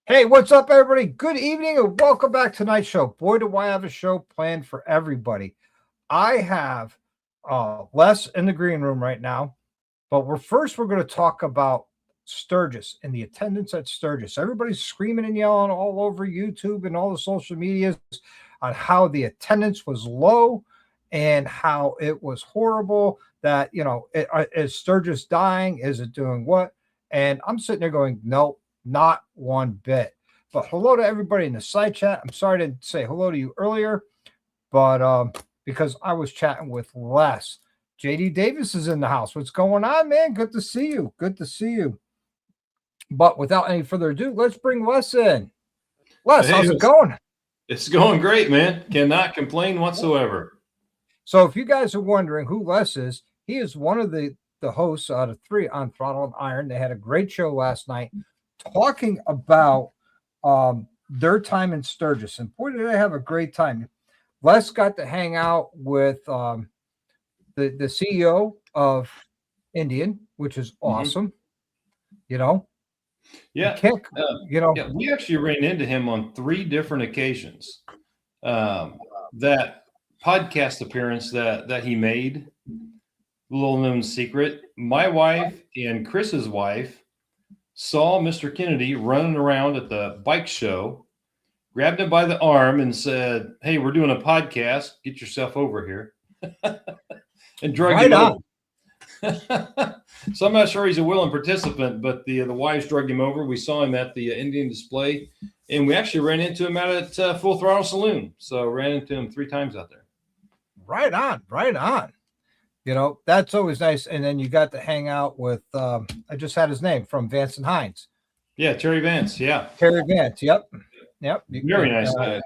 Hey, what's up, everybody? Good evening and welcome back to tonight's show. Boy, do I have a show planned for everybody. I have Les in the green room right now, but we're going to talk about Sturgis and the attendance at Sturgis. Everybody's screaming and yelling all over YouTube and all the social medias on how the attendance was low and how it was horrible. That, is Sturgis dying? Is it doing what? And I'm sitting there going, no, not one bit. But hello to everybody in the side chat. I'm sorry to say hello to you earlier, but because I was chatting with Les. JD Davis is in the house. What's going on, man? Good to see you. Good to see you. But without any further ado, let's bring Les in. Les, how's it going? It's going great, man. Cannot complain whatsoever. So if you guys are wondering who Les is, he is one of the hosts out of 3 on Throttle Iron. They had a great show last night talking about their time in Sturgis. And boy, did I have a great time. Les got to hang out with the CEO of Indian, which is awesome. Yeah. We actually ran into him on 3 different occasions. That podcast appearance that he made, little known secret. My wife and Chris's wife saw Mr. Kennedy running around at the bike show, grabbed him by the arm and said, "Hey, we're doing a podcast. Get yourself over here." And drug him over. So I'm not sure he's a willing participant, but the wives drugged him over. We saw him at the Indian display, and we actually ran into him out at Full Throttle Saloon. So ran into him 3 times out there. Right on, right on. That's always nice. And then you got to hang out with, I just had his name, from Vance and Hines. Yeah, Terry Vance. Yeah. Terry Vance. Yep. Very nice guy.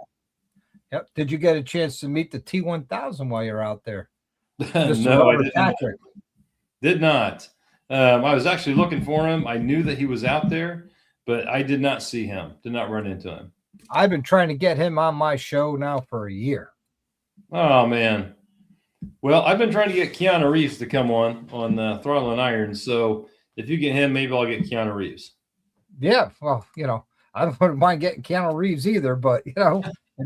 Yep. Did you get a chance to meet the T1000 while you're out there? No, I didn't. Patrick. Did not. I was actually looking for him. I knew that he was out there, but I did not see him. Did not run into him. I've been trying to get him on my show now for a year. Oh, man. Well, I've been trying to get Keanu Reeves to come on Throttle Iron. So if you get him, maybe I'll get Keanu Reeves. Yeah, well, I don't mind getting Keanu Reeves either, but it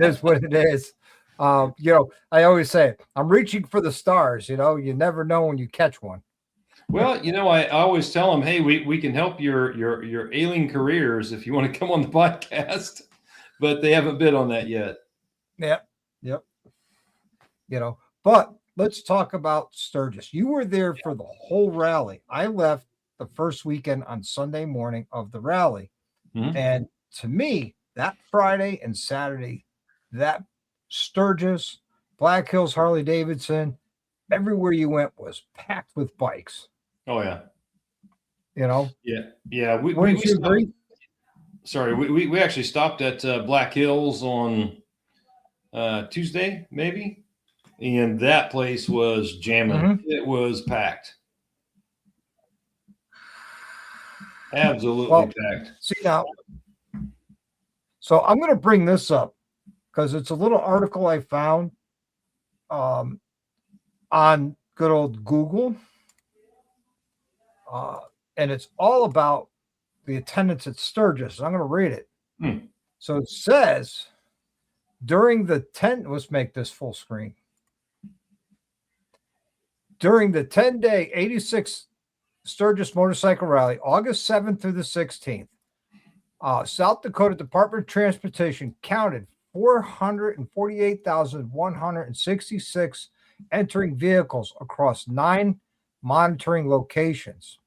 is what it is. I always say I'm reaching for the stars. You never know when you catch one. Well, I always tell them, hey, we can help your ailing careers if you want to come on the podcast, but they haven't bid on that yet. Yep. But let's talk about Sturgis. You were there for the whole rally. I left the first weekend on Sunday morning of the rally. Mm-hmm. And to me, that Friday and Saturday, that Sturgis, Black Hills, Harley Davidson, everywhere you went was packed with bikes. Oh, yeah. Yeah. We actually stopped at Black Hills on Tuesday, maybe. And that place was jamming. Mm-hmm. It was packed. Absolutely packed. See now, so I'm going to bring this up because it's a little article I found on good old Google. And it's all about the attendance at Sturgis. I'm going to read it. So it says, during the 10, let's make this full screen. During the 10-day 86 Sturgis Motorcycle Rally, August 7th through the 16th, South Dakota Department of Transportation counted 448,166 entering vehicles across 9 monitoring locations.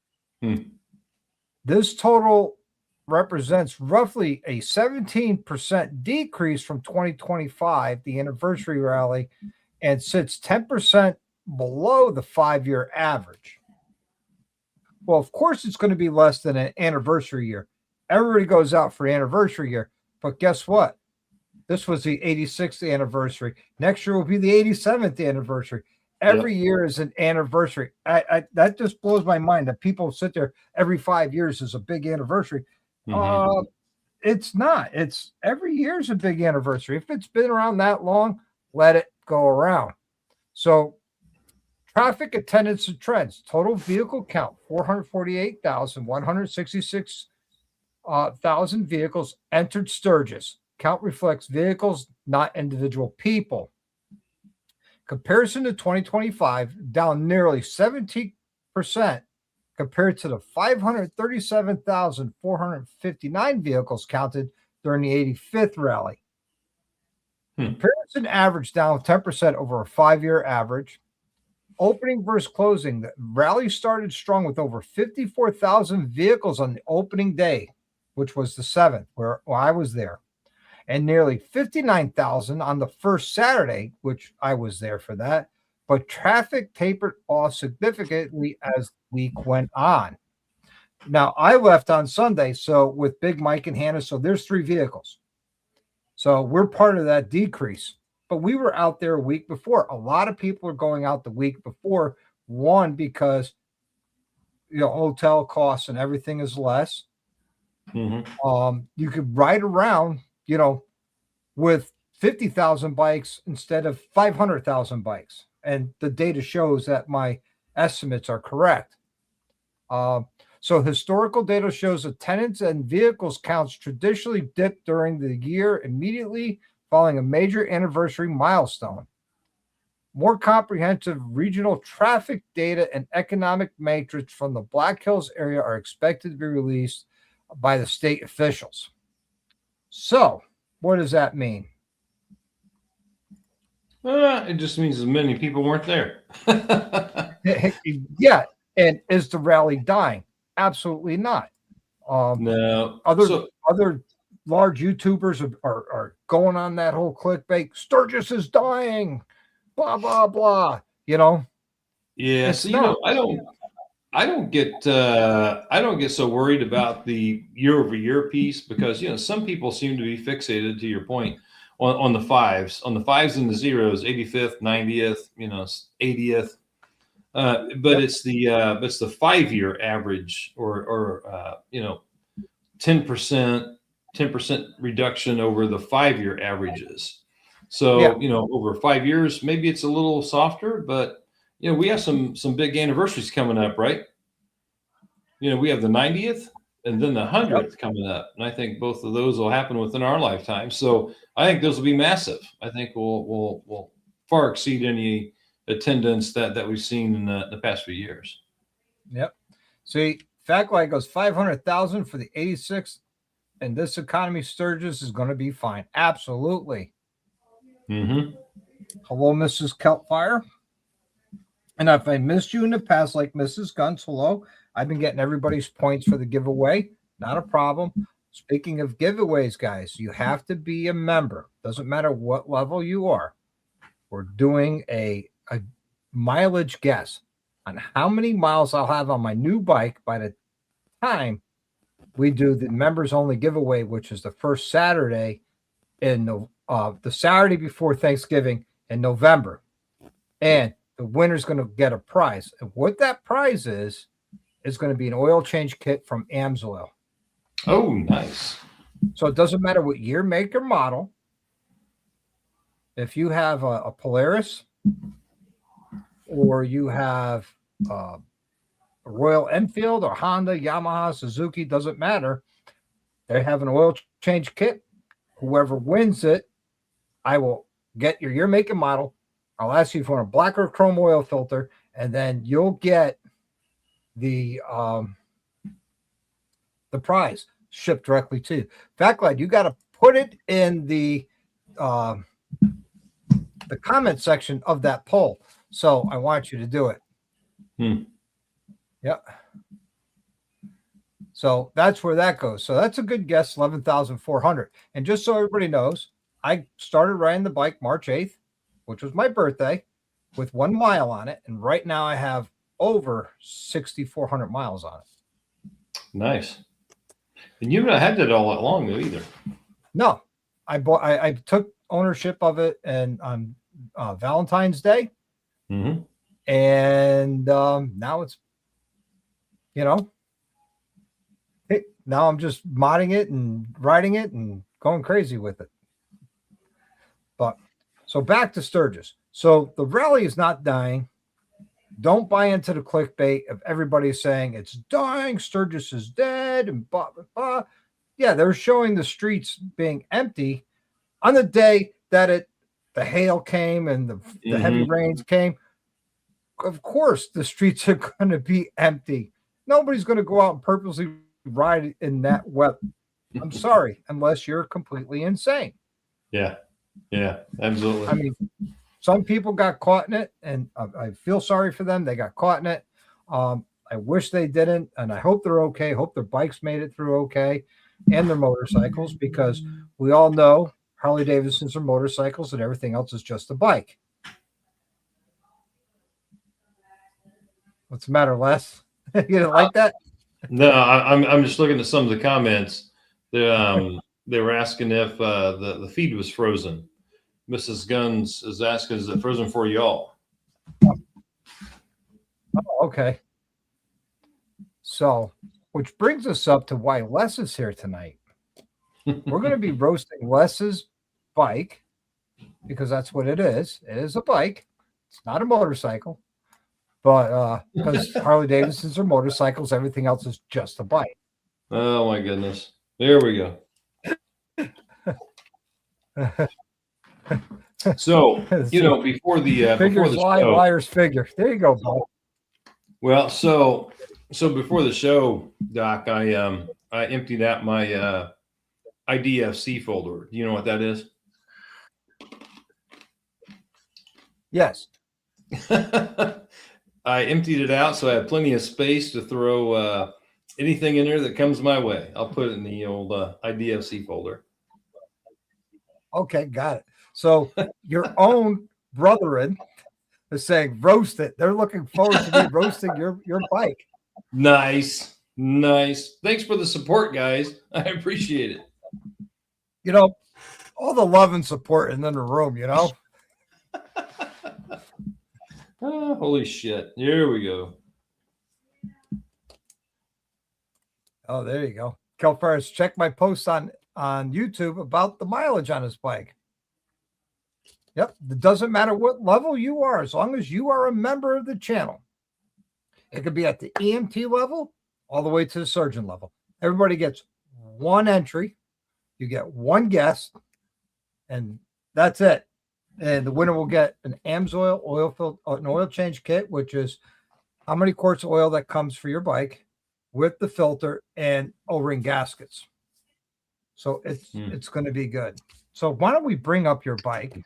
This total represents roughly a 17% decrease from 2025, the anniversary rally, and sits 10% below the 5-year average. Well, of course, it's going to be less than an anniversary year. Everybody goes out for anniversary year, but guess what? This was the 86th anniversary. Next year will be the 87th anniversary. Every year is an anniversary. That just blows my mind that people sit there every 5 years is a big anniversary. Mm-hmm. It's not. It's every year is a big anniversary. If it's been around that long, let it go around. So traffic attendance and trends. Total vehicle count, 448,166 thousand vehicles entered Sturgis. Count reflects vehicles, not individual people. Comparison to 2025, down nearly 17% compared to the 537,459 vehicles counted during the 85th rally. Comparison average down 10% over a 5-year average. Opening versus closing, the rally started strong with over 54,000 vehicles on the opening day, which was the 7th, where I was there, and nearly 59,000 on the first Saturday, which I was there for that. But traffic tapered off significantly as the week went on. Now, I left on Sunday, so with Big Mike and Hannah, so there's 3 vehicles. So we're part of that decrease. But we were out there a week before. A lot of people are going out the week before. One, because hotel costs and everything is less. Mm-hmm. You could ride around, with 50,000 bikes instead of 500,000 bikes. And the data shows that my estimates are correct. So historical data shows attendance and vehicles counts traditionally dip during the year immediately following a major anniversary milestone. More comprehensive regional traffic data and economic matrix from the Black Hills area are expected to be released by the state officials. So, what does that mean? It just means as many people weren't there. Yeah, and is the rally dying? Absolutely not. No. Other large YouTubers are going on that whole clickbait. Sturgis is dying. Blah blah blah. Yeah. It's So not. I don't get so worried about the year-over-year piece because some people seem to be fixated, to your point, on the fives and the zeros, 85th, 90th, 80th. But it's the 5-year average or 10% reduction over the 5-year averages. So over 5 years, maybe it's a little softer, but we have some big anniversaries coming up, right? We have the 90th and then the 100th coming up, and I think both of those will happen within our lifetime. So I think those will be massive. I think we'll far exceed any attendance that we've seen in the past few years. Yep. See, FactLight goes 500,000 for the 86th, and this economy Sturgis is going to be fine. Absolutely. Mm-hmm. Hello, Mrs. Kelpfire. And if I missed you in the past, like Mrs. Guns, hello. I've been getting everybody's points for the giveaway. Not a problem. Speaking of giveaways, guys, you have to be a member. Doesn't matter what level you are. We're doing a mileage guess on how many miles I'll have on my new bike by the time we do the members only giveaway, which is the first Saturday in the Saturday before Thanksgiving in November. And the winner's going to get a prize. And what that prize is going to be an oil change kit from AMSOIL. Oh, nice. So it doesn't matter what year, make, or model. If you have a Polaris or you have a Royal Enfield or Honda, Yamaha, Suzuki, doesn't matter. They have an oil change kit. Whoever wins it, I will get your year, make, and model. I'll ask you for a black or chrome oil filter, and then you'll get the prize shipped directly to you. FactLight, you got to put it in the comment section of that poll. So I want you to do it. Yep. So that's where that goes. So that's a good guess, 11,400. And just so everybody knows, I started riding the bike March 8th, which was my birthday, with 1 mile on it. And right now I have over 6,400 miles on it. Nice. And you've not had that all that long though either. No, I took ownership of it and on Valentine's Day. Mm-hmm. And now it's, now I'm just modding it and riding it and going crazy with it. But so back to Sturgis. So the rally is not dying. Don't buy into the clickbait of everybody saying it's dying, Sturgis is dead, and blah, blah, blah. yeah, they're showing the streets being empty on the day that the hail came and the heavy rains came. Of course, the streets are going to be empty. Nobody's going to go out and purposely ride in that weather. I'm sorry, unless you're completely insane. Yeah, absolutely. I mean, some people got caught in it, and I feel sorry for them. They got caught in it. I wish they didn't, and I hope they're okay. Hope their bikes made it through okay, and their motorcycles, because we all know Harley Davidsons are motorcycles, and everything else is just a bike. What's the matter, Les? You didn't like that? No, I'm just looking at some of the comments. They were asking if the feed was frozen. Mrs. Guns is asking, is it frozen for y'all? Oh, okay. So, which brings us up to why Les is here tonight. We're going to be roasting Les's bike, because that's what it is. It is a bike. It's not a motorcycle. But because Harley Davidsons are motorcycles, everything else is just a bike. Oh my goodness! There we go. So before the figures lie, show, liars figure. There you go, Bob. Well, so before the show, Doc, I emptied out my IDFC folder. Do you know what that is? Yes. I emptied it out, so I have plenty of space to throw anything in there that comes my way. I'll put it in the old IDFC folder. Okay, got it. So your own brethren is saying roast it. They're looking forward to me roasting your bike. Nice. Thanks for the support, guys. I appreciate it. All the love and support in the room, Oh, holy shit. Here we go. Oh, there you go. Kel Ferris, check my post on YouTube about the mileage on his bike. Yep. It doesn't matter what level you are, as long as you are a member of the channel. It could be at the EMT level all the way to the surgeon level. Everybody gets one entry. You get one guest, and that's it. And the winner will get an AMSOIL an oil change kit, which is how many quarts of oil that comes for your bike with the filter and O-ring gaskets. So it's going to be good. So why don't we bring up your bike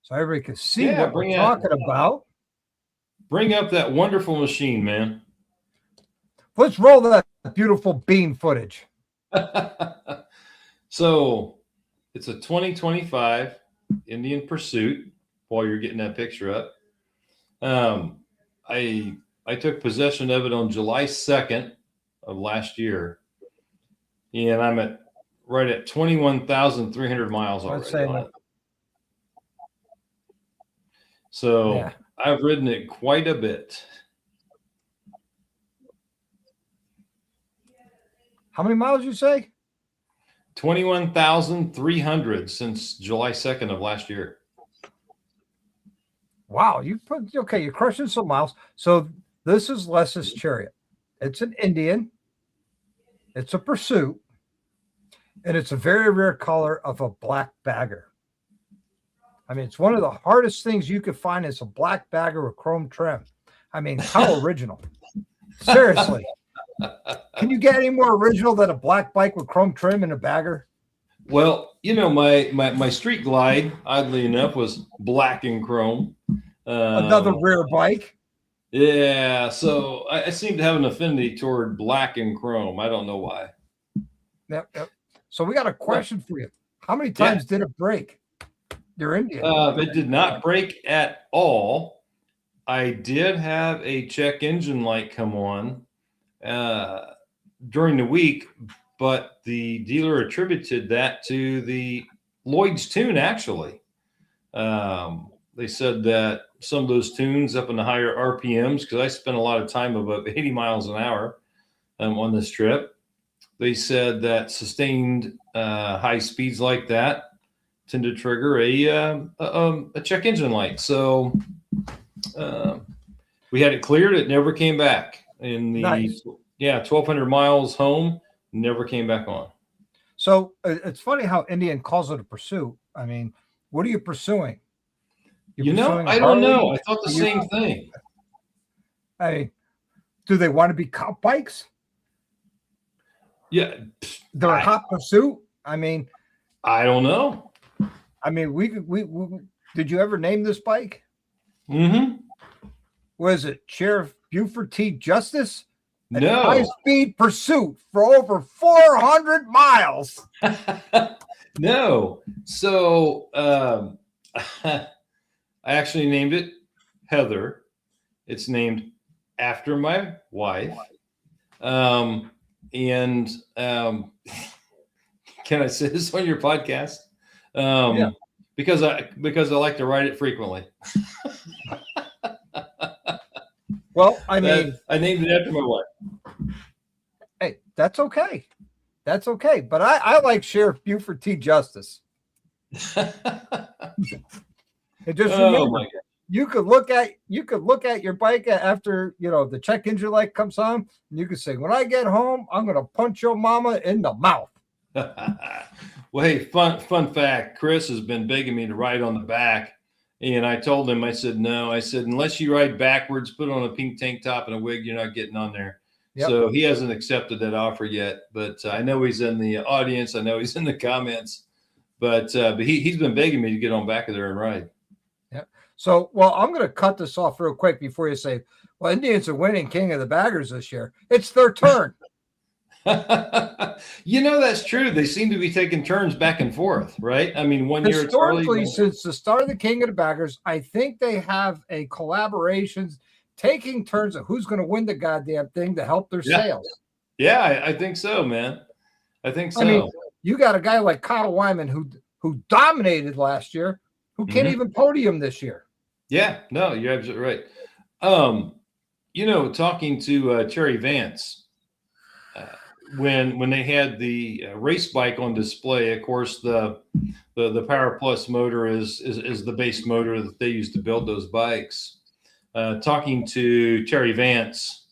so everybody can see what we're talking about? Bring up that wonderful machine, man. Let's roll that beautiful bean footage. So it's a 2025 Indian Pursuit. While you're getting that picture up, I took possession of it on July 2nd of last year, and I'm right at 21,300 miles already. So yeah. I've ridden it quite a bit. How many miles you say? 21,300 since July 2nd of last year. Wow, you're crushing some miles. So this is Les's Chariot. It's an Indian. It's a Pursuit. And it's a very rare color of a black bagger. I mean, it's one of the hardest things you could find is a black bagger with chrome trim. I mean, how original. Seriously. Can you get any more original than a black bike with chrome trim and a bagger? Well, my Street Glide, oddly enough, was black and chrome. Another rare bike. Yeah, so I seem to have an affinity toward black and chrome. I don't know why. Yep. So we got a question for you. How many times did it break? You're Indian. It did not break at all. I did have a check engine light come on during the week, but the dealer attributed that to the Lloyd's tune, actually. They said that some of those tunes up in the higher RPMs, because I spent a lot of time above 80 miles an hour on this trip. They said that sustained high speeds like that tend to trigger a check engine light. So we had it cleared. It never came back. In the 1,200 miles home, never came back on. So it's funny how Indian calls it a pursuit. I mean, what are you pursuing? You're pursuing a I don't Harley? know. I thought the same thing. I mean, do they want to be cop bikes? Yeah. They're a hot pursuit. I mean, I don't know. I mean, we did you ever name this bike? Mm-hmm. Was it Sheriff Buford T. Justice? No. High-speed pursuit for over 400 miles. No. So I actually named it Heather. It's named after my wife. And can I say this on your podcast? Yeah. Because I like to ride it frequently. Well, I mean, I named it after my wife. hey, that's okay. That's okay. But I like Sheriff Buford T. Justice. And just remember, you could look at your bike after the check engine light comes on, and you could say, "When I get home, I'm gonna punch your mama in the mouth." Well, hey, fun fact: Chris has been begging me to ride on the back. And I told him, I said, no. I said, unless you ride backwards, put on a pink tank top and a wig, you're not getting on there. Yep. So he hasn't accepted that offer yet. But I know he's in the audience. I know he's in the comments. But he's been begging me to get on back of there and ride. Yeah. So, well, I'm going to cut this off real quick before you say, well, Indians are winning King of the Baggers this year. It's their turn. That's true. They seem to be taking turns back and forth, right? I mean, one year it's Harley. Since the start of the King of the Baggers, I think they have a collaboration taking turns of who's going to win the goddamn thing to help their sales. Yeah, I think so, man. I think so. I mean, you got a guy like Kyle Wyman who dominated last year, who can't even podium this year. Yeah, no, you're absolutely right. Talking to Terry Vance, when they had the race bike on display, of course, the Power Plus motor is the base motor that they use to build those bikes. Talking to Terry Vance,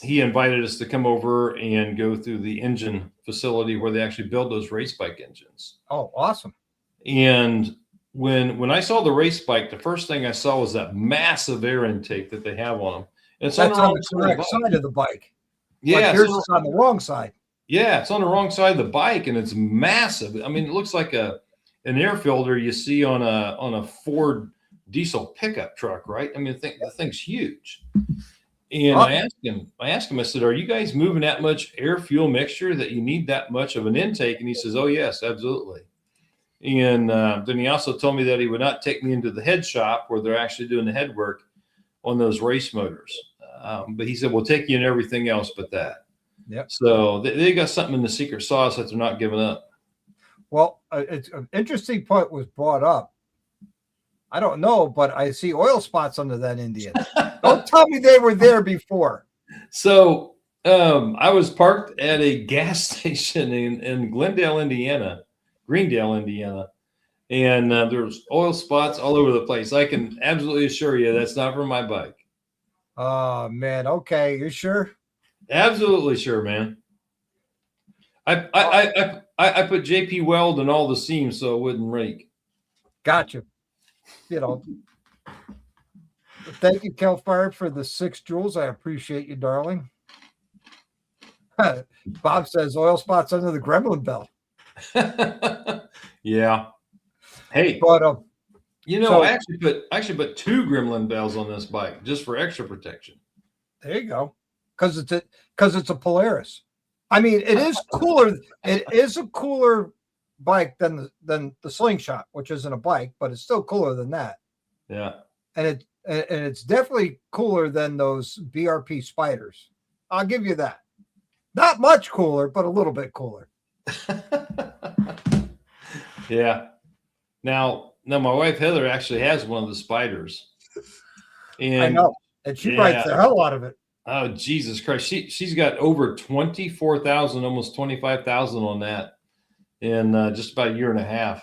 he invited us to come over and go through the engine facility where they actually build those race bike engines. Oh, awesome. And when I saw the race bike, the first thing I saw was that massive air intake that they have on them. That's on the correct side of the bike. Yeah, like yours is on the wrong side. Yeah, it's on the wrong side of the bike, and it's massive. I mean, it looks like an air filter you see on a Ford diesel pickup truck, right? I mean, the thing's huge. And I asked him, I said, "Are you guys moving that much air fuel mixture that you need that much of an intake?" And he says, "Oh yes, absolutely." And then he also told me that he would not take me into the head shop where they're actually doing the head work on those race motors. But he said, we'll take you in everything else but that. Yep. So they got something in the secret sauce that they're not giving up. Well, it's an interesting point was brought up. I don't know, but I see oil spots under that Indian. Don't tell me they were there before. So I was parked at a gas station in Greendale, Indiana. And there's oil spots all over the place. I can absolutely assure you that's not for my bike. Oh, man. Okay. You sure? Absolutely sure, man. I put JP Weld in all the seams so it wouldn't rake. Gotcha. Thank you, Cal Fire, for the 6 joules. I appreciate you, darling. Bob says oil spots under the gremlin belt. Yeah. Hey, but I actually put 2 gremlin bells on this bike just for extra protection. There you go. Because it's a Polaris. I mean, it is cooler. It is a cooler bike than the Slingshot, which isn't a bike, but it's still cooler than that. Yeah. And it's definitely cooler than those BRP Spiders. I'll give you that. Not much cooler, but a little bit cooler. Yeah. Now my wife Heather actually has one of the Spiders. And I know. And she rides the hell out of it. Oh, Jesus Christ. She's got over 24,000, almost 25,000 on that in just about a year and a half.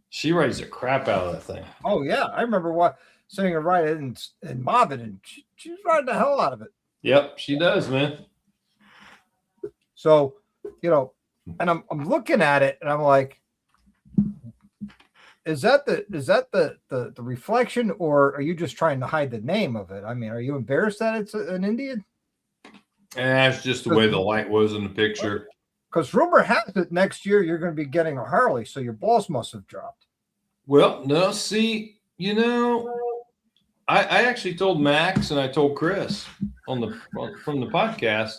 She rides the crap out of that thing. Oh, yeah. I remember seeing her ride it in Mobbin, and she's riding the hell out of it. Yep, she does, man. So and I'm looking at it and I'm like, is that the reflection, or are you just trying to hide the name of it? I mean, are you embarrassed that it's an Indian? That's just the way the light was in the picture. Because rumor has it next year you're going to be getting a Harley, so your balls must have dropped. Well, no, see, I actually told Max and I told Chris from the podcast,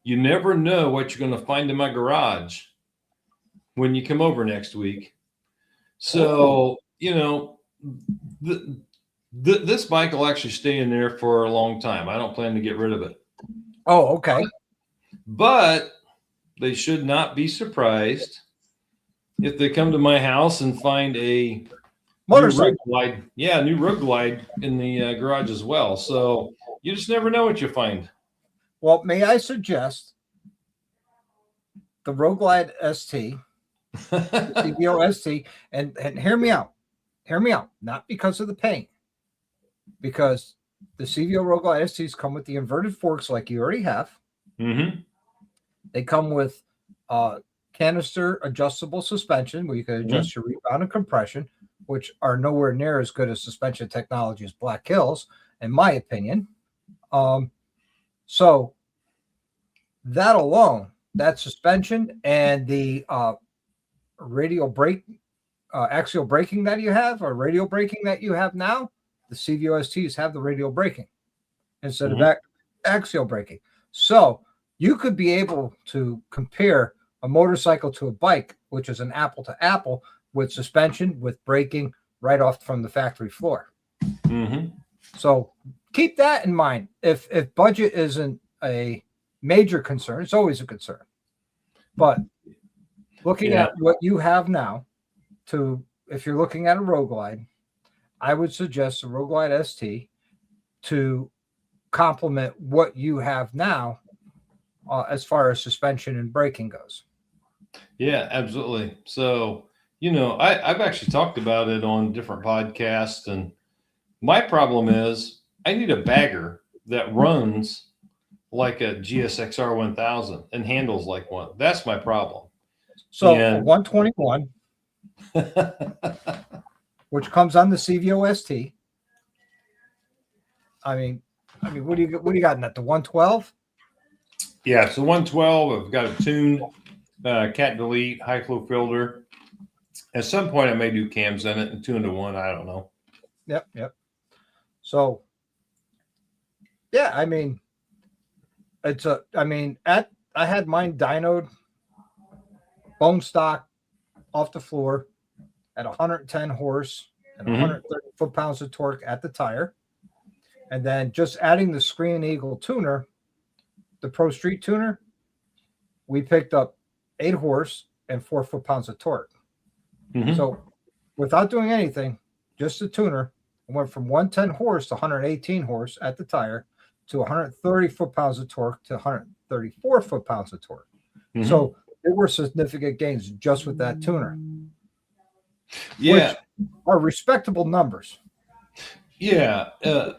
you never know what you're going to find in my garage when you come over next week. So, this bike will actually stay in there for a long time. I don't plan to get rid of it. Oh, okay. But they should not be surprised if they come to my house and find a motorcycle glide. Yeah, new road glide in the garage as well. So you just never know what you find. Well, may I suggest the Road Glide ST, the CVO ST, and hear me out. Hear me out. Not because of the paint, because the CVO Road Glide STs come with the inverted forks like you already have. Mm-hmm. They come with canister adjustable suspension where you can adjust your rebound and compression, which are nowhere near as good as suspension technology as Black Hills, in my opinion. So that alone, that suspension and the radial brake, axial braking that you have, or radial braking that you have now, the CVO STs have the radial braking instead of axial braking. So you could be able to compare a motorcycle to a bike, which is an apple to apple, with suspension, with braking right off from the factory floor. Mm-hmm. So keep that in mind. If budget isn't a major concern, it's always a concern. But looking at what you have now, if you're looking at a Road Glide, I would suggest a Road Glide ST to complement what you have now as far as suspension and braking goes. Yeah, absolutely. So, I've actually talked about it on different podcasts, and my problem is I need a bagger that runs like a GSXR 1000 and handles like one. That's my problem. So a 121, which comes on the CVO ST. I mean, what do you got in that? The 112? Yeah, so 112. I've got a tuned cat delete high flow filter. At some point, I may do cams in it and 2-to-1. I don't know. Yep. So, yeah, I mean, I had mine dynoed, bone stock, off the floor at 110 horse and 130 foot-pounds of torque at the tire. And then just adding the Screen Eagle tuner, the Pro Street tuner, we picked up 8 horse and 4 foot-pounds of torque. So without doing anything, just the tuner, it went from 110 horse to 118 horse at the tire to 130 foot-pounds of torque to 134 foot-pounds of torque. So there were significant gains just with that tuner. Yeah. Which are respectable numbers. Yeah.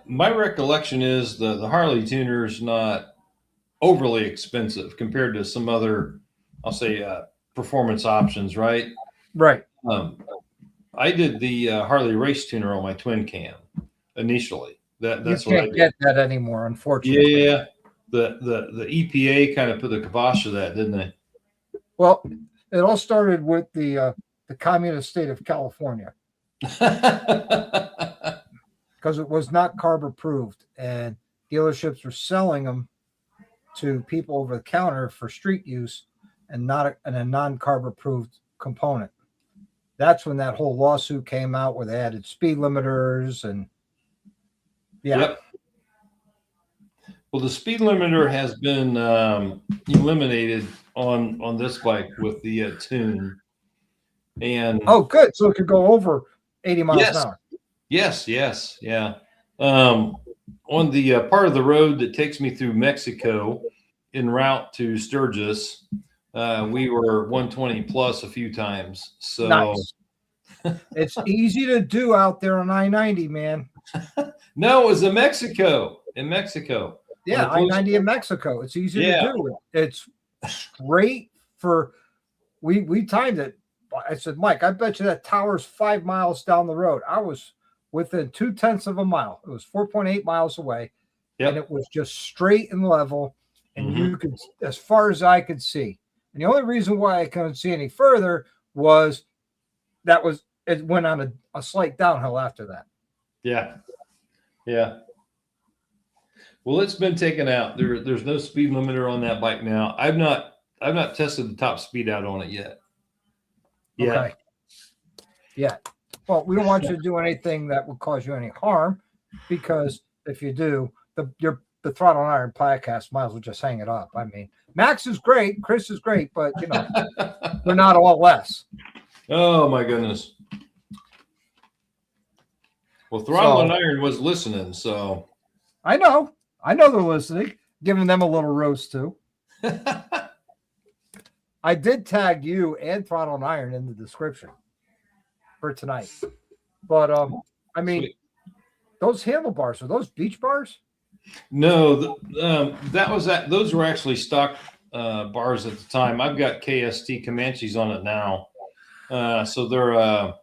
My recollection is the Harley tuner is not overly expensive compared to some other, I'll say, performance options, right? Right. I did the Harley race tuner on my twin cam initially. That's you can't get that anymore, unfortunately. Yeah. The EPA kind of put the kibosh to that, didn't they? Well, it all started with the communist state of California. Because it was not CARB approved, and dealerships were selling them to people over the counter for street use and not a non-CARB approved component. That's when that whole lawsuit came out where they added speed limiters and Yep. Well, the speed limiter has been eliminated on this bike with the tune. And good. So it could go over 80 miles an hour. Yes. Yeah. On the part of the road that takes me through Mexico en route to Sturgis, we were 120 plus a few times. So nice. It's easy to do out there on I-90, man. No, it was in Mexico. Yeah, I-90 in Mexico. It's easy to do. straight for. We timed it. I said, Mike, I bet you that tower's 5 miles down the road. I was within 0.2 of a mile. It was 4.8 miles away, and it was just straight and level. And you could, as far as I could see. And the only reason why I couldn't see any further was it went on a slight downhill after that. Yeah. Yeah. Well, it's been taken out. There's no speed limiter on that bike now. I've not tested the top speed out on it yet. Yeah. Okay. Yeah. Well, we don't want you to do anything that would cause you any harm, because if you do, the Throttle Iron podcast might as well just hang it up. I mean, Max is great, Chris is great, but we're not all less. Oh my goodness. Well, Throttle Iron was listening, so I know they're listening, giving them a little roast too. I did tag you and Throttle Iron in the description for tonight. But I mean, sweet. Those handlebars, are those beach bars? No, those were actually stock bars at the time. I've got KST Comanches on it now. So they're I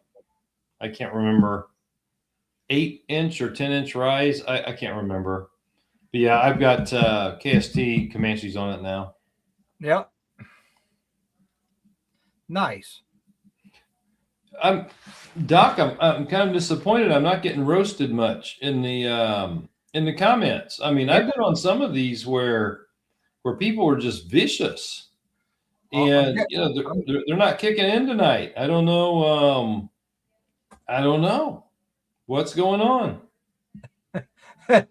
can't remember, 8-inch or 10-inch rise. I can't remember. But yeah, I've got KST Comanches on it now. Yep. Nice. Doc, I'm kind of disappointed. I'm not getting roasted much in the comments. I mean, I've been on some of these where people are just vicious, and they're not kicking in tonight. I don't know. I don't know what's going on. The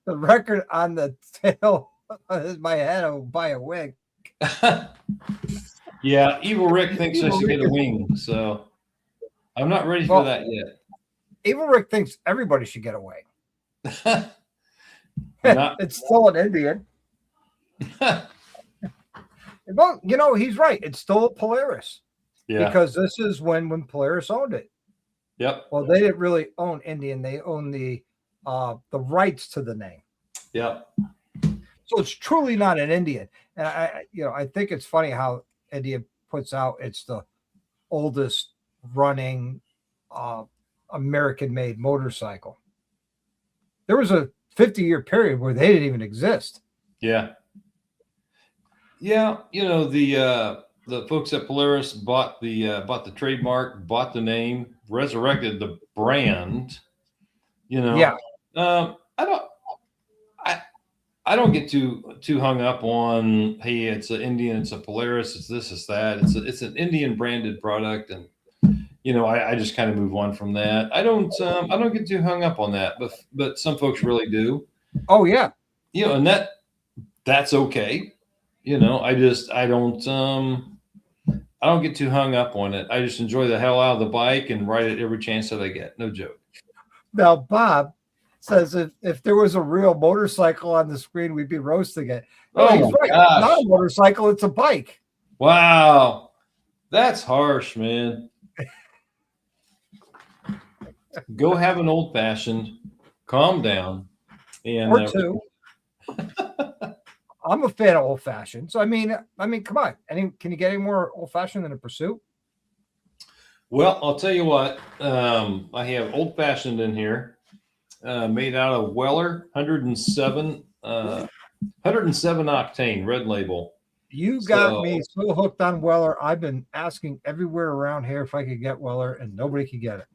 record on the tail is my head. I'll buy a wig. Yeah, Evil Rick thinks I should get a wing, so I'm not ready for that yet. Evil Rick thinks everybody should get a wing. It's still an Indian. Well, he's right. It's still a Polaris. Yeah. Because this is when Polaris owned it. Yep. Well, they didn't really own Indian. They owned the rights to the name. Yep. So it's truly not an Indian. And I think it's funny how India puts out it's the oldest running American-made motorcycle. There was a 50-year period where they didn't even exist. Yeah. Yeah, the folks at Polaris bought the trademark, bought the name, resurrected the brand. Yeah. I don't get too hung up on, hey, it's an Indian, it's a Polaris, it's this, it's that. It's an Indian branded product, and I just kind of move on from that. I don't get too hung up on that, but some folks really do. Oh yeah. And that's okay. I don't get too hung up on it. I just enjoy the hell out of the bike and ride it every chance that I get. No joke. Now, Bob says if there was a real motorcycle on the screen, we'd be roasting it. Oh, he's right. Gosh. It's not a motorcycle, it's a bike. Wow. That's harsh, man. Go have an old fashioned, calm down. Or two. I'm a fan of old fashioned. So I mean, come on. Can you get any more old fashioned than a Pursuit? Well, I'll tell you what. I have old fashioned in here, made out of Weller 107 octane red label. You got me so hooked on Weller. I've been asking everywhere around here if I could get Weller, and nobody could get it.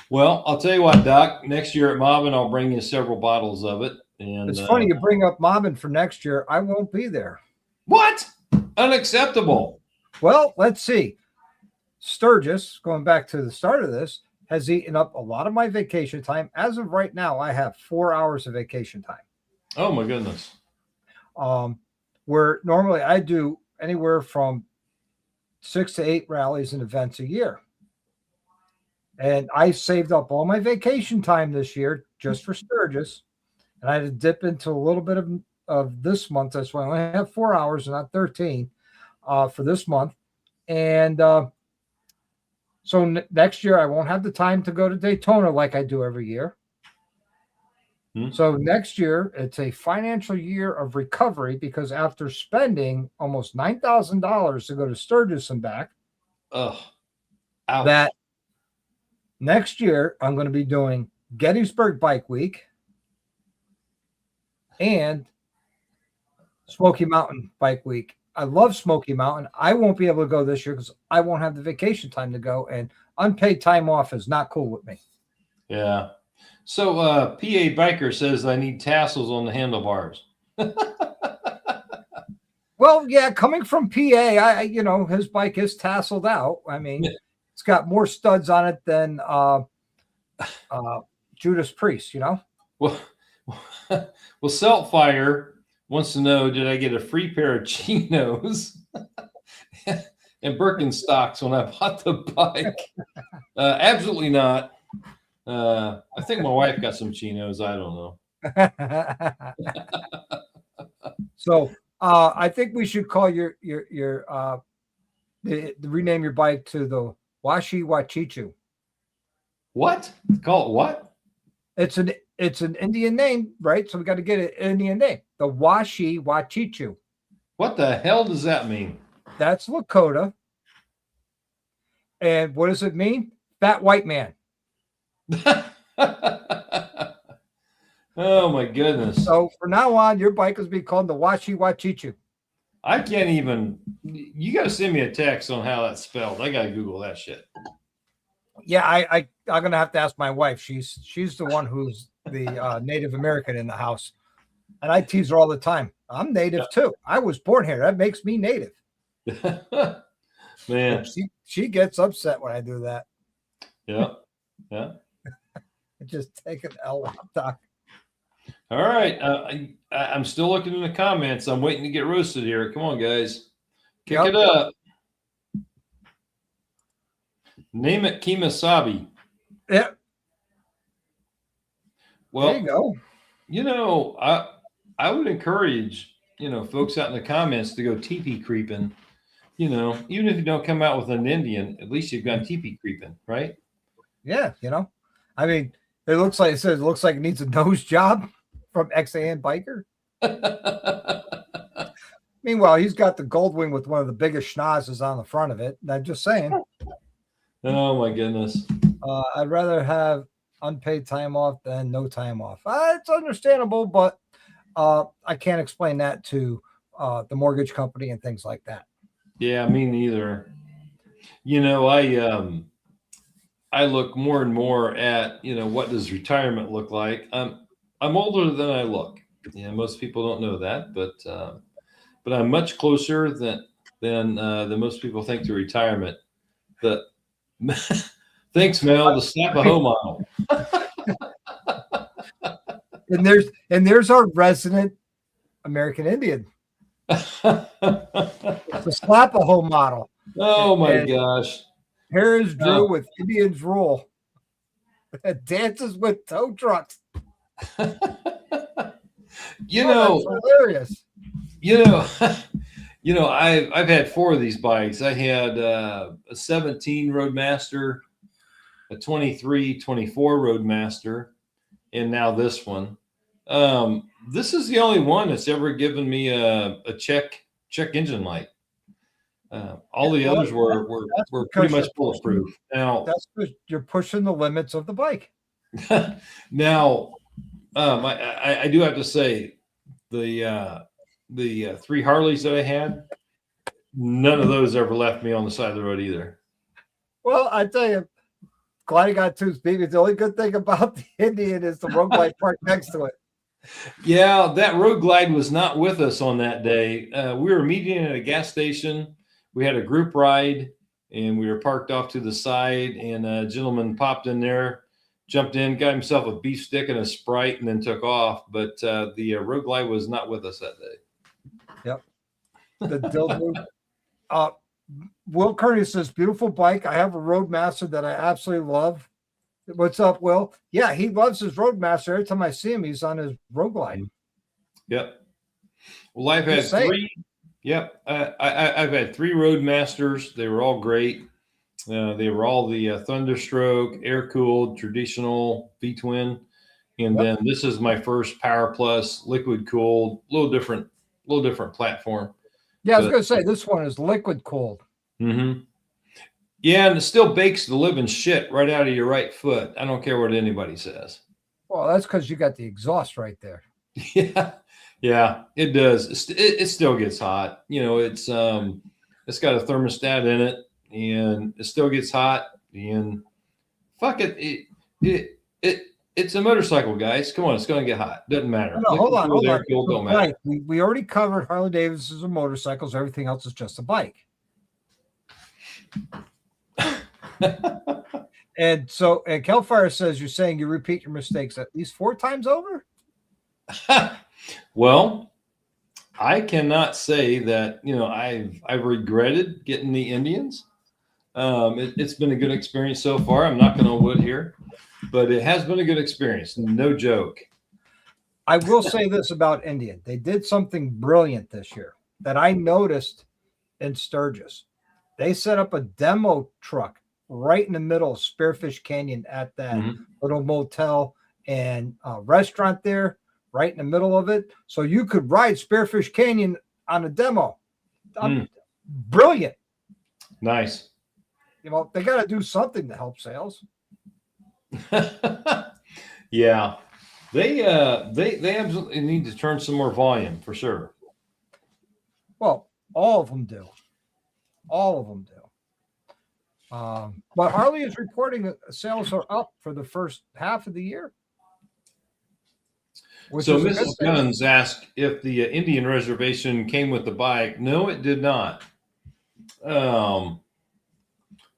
Well, I'll tell you what, Doc. Next year at Mobbin, I'll bring you several bottles of it. And it's funny you bring up Mobbin for next year. I won't be there. What? Unacceptable. Well, let's see. Sturgis, going back to the start of this, has eaten up a lot of my vacation time. As of right now, I have 4 hours of vacation time. Oh my goodness. Where normally I do anywhere from 6 to 8 rallies and events a year. And I saved up all my vacation time this year just for Sturgis. And I had to dip into a little bit of this month. That's why I only have 4 hours and not 13 for this month. And so next year I won't have the time to go to Daytona like I do every year. So next year, it's a financial year of recovery because after spending almost $9,000 to go to Sturgis and back, Ugh. Ouch. that next year I'm going to be doing Gettysburg Bike Week and Smoky Mountain Bike Week. I love Smoky Mountain. I won't be able to go this year because I won't have the vacation time to go, and unpaid time off is not cool with me. Yeah. So PA Biker says I need tassels on the handlebars. Well, yeah, coming from PA, his bike is tasseled out. I mean, it's got more studs on it than Judas Priest, Well, Saltfire wants to know, did I get a free pair of chinos and Birkenstocks when I bought the bike? Absolutely not. I think my wife got some chinos. I don't know. So I think we should call rename your bike to the Washi Wachichu. What? Call it what? It's an Indian name, right? So we got to get an Indian name. The Washi Wachichu. What the hell does that mean? That's Lakota. And what does it mean? Fat white man. Oh my goodness. So from now on, your bike is being called the Washi Wachichu. I can't even, you got to send me a text on how that's spelled. I got to Google that shit. Yeah, I'm going to have to ask my wife. She's the one who's the Native American in the house. And I tease her all the time. I'm Native too. I was born here. That makes me Native. Man. She gets upset when I do that. Yeah. Yeah. Just take an L, Doc. All right. I'm still looking in the comments. I'm waiting to get roasted here. Come on, guys. Kick it up. Name it Kemosabe. Yeah. Well, there you go. I would encourage, folks out in the comments to go teepee creeping. Even if you don't come out with an Indian, at least you've gone teepee creeping, right? Yeah, I mean, it looks like it needs a nose job from XAN Biker. Meanwhile, he's got the Goldwing with one of the biggest schnozzes on the front of it. I'm just saying. Oh my goodness. I'd rather have unpaid time off than no time off. It's understandable, but I can't explain that to the mortgage company and things like that. Yeah, me neither. I look more and more at, what does retirement look like? I'm older than I look. Most people don't know that, but I'm much closer than most people think to retirement. But thanks, Mel, the Slapaho model. and there's our resident American Indian. The Slapaho model. Oh my gosh. Here is Drew with Indians Rule. Dances with tow trucks. Hilarious. I've had 4 of these bikes. I had a 17 Roadmaster, a 23, 24 Roadmaster, and now this one. This is the only one that's ever given me a check engine light. All the others were pretty much bulletproof. Now that's because you're pushing the limits of the bike. Now, I do have to say the 3 Harleys that I had, none of those ever left me on the side of the road either. Well, I tell you, glad I got 2 speakers. The only good thing about the Indian is the road glide parked next to it. Yeah, that Road Glide was not with us on that day. We were meeting at a gas station. We had a group ride, and we were parked off to the side, and a gentleman popped in there, jumped in, got himself a beef stick and a Sprite, and then took off. But the Road Glide was not with us that day. Yep. The Dildo. Will Kearney says, beautiful bike. I have a Roadmaster that I absolutely love. What's up, Will? Yeah, he loves his Roadmaster. Every time I see him, he's on his Road Glide. Yep. Well, I've had 3. Yep. I've had 3 Roadmasters. They were all great. They were all the Thunderstroke, air-cooled, traditional V-twin. And then this is my first Power Plus liquid cooled, little different platform. Yeah, I was going to say this one is liquid cooled. Mm-hmm. Yeah, and it still bakes the living shit right out of your right foot. I don't care what anybody says. Well, that's because you got the exhaust right there. Yeah, it does. It still gets hot. It's got a thermostat in it, and it still gets hot. And fuck it, it's a motorcycle, guys. Come on, it's going to get hot. Doesn't matter. No, hold on. Don't matter. We already covered Harley Davidsons and motorcycles. Everything else is just a bike. And Kelfire says you're saying you repeat your mistakes at least 4 times over? Well, I cannot say that I've regretted getting the Indians. It's been a good experience so far. I'm knocking on wood here, but it has been a good experience. No joke. I will say this about Indian. They did something brilliant this year that I noticed in Sturgis. They set up a demo truck right in the middle of Spearfish Canyon at that little motel and restaurant there, right in the middle of it. So you could ride Spearfish Canyon on a demo. Brilliant. Nice. They got to do something to help sales. Yeah. They absolutely need to turn some more volume for sure. Well, all of them do. All of them do. But Harley is reporting that sales are up for the first half of the year. So Mrs. Guns asked if the Indian reservation came with the bike. No, it did not. I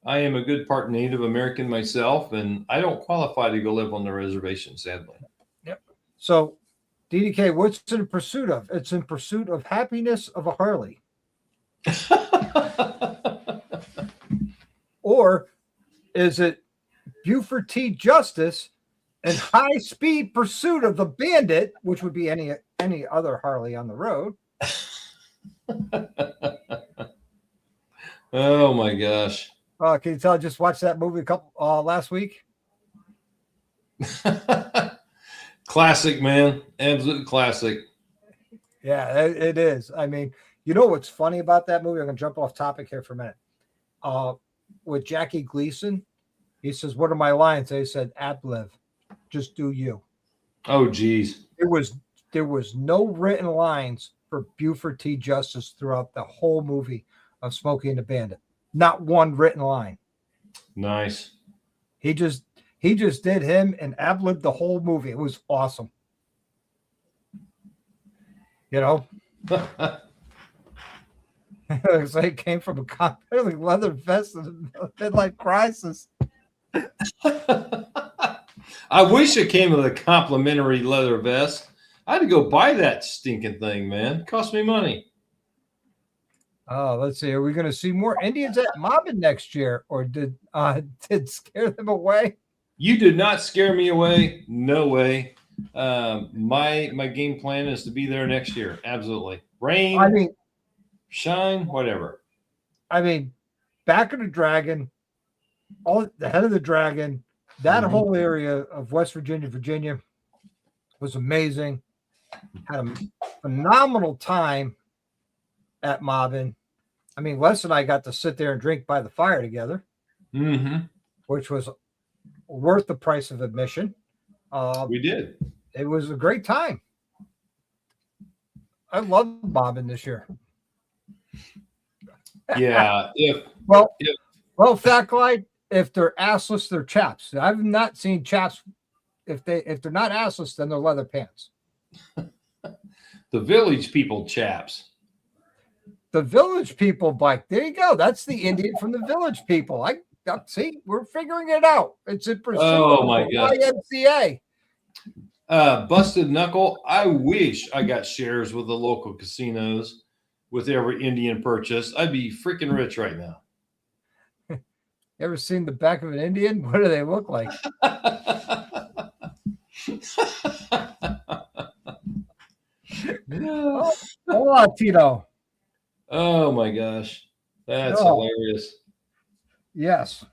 am a good part Native American myself, and I don't qualify to go live on the reservation, sadly. Yep. So, DDK, what's it in pursuit of? It's in pursuit of happiness of a Harley. Or is it Buford T. Justice and high-speed pursuit of the Bandit, which would be any other Harley on the road? Oh my gosh! Can you tell I just watched that movie last week? Classic, man, absolute classic. Yeah, it is. I mean, you know what's funny about that movie? I'm gonna jump off topic here for a minute. With Jackie Gleason, he says, "What are my lines?" They said, "Ad-lib, just do you." Oh, geez. There was no written lines for Buford T. Justice throughout the whole movie of Smokey and the Bandit. Not one written line. Nice. He just did him and ad-libbed the whole movie. It was awesome. It's like it came from a completely leather vest in a midlife crisis. I wish it came with a complimentary leather vest. I had to go buy that stinking thing, man. It cost me money. Oh, let's see. Are we going to see more Indians at Mobbin next year, or did scare them away? You did not scare me away. No way. My game plan is to be there next year. Absolutely. Rain, shine, whatever. I mean, back of the dragon, the head of the dragon, that whole area of West Virginia was amazing. Had a phenomenal time at Mobbin. I mean, Les and I got to sit there and drink by the fire together, which was worth the price of admission. We did. It was a great time. I love Mobbin this year. Yeah. Fact line, if they're assless, they're chaps. I've not seen chaps. If they're not assless, then they're leather pants. The village people chaps. The village people bike. There you go. That's the Indian from the village people. I see. We're figuring it out. It's in pursuit of my God. YMCA. Busted Knuckle. I wish I got shares with the local casinos with every Indian purchase. I'd be freaking rich right now. Ever seen the back of an Indian? What do they look like? Hola, Tito. Oh my gosh. That's hilarious. Yes.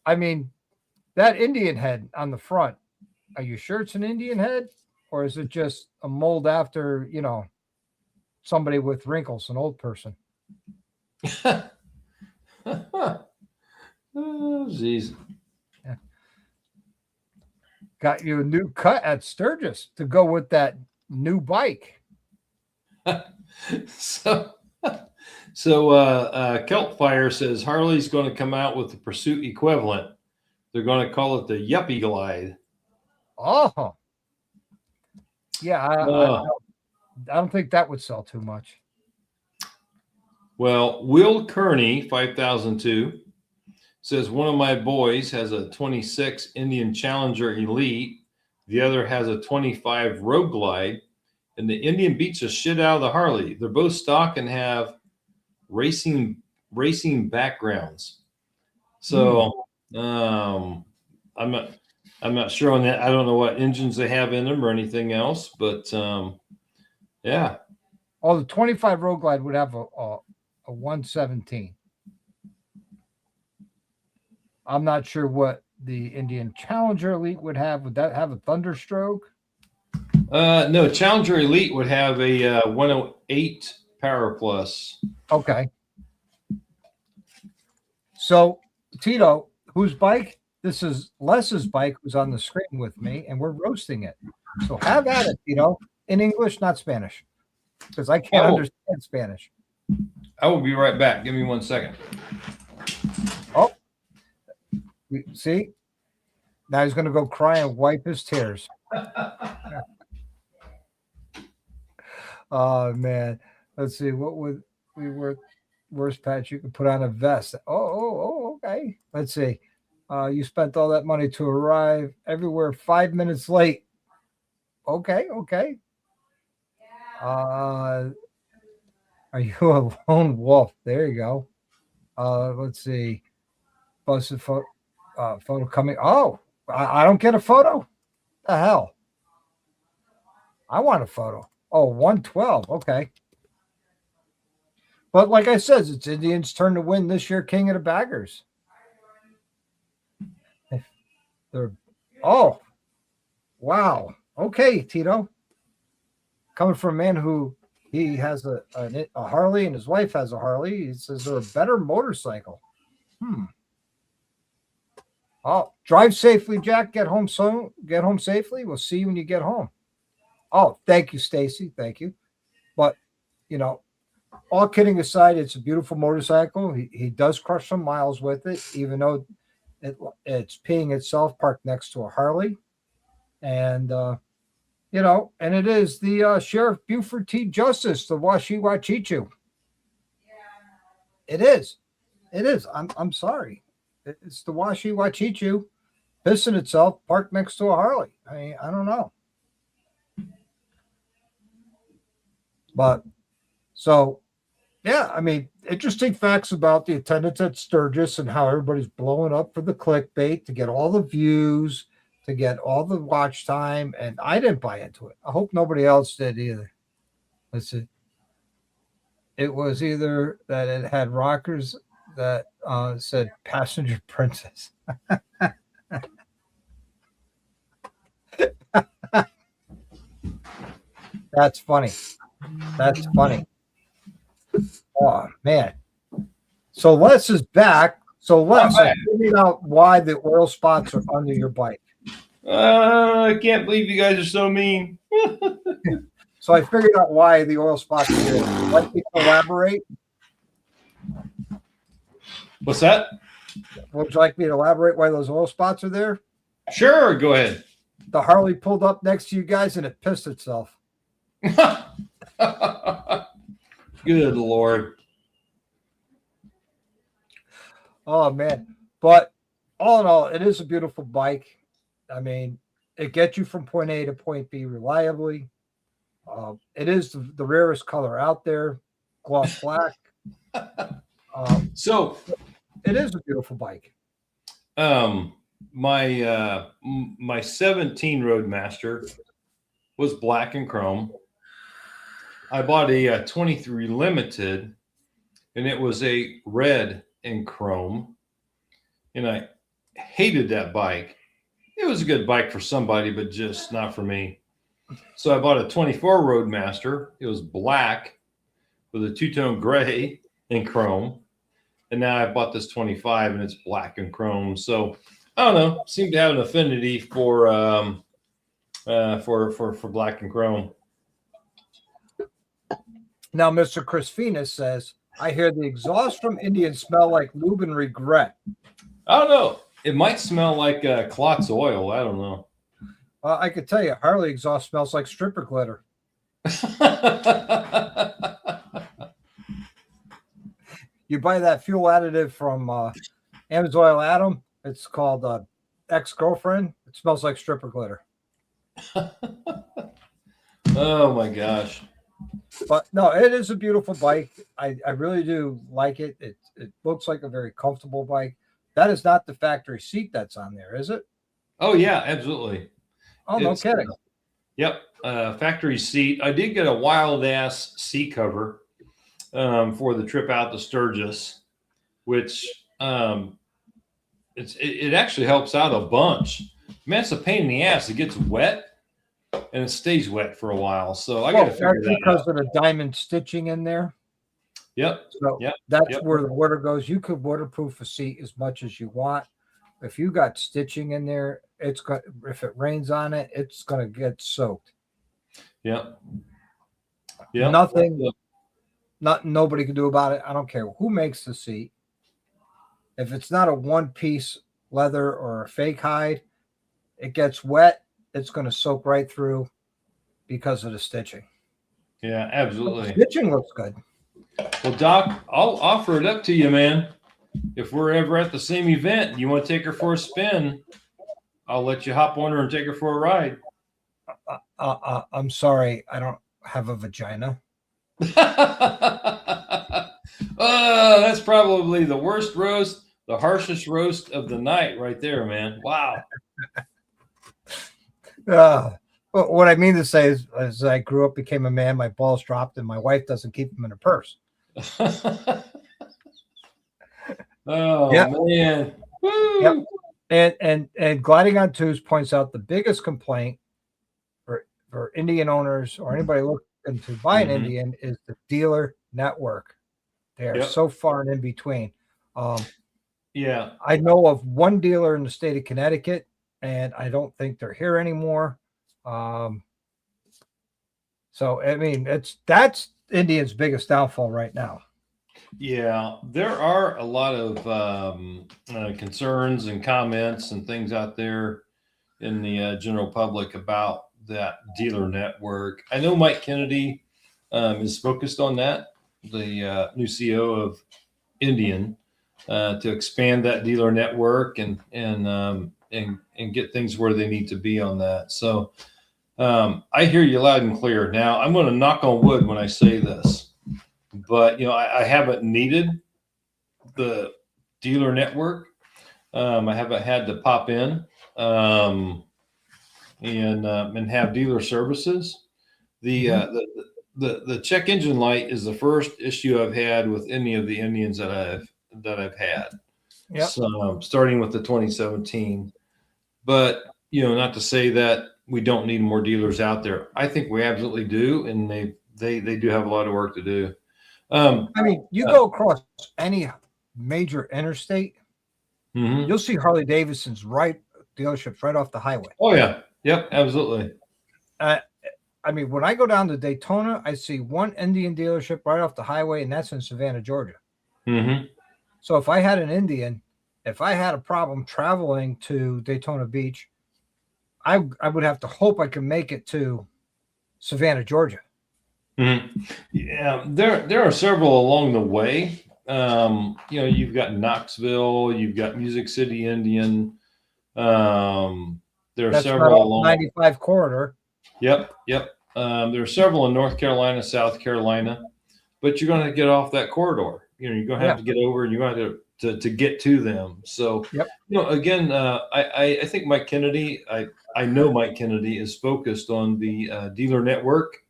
I mean, that Indian head on the front, Are you sure it's an Indian head, or is it just a mold after somebody with wrinkles, an old person? Oh, jeez. Yeah. Got you a new cut at Sturgis to go with that new bike. So Kelp Fire says Harley's going to come out with the Pursuit equivalent. They're going to call it the Yuppie Glide. Oh, yeah. I don't think that would sell too much. Well, Will Kearney, 5002, says one of my boys has a 26 Indian Challenger Elite. The other has a 25 Road Glide. And the Indian beats the shit out of the Harley. They're both stock and have racing backgrounds. So I'm not sure on that. I don't know what engines they have in them or anything else, but yeah. Oh, the 25 Road Glide would have a 117. I'm not sure what the Indian Challenger Elite would have. Would that have a Thunderstroke? No, Challenger Elite would have a 108 Power Plus. Okay. So, Tito, whose bike? This is Les's bike, who's on the screen with me, and we're roasting it. So have at it, Tito, in English, not Spanish, because I can't understand Spanish. I will be right back. Give me 1 second. Oh, see? Now he's going to go cry and wipe his tears. Oh, man. Let's see. What would we were worst patch? You could put on a vest. Oh, okay. Let's see. You spent all that money to arrive everywhere 5 minutes late. Okay. Are you a lone wolf? There you go. Let's see. Busted photo coming. Oh, I don't get a photo. The hell? I want a photo. Oh, 112. Okay. But like I said, it's Indians' turn to win this year, King of the Baggers. Oh, wow. Okay, Tito. Coming from a man who he has a Harley and his wife has a Harley. He says they're a better motorcycle. Oh, drive safely, Jack. Get home soon. Get home safely. We'll see you when you get home. Oh, thank you, Stacy. Thank you. But, all kidding aside, it's a beautiful motorcycle. He does crush some miles with it, even though it's peeing itself parked next to a Harley. And, and it is the Sheriff Buford T. Justice, the Washi Wachichu. It is. I'm sorry. It's the Washi Wachichu pissing itself parked next to a Harley. I mean, I don't know. But so, yeah, I mean, interesting facts about the attendance at Sturgis and how everybody's blowing up for the clickbait to get all the views, to get all the watch time. And I didn't buy into it. I hope nobody else did either. Let's see. It was either that it had rockers that said passenger princess. That's funny. Oh, man. So Les is back. So Les, I figured out why the oil spots are under your bike. I can't believe you guys are so mean. So I figured out why the oil spots are there. Would you like me to elaborate? What's that? Would you like me to elaborate why those oil spots are there? Sure, go ahead. The Harley pulled up next to you guys and it pissed itself. Good Lord. Oh, man. But all in all, it is a beautiful bike. I mean, it gets you from point A to point B reliably. It is the rarest color out there, gloss black. So it is a beautiful bike. My 17 Roadmaster was black and chrome. I bought a 23 Limited, and it was a red and chrome, and I hated that bike. it was a good bike for somebody, but just not for me. So I bought a 24 Roadmaster. It was black with a two-tone gray and chrome. And now I bought this 25 and it's black and chrome. So I don't know, seem to have an affinity for black and chrome. Now, Mr. Chris Venus says, I hear the exhaust from Indian smell like lube and regret. I don't know. It might smell like Klotz oil. I don't know. I could tell you, Harley exhaust smells like stripper glitter. You buy that fuel additive from Amsoil Atom. It's called Ex-Girlfriend. It smells like stripper glitter. Oh, my gosh. But no, it is a beautiful bike. I really do like it. It looks like a very comfortable bike. That is not the factory seat that's on there, is it? Oh, yeah, absolutely. Oh, no kidding. Yep. Factory seat. I did get a wild ass seat cover for the trip out to Sturgis, which it actually helps out a bunch. Man, it's a pain in the ass. It gets wet and it stays wet for a while. So I got to figure that out. Because of the diamond stitching in there. Yep. So that's where the water goes. You could waterproof a seat as much as you want. If you got stitching in there, it's got. If it rains on it, it's going to get soaked. Yep. Nobody can do about it. I don't care who makes the seat. If it's not a one-piece leather or a fake hide, it gets wet. It's going to soak right through because of the stitching. Yeah, absolutely. The stitching looks good. Well, Doc, I'll offer it up to you, man. If we're ever at the same event and you want to take her for a spin, I'll let you hop on her and take her for a ride. I'm sorry. I don't have a vagina. That's probably the worst roast, the harshest roast of the night right there, man. Wow. What I mean to say is, as I grew up, became a man, my balls dropped, and my wife doesn't keep them in her purse. Oh, yep. Man. Woo! Yep. And Gliding on Twos points out the biggest complaint for Indian owners or anybody looking to buy an Indian is the dealer network. They are so far and in between. Yeah. I know of one dealer in the state of Connecticut, and I don't think they're here anymore. So I mean, that's Indian's biggest downfall right now. Yeah, there are a lot of concerns and comments and things out there in the general public about that dealer network. I know Mike Kennedy is focused on that, the new CEO of Indian, to expand that dealer network and get things where they need to be on that. So I hear you loud and clear. Now I'm going to knock on wood when I say this. But, I haven't needed the dealer network. I haven't had to pop in and have dealer services. The check engine light is the first issue I've had with any of the Indians that I've had. Yep. So starting with the 2017. But, not to say that we don't need more dealers out there. I think we absolutely do, and they do have a lot of work to do. I mean, you go across any major interstate, you'll see Harley Davidson's dealerships right off the highway. Oh yeah, yep, absolutely. I mean, when I go down to Daytona, I see one Indian dealership right off the highway, and that's in Savannah, Georgia. So if I had an Indian, if I had a problem traveling to Daytona Beach, I would have to hope I can make it to Savannah, Georgia. Yeah, there are several along the way. You've got Knoxville, you've got Music City Indian. There are several along 95 corridor. Yep. There are several in North Carolina, South Carolina, but you're going to get off that corridor. You're going to have to get over, and you're going to get to them. So, again, I think Mike Kennedy. I know Mike Kennedy is focused on the dealer network.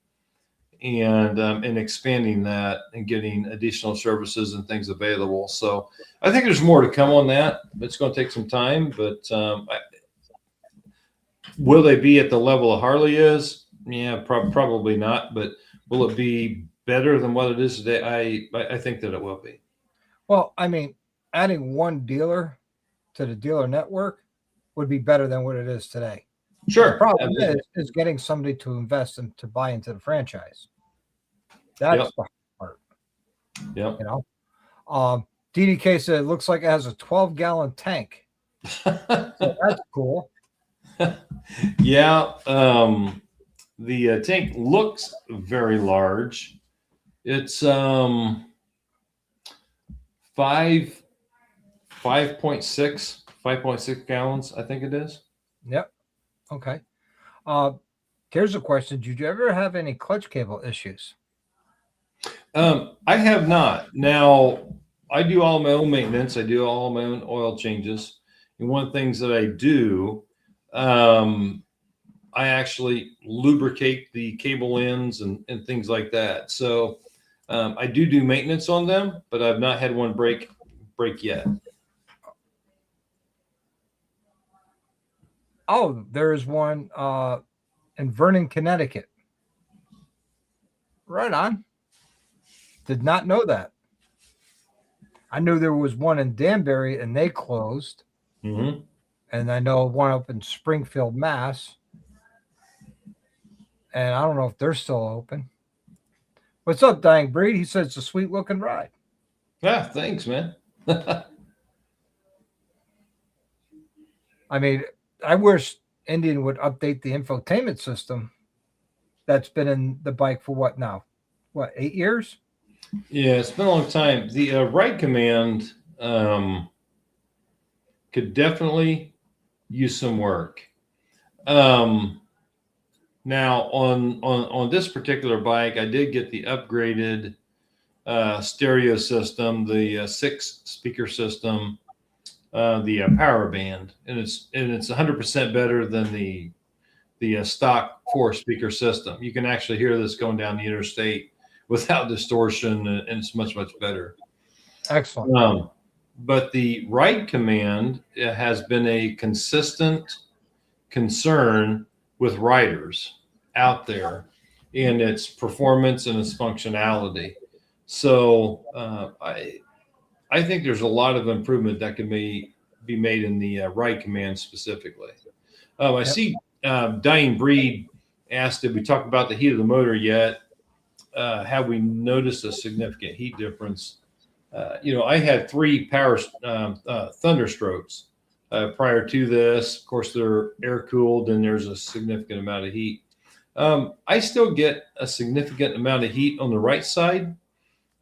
And expanding that and getting additional services and things available. So I think there's more to come on that. It's going to take some time, but Will they be at the level of Harley is? Yeah, probably not. But will it be better than what it is today? I think that it will be. Well, I mean, adding one dealer to the dealer network would be better than what it is today. Sure. The problem is getting somebody to invest and to buy into the franchise. That's the hard part. Yep. You know, DDK said it looks like it has a 12-gallon tank. So that's cool. Yeah. The tank looks very large. It's 5.6 gallons, I think it is. Yep. Okay. Here's a question. Did you ever have any clutch cable issues? I have not. Now, I do all my own maintenance. I do all my own oil changes. And one of the things that I do, I actually lubricate the cable ends and things like that. So I do maintenance on them, but I've not had one break yet. Oh, there's one in Vernon, Connecticut. Right on. Did not know that. I knew there was one in Danbury and they closed. Mm-hmm. And I know one up in Springfield, Mass. And I don't know if they're still open. What's up, Dying Breed? He said it's a sweet looking ride. Yeah, thanks, man. I mean, I wish Indian would update the infotainment system that's been in the bike for what now? What, 8 years? Yeah, it's been a long time. The ride command could definitely use some work. Now on this particular bike, I did get the upgraded stereo system, the 6-speaker system, the power band, and it's 100% better than the stock 4-speaker system. You can actually hear this going down the interstate without distortion, and it's much better. Excellent. But the ride command has been a consistent concern with riders out there in its performance and its functionality. So I think there's a lot of improvement that can be made in the ride command specifically. I see Dying Breed asked if we talked about the heat of the motor yet. Have we noticed a significant heat difference? I had 3 power Thunderstrokes prior to this. Of course, they're air cooled and there's a significant amount of heat. I still get a significant amount of heat on the right side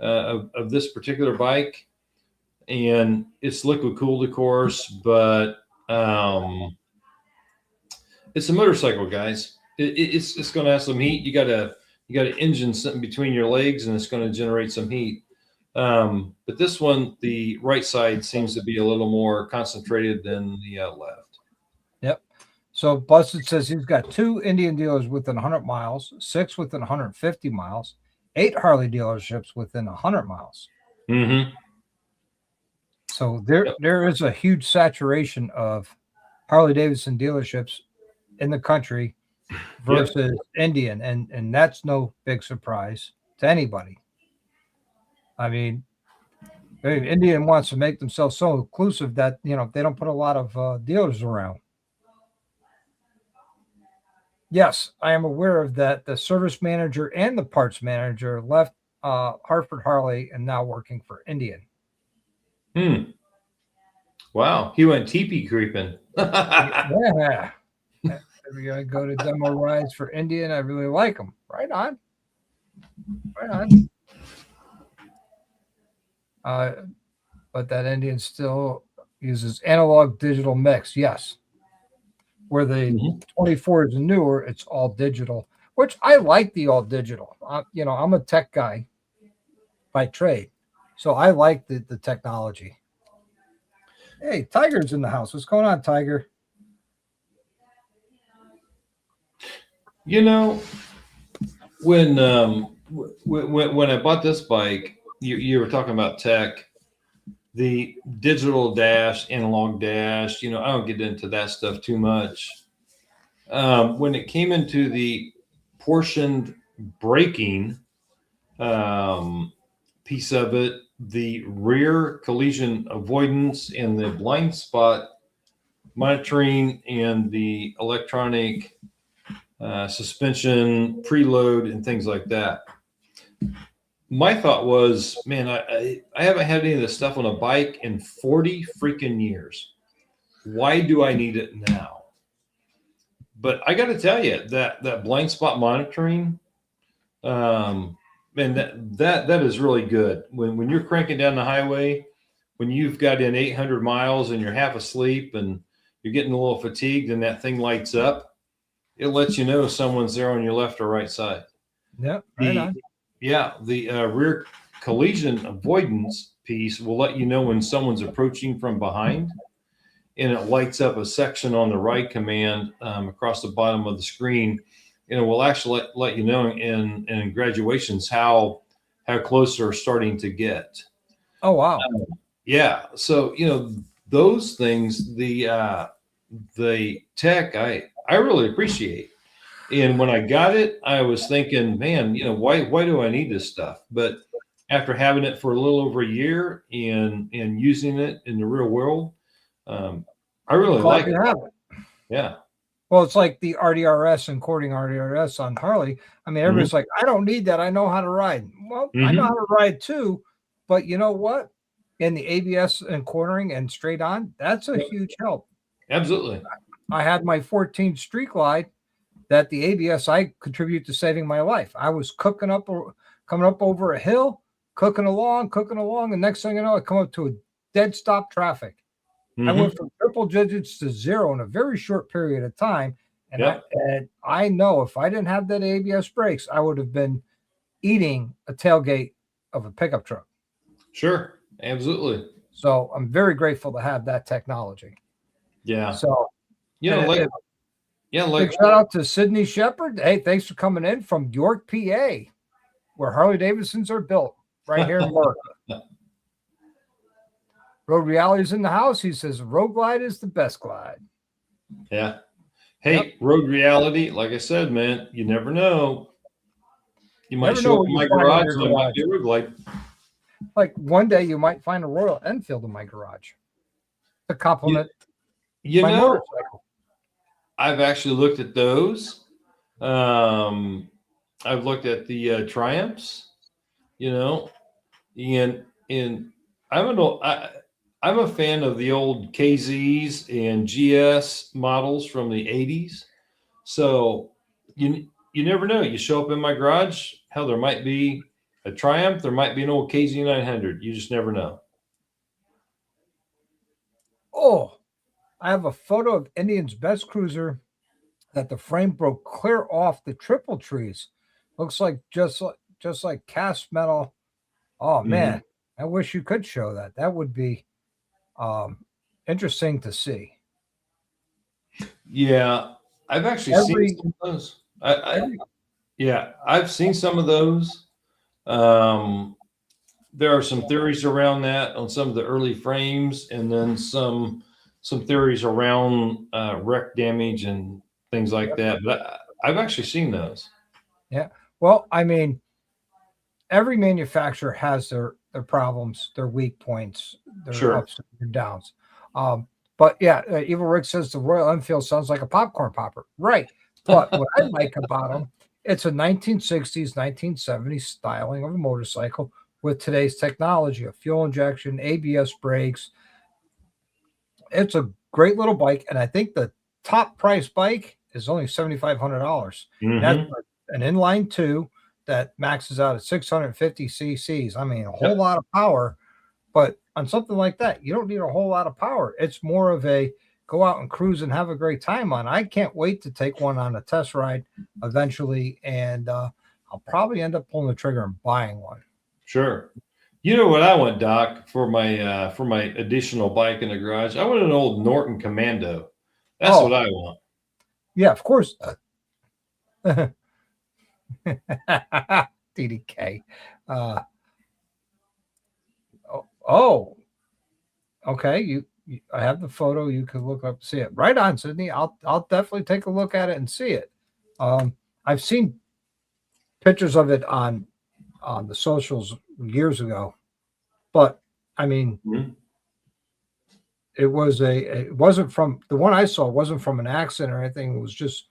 of this particular bike, and it's liquid cooled, of course, but it's a motorcycle, guys. It's going to have some heat. You got an engine sitting between your legs, and it's going to generate some heat. But this one, the right side seems to be a little more concentrated than the left. Yep. So Busted says he's got 2 Indian dealers within 100 miles, 6 within 150 miles, 8 Harley dealerships within 100 miles. Mm-hmm. So there is a huge saturation of Harley Davidson dealerships in the country versus Indian, and that's no big surprise to anybody. I mean, Indian wants to make themselves so inclusive that they don't put a lot of dealers around. Yes, I am aware of that. The service manager and the parts manager left Hartford Harley and now working for Indian. Wow, he went teepee creeping. Yeah. We're going to go to demo rides for Indian. I really like them. Right on. But that Indian still uses analog digital mix. Yes. Where the 24 is newer, it's all digital, which I like the all digital. I'm a tech guy by trade, so I like the technology. Hey, Tiger's in the house. What's going on, Tiger? When I bought this bike, you were talking about tech, the digital dash, analog dash. I don't get into that stuff too much. when it came into the portioned braking piece of it, the rear collision avoidance and the blind spot monitoring and the electronic suspension preload and things like that. My thought was, man, I haven't had any of this stuff on a bike in 40 freaking years. Why do I need it now? But I got to tell you that blind spot monitoring, man, that is really good. When you're cranking down the highway, when you've got in 800 miles and you're half asleep and you're getting a little fatigued and that thing lights up, it lets you know someone's there on your left or right side. Yep, right on. Yeah, the rear collision avoidance piece will let you know when someone's approaching from behind, and it lights up a section on the ride command across the bottom of the screen, and it will actually let you know in graduations how close they're starting to get. Oh, wow. Yeah, so those things, the tech, I really appreciate. And when I got it, I was thinking, man, why do I need this stuff? But after having it for a little over a year and using it in the real world, I really like it. Yeah. Well, it's like the RDRS and cording RDRS on Harley. I mean, everybody's like, I don't need that. I know how to ride. Well, I know how to ride too. But you know what? In the ABS and quartering and straight on, that's a huge help. Absolutely. I had my 14 Street Glide that the ABS, I contribute to saving my life. I was coming up over a hill, cooking along. And next thing you know, I come up to a dead stop traffic. I went from triple digits to zero in a very short period of time. And, I know if I didn't have that ABS brakes, I would have been eating a tailgate of a pickup truck. Sure. Absolutely. So I'm very grateful to have that technology. Yeah. So, big shout out to Sydney Shepard. Hey, thanks for coming in from York, PA, where Harley Davidsons are built, right here in America. Road Reality's in the house. He says Road Glide is the best glide. Yeah. Hey, Road Reality, like I said, man, you never know. You might show up in my garage and it might be a Road Glide. Like one day you might find a Royal Enfield in my garage to complement my motorcycle. I've actually looked at those. I've looked at the Triumphs, and I'm a fan of the old KZs and GS models from the 80s. So you never know. You show up in my garage, hell, there might be a Triumph, there might be an old KZ 900. You just never know. Oh, I have a photo of Indian's best cruiser that the frame broke clear off the triple trees. Looks like just like cast metal. Oh man, I wish you could show that. That would be interesting to see. Yeah, I've actually seen some of those. I've seen some of those. There are some theories around that on some of the early frames, and then some theories around wreck damage and things like that. But I've actually seen those. Yeah. Well, I mean, every manufacturer has their problems, their weak points, their ups and their downs. But yeah, Evil Rick says the Royal Enfield sounds like a popcorn popper. Right. But what I like about them, it's a 1960s, 1970s styling of a motorcycle with today's technology of fuel injection, ABS brakes. It's a great little bike. And I think the top price bike is only $7,500. That's an inline 2 that maxes out at 650 cc's. I mean, a whole lot of power. But on something like that, you don't need a whole lot of power. It's more of a go out and cruise and have a great time on. I can't wait to take one on a test ride eventually, and I'll probably end up pulling the trigger and buying one. Sure. You know what I want, Doc, for my additional bike in the garage? I want an old Norton Commando. That's what I want. Yeah, of course. DDK. Okay. I have the photo. You can look up, see it. Right on, Sydney. I'll definitely take a look at it and see it. I've seen pictures of it on the socials years ago, but I mean, it wasn't from the one I saw. It wasn't from an accident or anything. It was just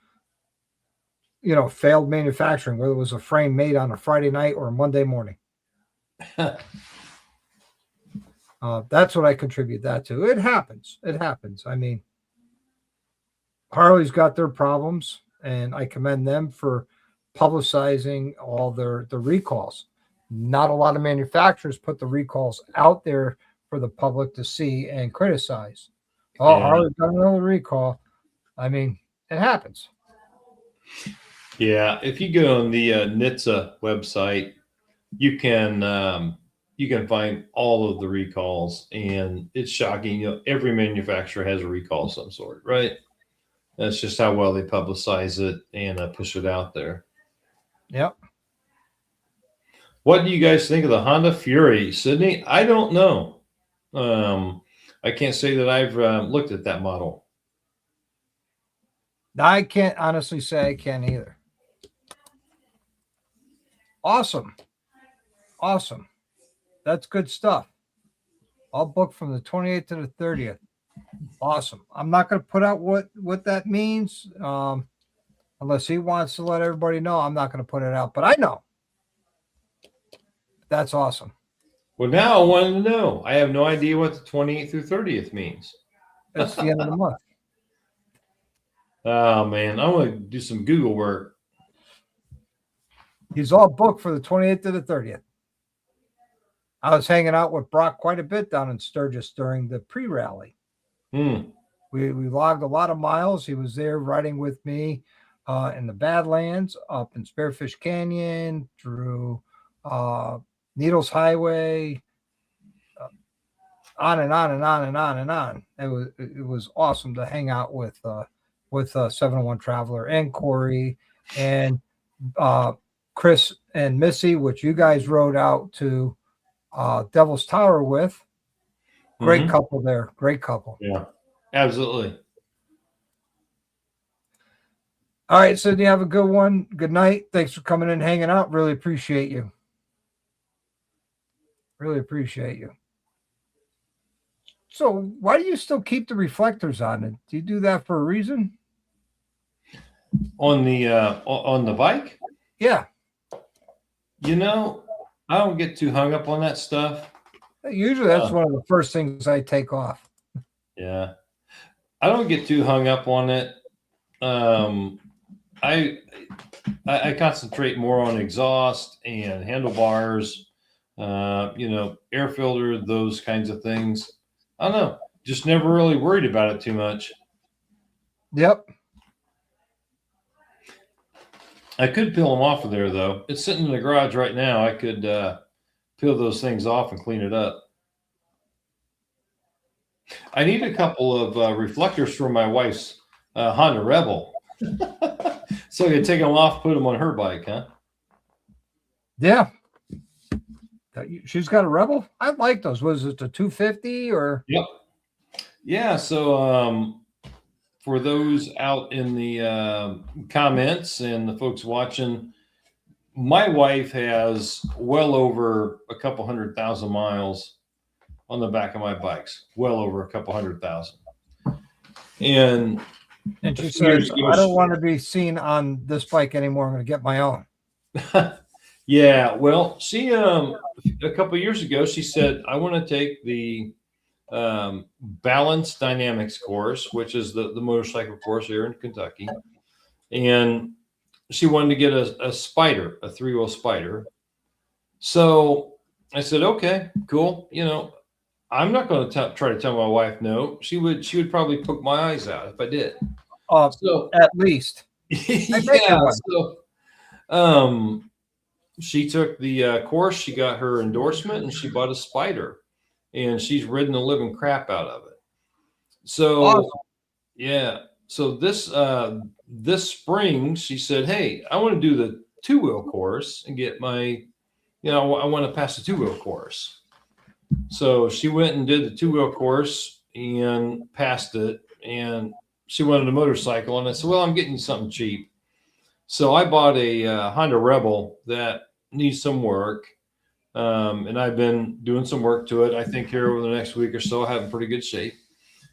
failed manufacturing, whether it was a frame made on a Friday night or a Monday morning. That's what I contribute that to. It happens. It happens. I mean, Harley's got their problems, and I commend them for publicizing all the recalls. Not a lot of manufacturers put the recalls out there for the public to see and criticize. Oh, yeah. Harley's got another recall. I mean, it happens. Yeah, if you go on the NHTSA website, you can find all of the recalls, and it's shocking. Every manufacturer has a recall of some sort, right? That's just how well they publicize it and push it out there. Yep. What do you guys think of the Honda Fury, Sydney? I don't know. I can't say that I've looked at that model. I can't honestly say I can either. Awesome. That's good stuff. I'll book from the 28th to the 30th. Awesome. I'm not going to put out what that means. Unless he wants to let everybody know, I'm not going to put it out, but I know. That's awesome. Well, now I wanted to know. I have no idea what the 28th through 30th means. That's the end of the month. Oh, man. I want to do some Google work. He's all booked for the 28th to the 30th. I was hanging out with Brock quite a bit down in Sturgis during the pre-rally. We logged a lot of miles. He was there riding with me in the Badlands, up in Spearfish Canyon, through Needles Highway, on and on and on and on and on. It was awesome to hang out with 701 Traveler and Corey and Chris and Missy, which you guys rode out to Devil's Tower with. Great couple there. Great couple. Yeah, absolutely. All right, Sydney, have a good one. Good night. Thanks for coming in and hanging out. Really appreciate you. So why do you still keep the reflectors on it? Do you do that for a reason? On the bike? Yeah. I don't get too hung up on that stuff. Usually that's one of the first things I take off. Yeah. I don't get too hung up on it. I concentrate more on exhaust and handlebars, air filter, those kinds of things. I don't know. Just never really worried about it too much. Yep. I could peel them off of there, though. It's sitting in the garage right now. I could peel those things off and clean it up. I need a couple of reflectors for my wife's Honda Rebel. So you take them off, put them on her bike, huh? Yeah. She's got a Rebel? I like those. Was it the 250 or? Yep. Yeah. So for those out in the comments and the folks watching, my wife has well over a couple 100,000 miles on the back of my bikes. Well over a couple 100,000. And she says, I don't want to be seen on this bike anymore. I'm going to get my own. Yeah. Well, she, a couple years ago, she said, I want to take the balance dynamics course, which is the motorcycle course here in Kentucky. And she wanted to get a Spider, a 3-wheel Spider. So I said, okay, cool. I'm not going to try to tell my wife no. She would probably poke my eyes out if I did. So at least. Yeah. So, she took the course. She got her endorsement, and she bought a Spider, and she's ridden the living crap out of it. So, awesome. Yeah. So this spring, she said, "Hey, I want to do the 2-wheel course and get my, I want to pass the 2-wheel course." So she went and did the 2-wheel course, and passed it, and she wanted a motorcycle, and I said, well, I'm getting something cheap. So I bought a Honda Rebel that needs some work. And I've been doing some work to it. I think here over the next week or so, I'll have in pretty good shape.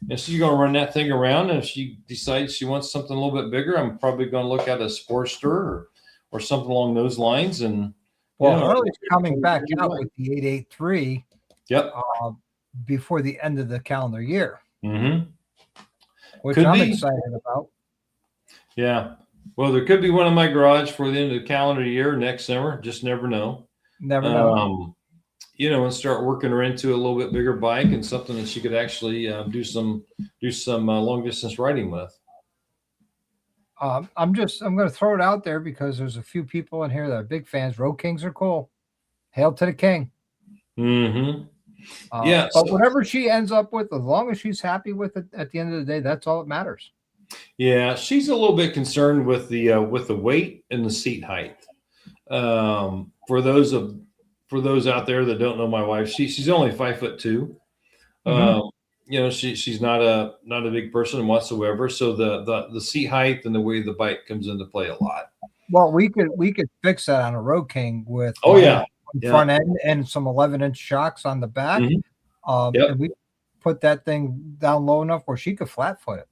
And she's going to run that thing around. And if she decides she wants something a little bit bigger, I'm probably going to look at a Sportster or something along those lines. And well, Harley's coming back out with the 883. Yep. Before the end of the calendar year, which Could I'm be excited about. Yeah. Well, there could be one in my garage for the end of the calendar year next summer. Just never know. Never know. And start working her into a little bit bigger bike and something that she could actually do some long distance riding with. I'm going to throw it out there because there's a few people in here that are big fans. Road Kings are cool. Hail to the king. Mm-hmm. But whatever she ends up with, as long as she's happy with it at the end of the day, that's all that matters. Yeah, she's a little bit concerned with the weight and the seat height. For those out there that don't know my wife, she's only 5'2". She's not a big person whatsoever. So the seat height and the way the bike comes into play a lot. Well, we could fix that on a Road King with front end and some 11-inch shocks on the back. And we put that thing down low enough where she could flat foot it.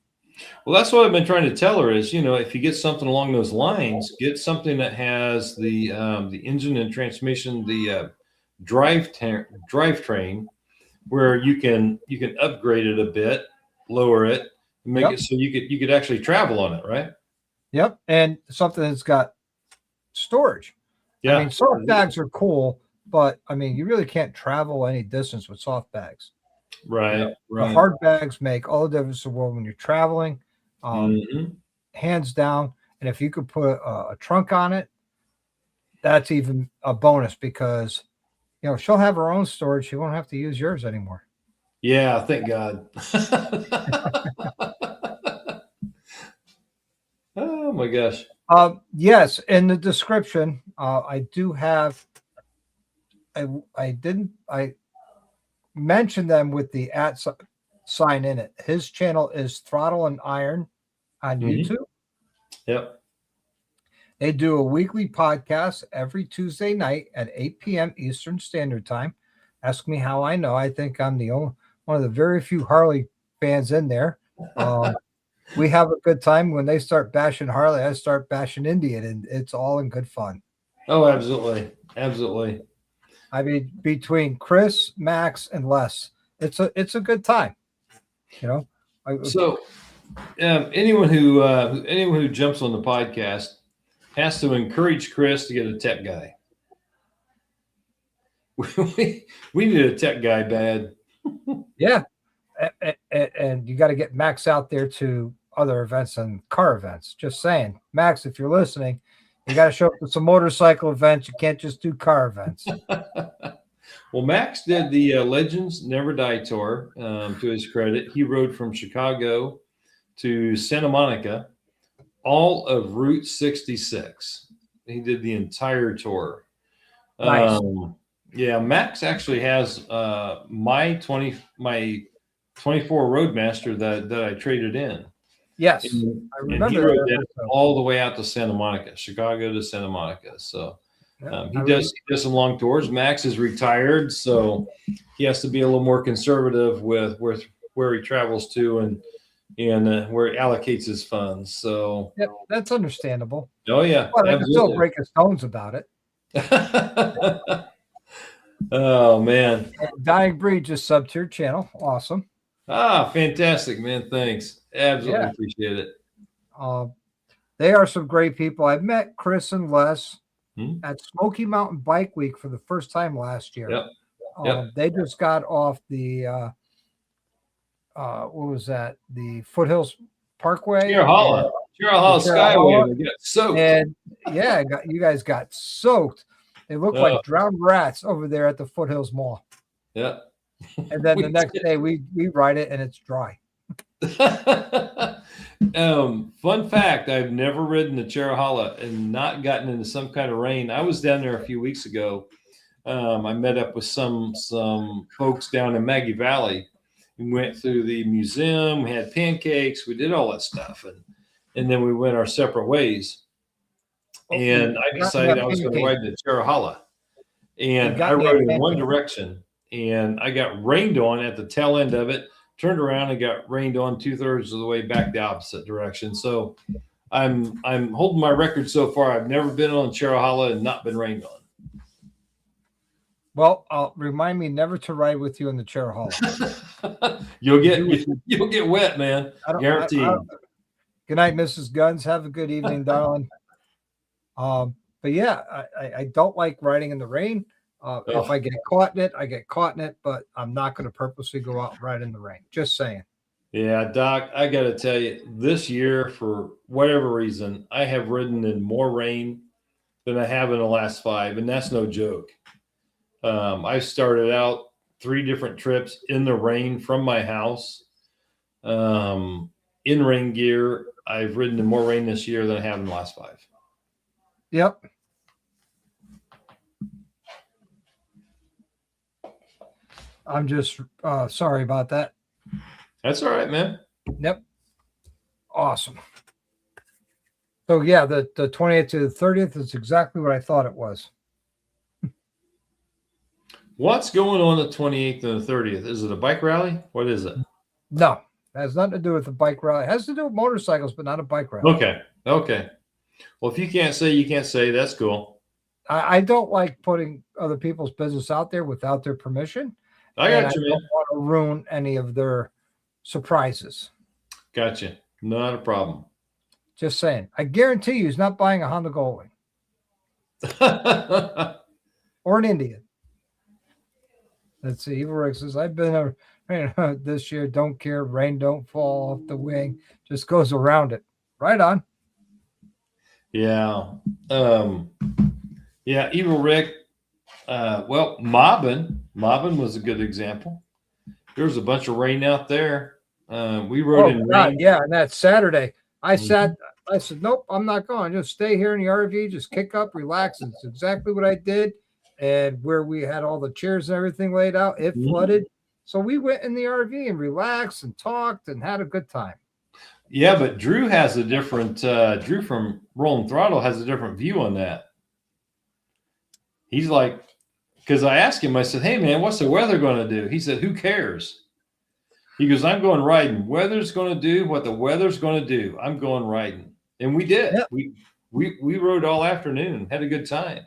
Well, that's what I've been trying to tell her is, if you get something along those lines, get something that has the engine and transmission, the drivetrain, where you can upgrade it a bit, lower it, and make it so you could actually travel on it, right? Yep, and something that's got storage. Yeah, I mean, soft bags are cool, but I mean, you really can't travel any distance with soft bags. Right. The hard bags make all the difference in the world when you're traveling, hands down. And if you could put a trunk on it, that's even a bonus because, she'll have her own storage. She won't have to use yours anymore. Yeah, thank God. Oh my gosh. Yes, in the description, I do have. I mentioned them with the @ sign in it. His channel is Throttle Iron on YouTube. Yep. They do a weekly podcast every Tuesday night at 8 p.m. Eastern Standard Time. Ask me how I know. I think I'm one of the very few Harley fans in there. We have a good time. When they start bashing Harley, I start bashing Indian, and it's all in good fun. Oh, absolutely. Absolutely. I mean, between Chris, Max, and Les, it's a good time. So anyone who jumps on the podcast has to encourage Chris to get a tech guy. We need a tech guy bad. Yeah, and you got to get Max out there to other events and car events. Just saying, Max, if you're listening, you got to show up to some motorcycle events. You can't just do car events. Well, Max did the Legends Never Die tour. To his credit, he rode from Chicago to Santa Monica, all of Route 66. He did the entire tour. Nice. Max actually has my 24 Roadmaster that I traded in. Yes, I remember. And he rode that all the way out to Santa Monica, Chicago to Santa Monica. So he does some long tours. Max is retired, so he has to be a little more conservative with where he travels to and where he allocates his funds. So that's understandable. Oh yeah, but I can still break his stones about it. Oh man, Dying Breed just subbed to your channel. Awesome. Fantastic, man. Thanks. Absolutely appreciate it. They are some great people. I met Chris and Les at Smoky Mountain Bike Week for the first time last year. They just got off the what was that? The Foothills Parkway. Sierra Hollow Skyway. They got soaked. And you guys got soaked. They look like drowned rats over there at the Foothills Mall. Yeah. And then the next day we ride it and it's dry. Fun fact, I've never ridden the Cherahalla and not gotten into some kind of rain. I was down there a few weeks ago. I met up with some folks down in Maggie Valley, We went through the museum. We had pancakes. We did all that stuff, and then we went our separate ways. And I decided I was going to ride the Cherahalla, and I rode in one direction, and I got rained on at the tail end of it. Turned around and got rained on 2/3 of the way back the opposite direction. So I'm holding my record so far. I've never been on Cherahalla and not been rained on. Well, remind me never to ride with you in the Cherahalla. You'll get wet, man. Guaranteed. Good night, Mrs. Guns. Have a good evening, darling. But yeah, I don't like riding in the rain. If I get caught in it, I get caught in it, but I'm not going to purposely go out and ride in the rain. Just saying. Yeah, Doc, I got to tell you, this year, for whatever reason, I have ridden in more rain than I have in the last 5, and that's no joke. I started out 3 different trips in the rain from my house. In rain gear, I've ridden in more rain this year than I have in the last 5. Yep. I'm just sorry about that. That's all right, man. Yep. Awesome. So yeah, the 28th to the 30th is exactly what I thought it was. What's going on the 28th and the 30th? Is it a bike rally? What is it? No, it has nothing to do with the bike rally. It has to do with motorcycles, but not a bike rally. Okay. Well, if you can't say, you can't say. That's cool. I don't like putting other people's business out there without their permission. I got you, man. I don't want to ruin any of their surprises. Gotcha. Not a problem. Just saying. I guarantee you he's not buying a Honda Goldwing. Or an Indian. Let's see. Evil Rick says, I've been this year. Don't care. Rain don't fall off the wing. Just goes around it. Right on. Yeah. Yeah. Evil Rick. Well, Mobbin was a good example. There was a bunch of rain out there. We rode in rain. Yeah, and that Saturday, I said, nope, I'm not going. Just stay here in the RV, just kick up, relax. It's exactly what I did. And where we had all the chairs and everything laid out, it flooded. So we went in the RV and relaxed and talked and had a good time. Yeah, but Drew has a different, Drew from Rolling Throttle has a different view on that. He's like, because I asked him, I said, hey, man, what's the weather going to do? He said, who cares? He goes, I'm going riding. Weather's going to do what the weather's going to do. I'm going riding. And we did. Yep. We rode all afternoon, had a good time.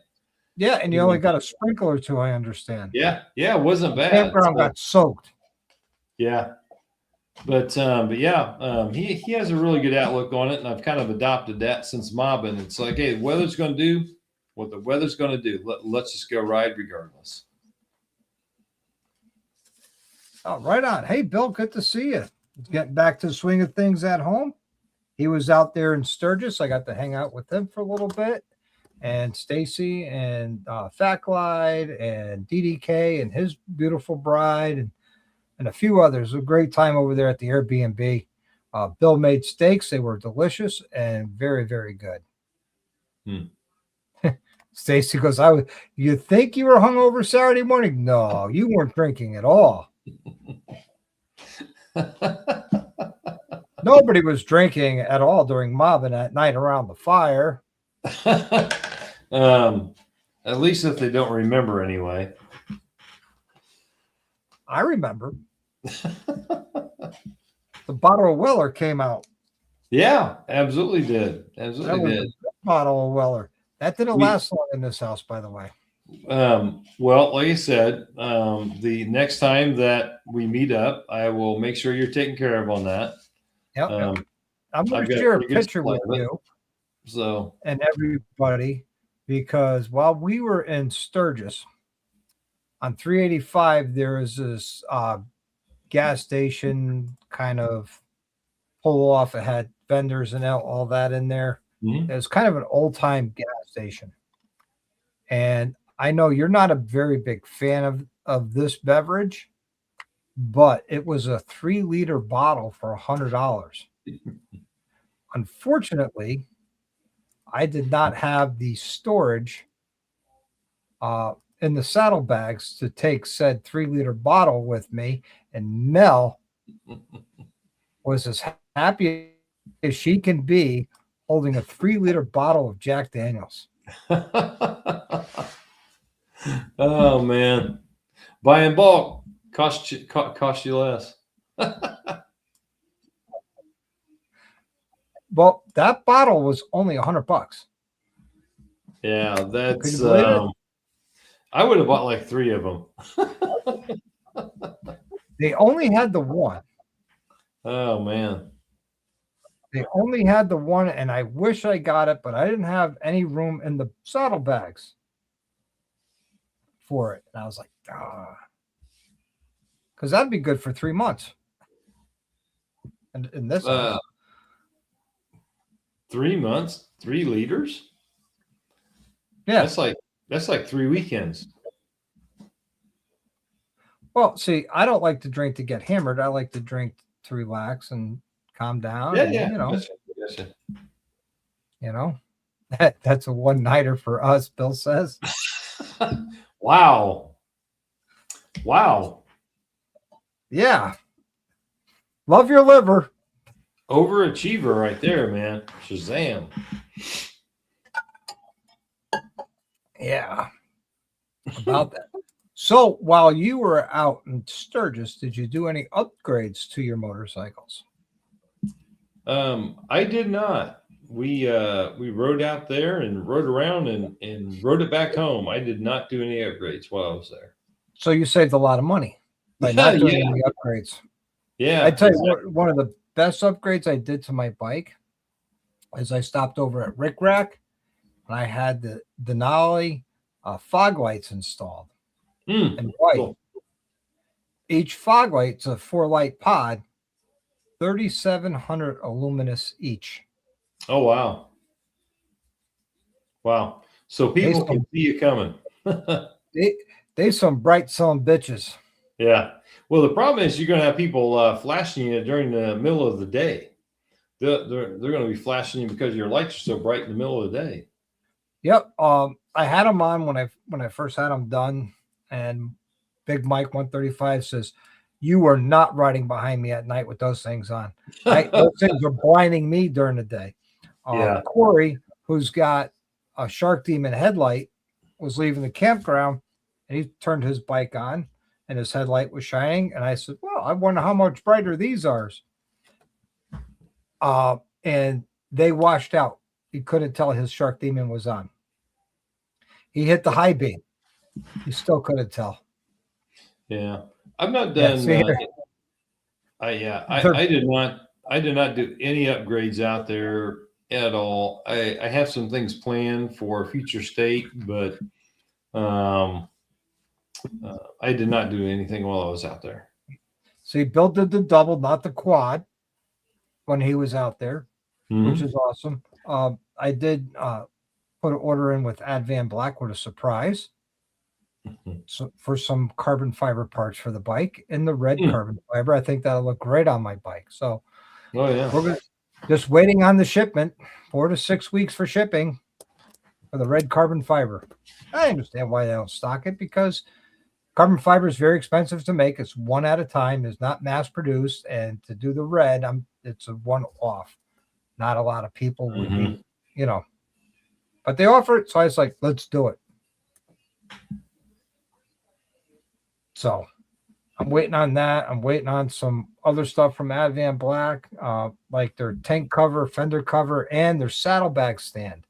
Yeah, and you only got a sprinkle or 2, I understand. Yeah, it wasn't bad. Campground got soaked. Yeah. But yeah, he has a really good outlook on it, and I've kind of adopted that since mobbing. It's like, hey, the weather's going to do what the weather's going to do. Let's just go ride regardless. Oh, right on. Hey, Bill, good to see you. Getting back to the swing of things at home. He was out there in Sturgis. I got to hang out with him for a little bit. And Stacy and Fat Glide and DDK and his beautiful bride and a few others. A great time over there at the Airbnb. Bill made steaks. They were delicious and very, very good. Stacy goes, you think you were hungover Saturday morning? No, you weren't drinking at all. Nobody was drinking at all during mobbing at night around the fire. At least if they don't remember anyway. I remember. The bottle of Weller came out. Yeah, absolutely did. Absolutely did. Bottle of Weller. That didn't last long in this house, by the way. Well, like I said, the next time that we meet up, I will make sure you're taken care of on that. Yep. I'm going to share a picture with you. So and everybody, because while we were in Sturgis on 385, there was this gas station kind of pull off. It had vendors and all that in there. It was kind of an old time gas station. And I know you're not a very big fan of this beverage, but it was a 3-liter bottle for $100. Unfortunately, I did not have the storage in the saddlebags to take said 3-liter bottle with me. And Mel was as happy as she can be holding a 3-liter bottle of Jack Daniels. Oh man, buy in bulk cost you less. Well, that bottle was only $100. Yeah, Could that's you believe it? I would have bought like 3 of them. They only had the one. Oh man. They only had the one, and I wish I got it, but I didn't have any room in the saddlebags for it. And I was like, because that'd be good for 3 months. And in this house. 3 months, 3 liters. Yeah. That's like 3 weekends. Well, see, I don't like to drink to get hammered. I like to drink to relax and calm down. Yeah, and, yeah. Gotcha. That's a one-nighter for us, Bill says. Wow. Yeah. Love your liver. Overachiever right there, man. Shazam. Yeah. About that. So while you were out in Sturgis, did you do any upgrades to your motorcycles? I did not. We rode out there and rode around and rode it back home. I did not do any upgrades while I was there. So you saved a lot of money by not doing any upgrades. Yeah. I tell you what, one of the best upgrades I did to my bike is I stopped over at Rick Rack and I had the Denali fog lights installed in white. Cool. Each fog light's a 4-light pod, 3,700 luminous each. Oh wow! Wow! So people can see you coming. they some bright son bitches. Yeah. Well, the problem is you're going to have people flashing you during the middle of the day. They're going to be flashing you because your lights are so bright in the middle of the day. Yep. I had them on when I first had them done, and Big Mike 135 says, "You are not riding behind me at night with those things on. Those things are blinding me during the day." Corey, who's got a Shark Demon headlight, was leaving the campground, and he turned his bike on, and his headlight was shining. And I said, "Well, I wonder how much brighter these are." And they washed out. He couldn't tell his Shark Demon was on. He hit the high beam. He still couldn't tell. Yeah, I've not done. I did not do any upgrades out there at all. I have some things planned for a future state, but I did not do anything while I was out there. So he built the double, not the quad, when he was out there, which is awesome. I did put an order in with Advan Black with a surprise. So for some carbon fiber parts for the bike in the red carbon fiber. I think that'll look great on my bike. So we're just waiting on the shipment, 4 to 6 weeks for shipping for the red carbon fiber. I understand why they don't stock it, because carbon fiber is very expensive to make. It's one at a time. It's not mass produced. And to do the red, it's a one-off. Not a lot of people would be, but they offer it. So I was like, let's do it. So I'm waiting on that. I'm waiting on some other stuff from Advan Black, like their tank cover, fender cover, and their saddlebag stand.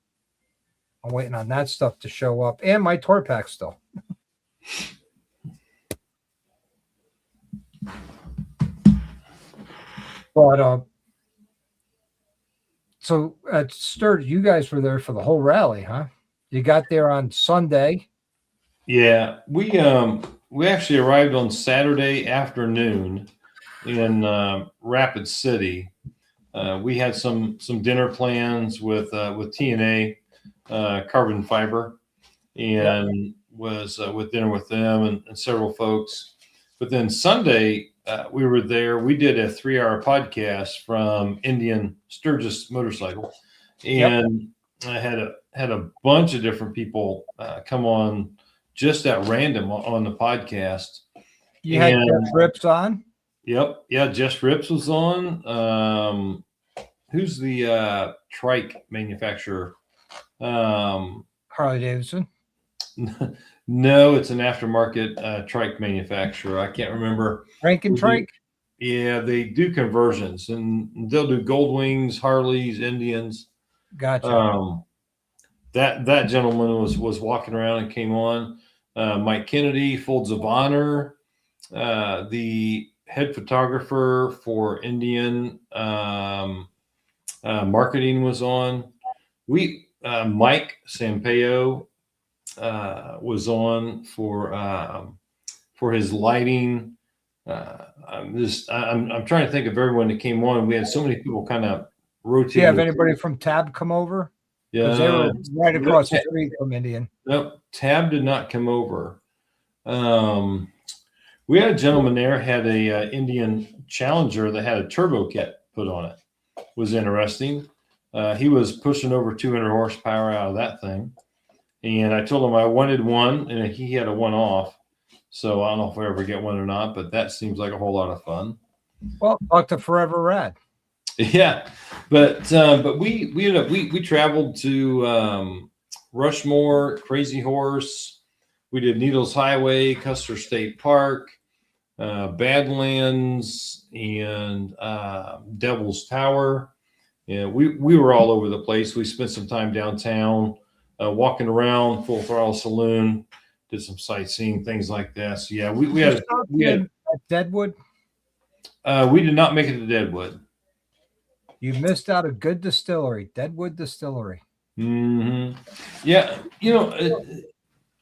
I'm waiting on that stuff to show up, and my tour pack still. But so at Sturgis, you guys were there for the whole rally, huh? You got there on Sunday. Yeah, we actually arrived on Saturday afternoon in Rapid City. We had some dinner plans with TNA Carbon Fiber, and was with dinner with them and several folks. But then Sunday we were there. We did a 3-hour podcast from Indian Sturgis Motorcycle, and I had a bunch of different people come on just at random on the podcast. You had Jeff Rips on? Yep. Yeah. Jess Rips was on. Who's the trike manufacturer? Harley Davidson. No, it's an aftermarket trike manufacturer. I can't remember. Rankin Trike. Yeah, they do conversions, and they'll do Gold Wings, Harleys, Indians. Gotcha. That gentleman was walking around and came on. Mike Kennedy, Folds of Honor, the head photographer for Indian marketing was on. Mike Sampaio was on for his lighting. I'm trying to think of everyone that came on. We had so many people kind of rotating. Do you have anybody from Tab come over? Because they were right across the street from Indian. Nope, Tab did not come over. We had a gentleman there had a Indian Challenger that had a turbo kit put on it. Was interesting. He was pushing over 200 horsepower out of that thing, and I told him I wanted one, and he had a one off. So I don't know if I ever get one or not, but that seems like a whole lot of fun. Well, talk to Forever Rad. Yeah, but we traveled to Rushmore, Crazy Horse. We did Needles Highway, Custer State Park, Badlands, and Devil's Tower. Yeah, we were all over the place. We spent some time downtown, walking around, Full Throttle Saloon, did some sightseeing, things like that. So yeah, we had Deadwood. We did not make it to Deadwood. You missed out a good distillery, Deadwood Distillery. Mm-hmm. Yeah,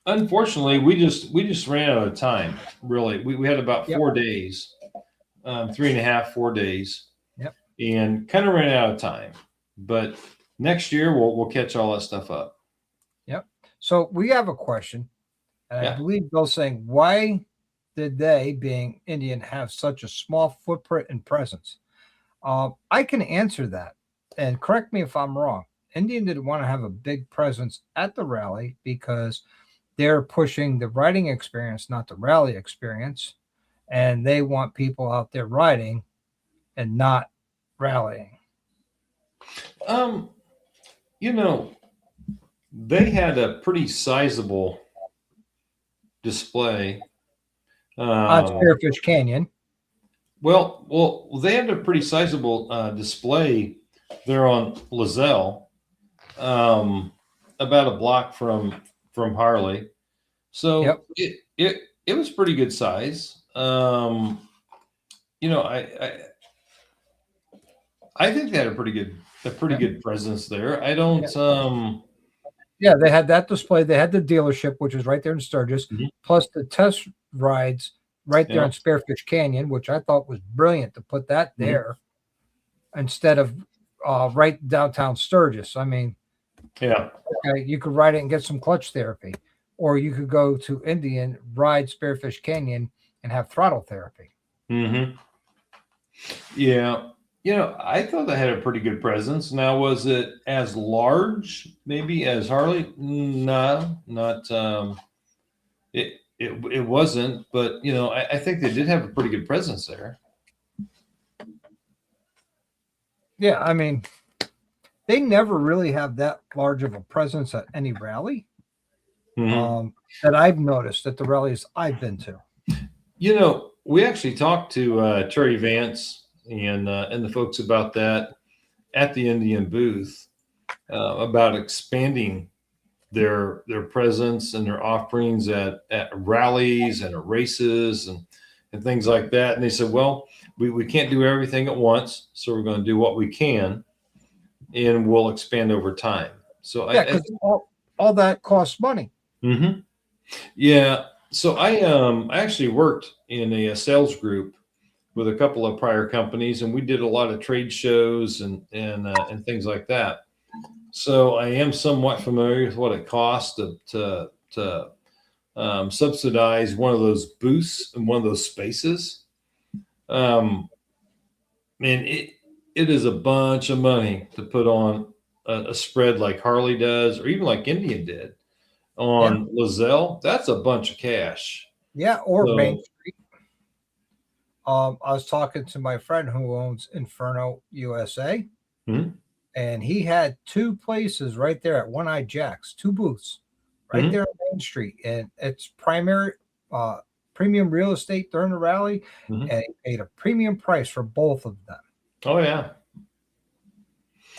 unfortunately, we just ran out of time. Really, we had about 4 days, 3.5, 4 days. Yep. And kind of ran out of time. But next year we'll catch all that stuff up. Yep. So we have a question, and I believe Bill's saying, why did they, being Indian, have such a small footprint and presence? I can answer that, and correct me if I'm wrong. Indian didn't want to have a big presence at the rally because they're pushing the riding experience, not the rally experience, and they want people out there riding and not rallying. They had a pretty sizable display on Spearfish Canyon. Well, they had a pretty sizable display there on Lozelle, about a block from Harley. So it was pretty good size. I think they had a pretty good presence there. I don't. Yeah, they had that display. They had the dealership, which is right there in Sturgis, plus the test rides right there in Spearfish Canyon, which I thought was brilliant to put that there instead of right downtown Sturgis. I mean, you could ride it and get some clutch therapy, or you could go to Indian, ride Spearfish Canyon, and have throttle therapy. Mm-hmm. Yeah. I thought they had a pretty good presence. Now, was it as large, maybe, as Harley? No, not. It wasn't, but I think they did have a pretty good presence there. Yeah, I mean, they never really have that large of a presence at any rally that I've noticed at the rallies I've been to. We actually talked to Terry Vance and the folks about that at the Indian booth about expanding their presence and their offerings at rallies and at races and things like that. And they said, well, we can't do everything at once, so we're going to do what we can, and we'll expand over time. So because all that costs money. Mm-hmm. Yeah. So I actually worked in a sales group with a couple of prior companies, and we did a lot of trade shows and things like that. So I am somewhat familiar with what it costs to subsidize one of those booths in one of those spaces. Man, it is a bunch of money to put on a spread like Harley does, or even like Indian did on Lozelle. That's a bunch of cash. Yeah, or Main Street. I was talking to my friend who owns Inferno USA, Mm-hmm. and he had two places right there at One Eye Jack's, two booths right Mm-hmm. there on Main Street, and it's primary premium real estate during the rally, Mm-hmm. and he paid a premium price for both of them. Oh yeah.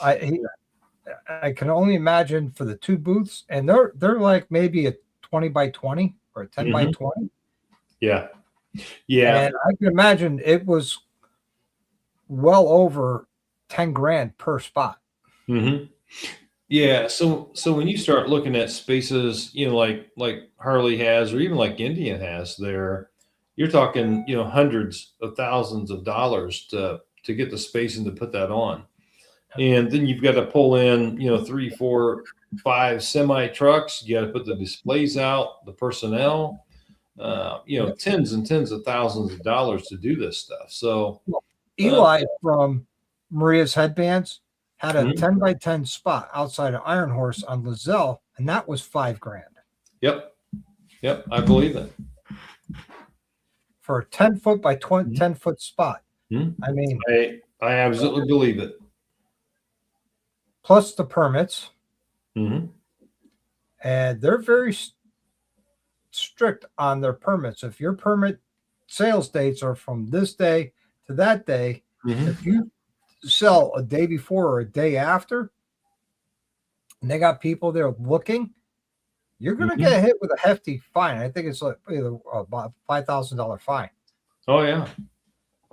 I can only imagine for the two booths, and they're like maybe a 20 by 20 or a 10 by Mm-hmm. 20. Yeah. Yeah. And I can imagine it was well over 10 grand per spot. Mm-hmm. Yeah. So when you start looking at spaces, like Harley has, or even like Indian has there, you're talking, hundreds of thousands of dollars to get the space and to put that on. And then you've got to pull in, 3, 4, 5 semi trucks. You got to put the displays out, the personnel, tens and tens of thousands of dollars to do this stuff. So, Eli from Maria's Headbands had a Mhm. 10 by 10 spot outside of Iron Horse on Lizelle, and that was 5 grand yep, I believe it. for a 10 foot by 20, Mhm. 10 foot spot. Mhm. I mean, I absolutely believe it. plus the permits, Mm-hmm. and they're very strict on their permits. If your permit sales dates are from this day to that day, Mm-hmm. if you sell a day before or a day after, and they got people there looking, you're going to Mm-hmm. get hit with a hefty fine. I think it's like either about $5,000 fine. Oh yeah.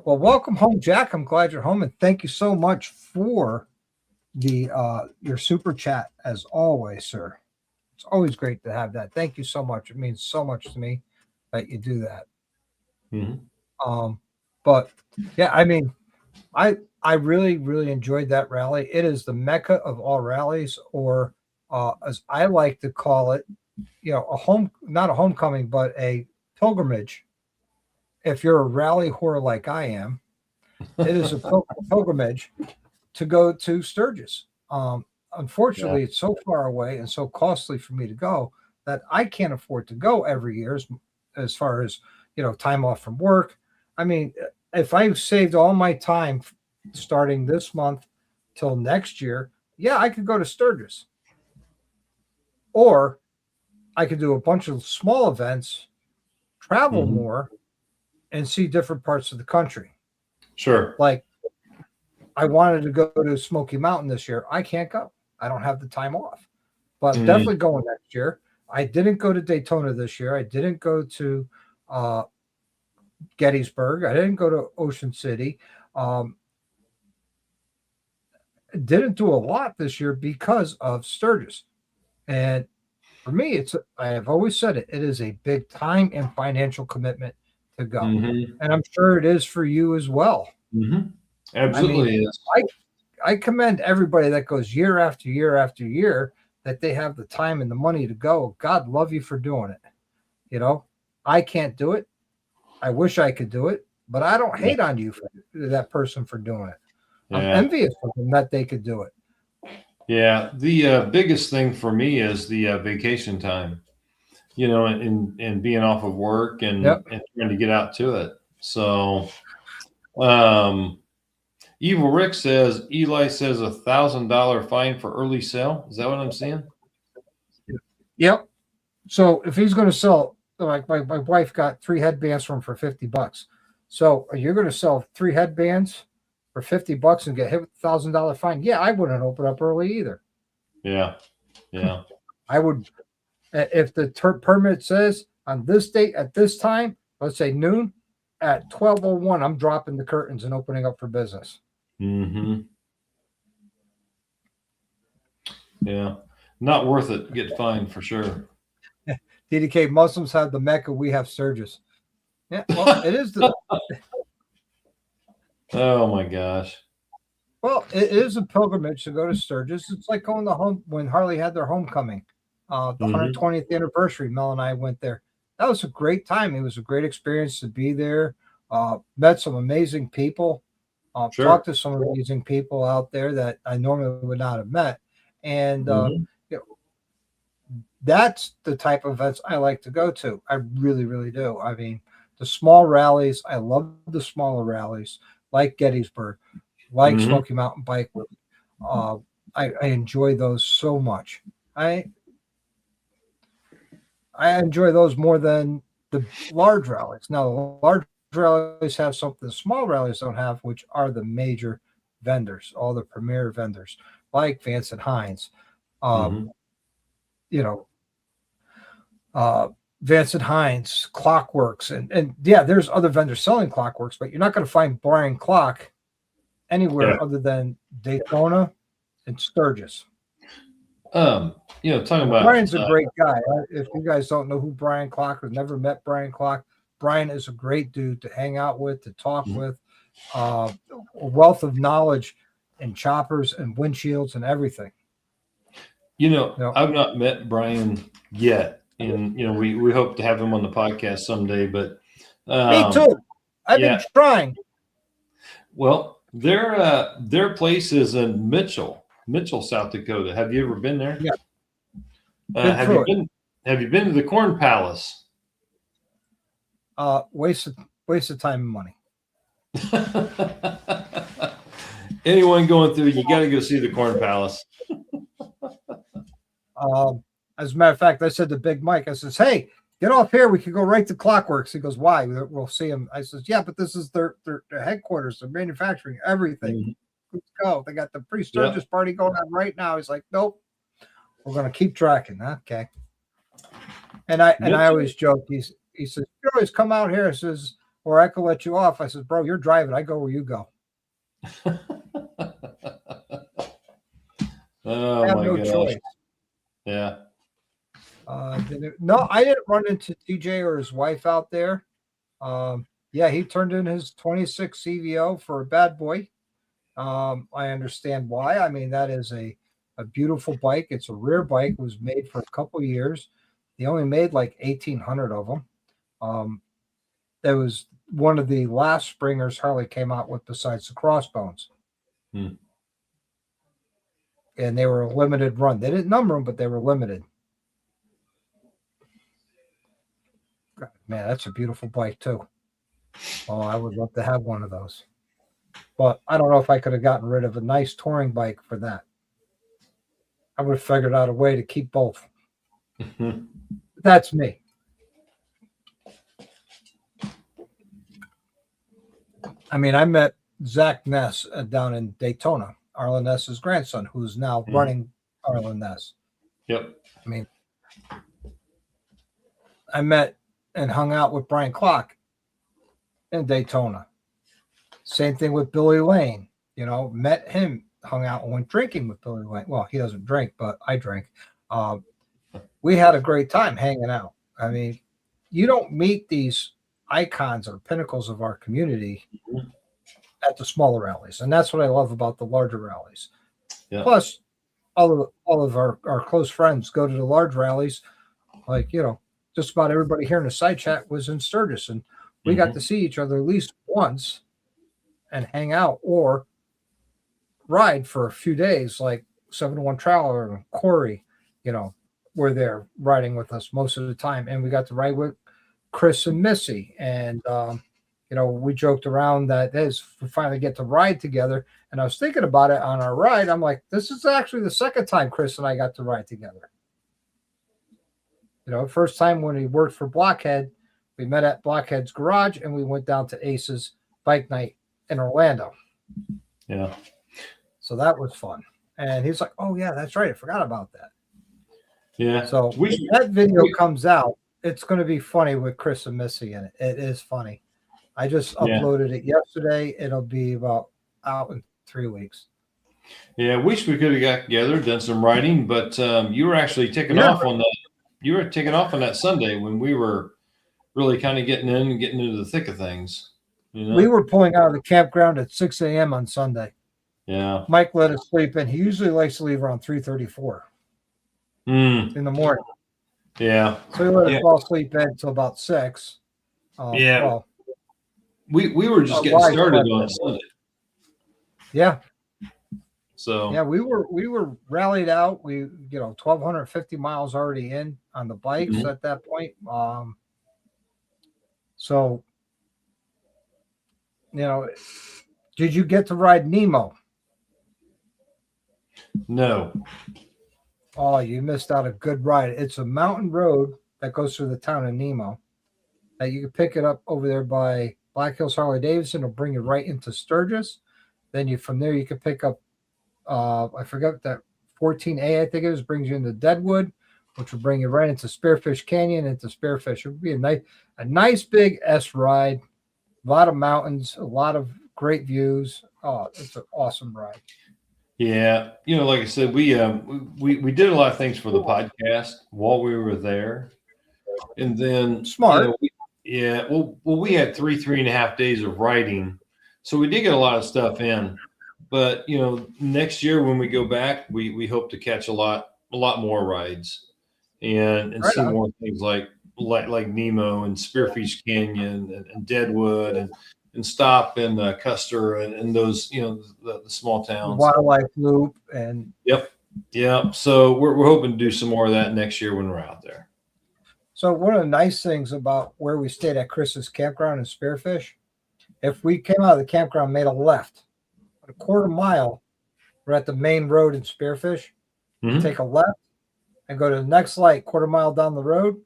Well, welcome home, Jack. I'm glad you're home, and thank you so much for the your super chat as always, sir. It's always great to have that. Thank you so much. It means so much to me that you do that. Mm-hmm. But yeah, I mean, I really enjoyed that rally. It is the mecca of all rallies, or as I like to call it, not a homecoming, but a pilgrimage. If you're a rally whore like I am, it is a pilgrimage to go to Sturgis. Unfortunately, it's so far away and so costly for me to go that I can't afford to go every year as far as, time off from work. I mean, if I saved all my time starting this month till next year, yeah, I could go to Sturgis. Or I could do a bunch of small events, travel Mm-hmm. more, and see different parts of the country. Sure. Like I wanted to go to Smoky Mountain this year. I can't go. I don't have the time off. But I'm definitely going next year. I didn't go to Daytona this year. I didn't go to Gettysburg. I didn't go to Ocean City. Didn't do a lot this year because of Sturgis. And for me, I have always said it is a big time and financial commitment to go. Mm-hmm. And I'm sure it is for you as well. Mm-hmm. Absolutely is. I commend everybody that goes year after year after year, that they have the time and the money to go. God love you for doing it. I can't do it. I wish I could do it, but I don't hate on you for that person for doing it. I'm envious of them that they could do it. Yeah. The biggest thing for me is the vacation time, and being off of work and trying to get out to it. So, Evil Rick says, Eli says $1,000 fine for early sale. Is that what I'm seeing? Yep. So if he's going to sell, like my wife got 3 headbands from him for $50. So you're going to sell 3 headbands for $50 and get hit with $1,000 fine? Yeah, I wouldn't open up early either. Yeah. Yeah. I would, if the permit says on this date at this time, let's say noon, at 12:01, I'm dropping the curtains and opening up for business. Mm-hmm. Yeah. Not worth it. Get fined for sure. DDK, Muslims have the Mecca, we have Sturgis. Yeah, well, it is the. Oh my gosh. Well, it is a pilgrimage to go to Sturgis. It's like going to home when Harley had their homecoming, the 120th anniversary. Mel and I went there. That was a great time. It was a great experience to be there. Met some amazing people. Talked to some amazing people out there that I normally would not have met. And that's the type of events I like to go to. I really, really do. I mean, the small rallies. I love the smaller rallies, like Gettysburg, like Smoky Mountain Bike. I enjoy those so much. I enjoy those more than the large rallies. Now, the large rallies have something the small rallies don't have, which are the major vendors, all the premier vendors, like Vance and Hines. You know, Vance and Hines, Clockworks, and yeah, there's other vendors selling Clockworks, but you're not going to find Brian Clock anywhere other than Daytona and Sturgis. Talking about Brian's a great guy. If you guys don't know who Brian Clock or never met Brian Clock, Brian is a great dude to hang out with, to talk with, a wealth of knowledge in choppers and windshields and everything. I've not met Brian yet, and we hope to have him on the podcast someday. But me too. I've been trying. Well, their place is in Mitchell, South Dakota. Have you ever been there? Yeah. Have you been to the Corn Palace? Waste of time and money. Anyone going through, you got to go see the Corn Palace. As a matter of fact, I said to Big Mike, I says, "Hey, get off here. We could go right to Clockworks." He goes, "Why? We'll see him." I says, "Yeah, but this is their headquarters, their manufacturing, everything. Let's go. They got the pre-Sturgis party going on right now." He's like, "Nope, we're gonna keep tracking." Okay. And I always joke. He says, "You always come out here." I says, "Or I could let you off." I says, "Bro, you're driving. I go where you go." Oh, I have my no gosh. choice. Yeah. No, I didn't run into TJ or his wife out there. Yeah, he turned in his 26 CVO for a bad boy. I understand why. I mean, that is a beautiful bike. It's a rear bike. It was made for a couple years. They only made like 1,800 of them. That was one of the last springers Harley came out with besides the Crossbones. And they were a limited run. They didn't number them, but they were limited. God, man, that's a beautiful bike too. Oh, I would love to have one of those. But I don't know if I could have gotten rid of a nice touring bike for that. I would have figured out a way to keep both. That's me. I mean, I met Zach Ness down in Daytona, Arlen Ness's grandson, who's now running Arlen Ness. Yep. I mean, I met and hung out with Brian Clock in Daytona. Same thing with Billy Lane. Met him, hung out, and went drinking with Billy Lane. Well, he doesn't drink, but I drink. We had a great time hanging out. I mean, you don't meet these icons or pinnacles of our community at the smaller rallies, and that's what I love about the larger rallies. Yeah. Plus, all of our close friends go to the large rallies. Like, just about everybody here in the side chat was in Sturgis, and we got to see each other at least once and hang out or ride for a few days. Like 7-1 Traveler and Corey, were there riding with us most of the time, and we got to ride with Chris and Missy, and we joked around that we finally get to ride together. And I was thinking about it on our ride. I'm like, this is actually the second time Chris and I got to ride together. First time when he worked for Blockhead, we met at Blockhead's garage and we went down to Ace's bike night in Orlando. Yeah. So that was fun. And he's like, "Oh yeah, that's right. I forgot about that." Yeah. So when that video comes out, it's going to be funny with Chris and Missy in it. It is funny. I just uploaded it yesterday. It'll be about out in 3 weeks. Yeah, I wish we could have got together, done some riding, but you were actually taking off on that. You were taking off on that Sunday when we were really kind of getting into the thick of things. We were pulling out of the campground at 6 a.m. on Sunday. Yeah. Mike let us sleep in. He usually likes to leave around 3:34 in the morning. Yeah. So he let us fall asleep in until about 6. Well, we were just getting started on Sunday. Yeah. So yeah, we were rallied out. We 1,250 miles already in on the bikes at that point. So did you get to ride Nemo? No. Oh, you missed out a good ride. It's a mountain road that goes through the town of Nemo. You can pick it up over there by Black Hills Harley Davidson. It'll bring you right into Sturgis. Then from there you can pick up I forgot that 14A, I think it was, brings you into Deadwood, which will bring you right into Spearfish Canyon, into Spearfish. It would be a nice big S ride, a lot of mountains, a lot of great views. Oh, it's an awesome ride. Yeah, like I said, we did a lot of things for the podcast while we were there, and then smart. we had 3.5 days of writing, so we did get a lot of stuff in. But next year when we go back, we hope to catch a lot more rides and Right see on. more things like Nemo and Spearfish Canyon and Deadwood and stop in Custer and those the small towns, Wildlife Loop, and yep. So we're hoping to do some more of that next year when we're out there. So one of the nice things about where we stayed at Chris's campground in Spearfish, if we came out of the campground, made a left, a quarter mile, we're at the main road in Spearfish. Mm-hmm. Take a left and go to the next light, quarter mile down the road.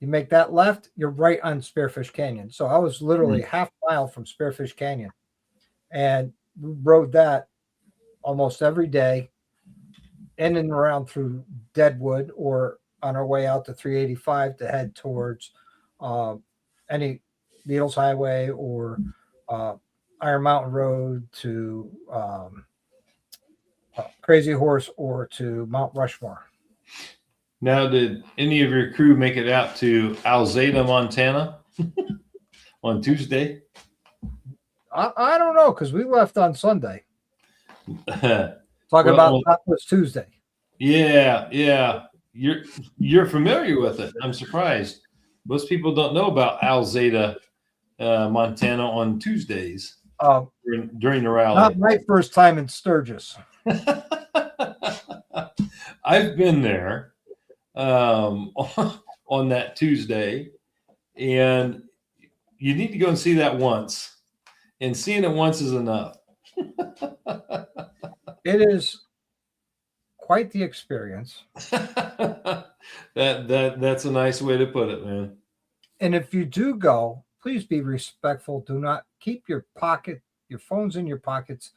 You make that left, you're right on Spearfish Canyon. So I was literally half a mile from Spearfish Canyon, and we rode that almost every day, in and around through Deadwood, or on our way out to 385 to head towards any Needles Highway or Iron Mountain Road to Crazy Horse or to Mount Rushmore. Now, did any of your crew make it out to Alzada, Montana on Tuesday? I don't know, because we left on Sunday. Talking about Topless Tuesday. Yeah. You're familiar with it. I'm surprised. Most people don't know about Alzada, Montana on Tuesdays during the rally. Not my first time in Sturgis. I've been there on that Tuesday, and you need to go and see that once, and seeing it once is enough. It is quite the experience. That's a nice way to put it, man. And if you do go, please be respectful. Do not keep your phones in your pockets.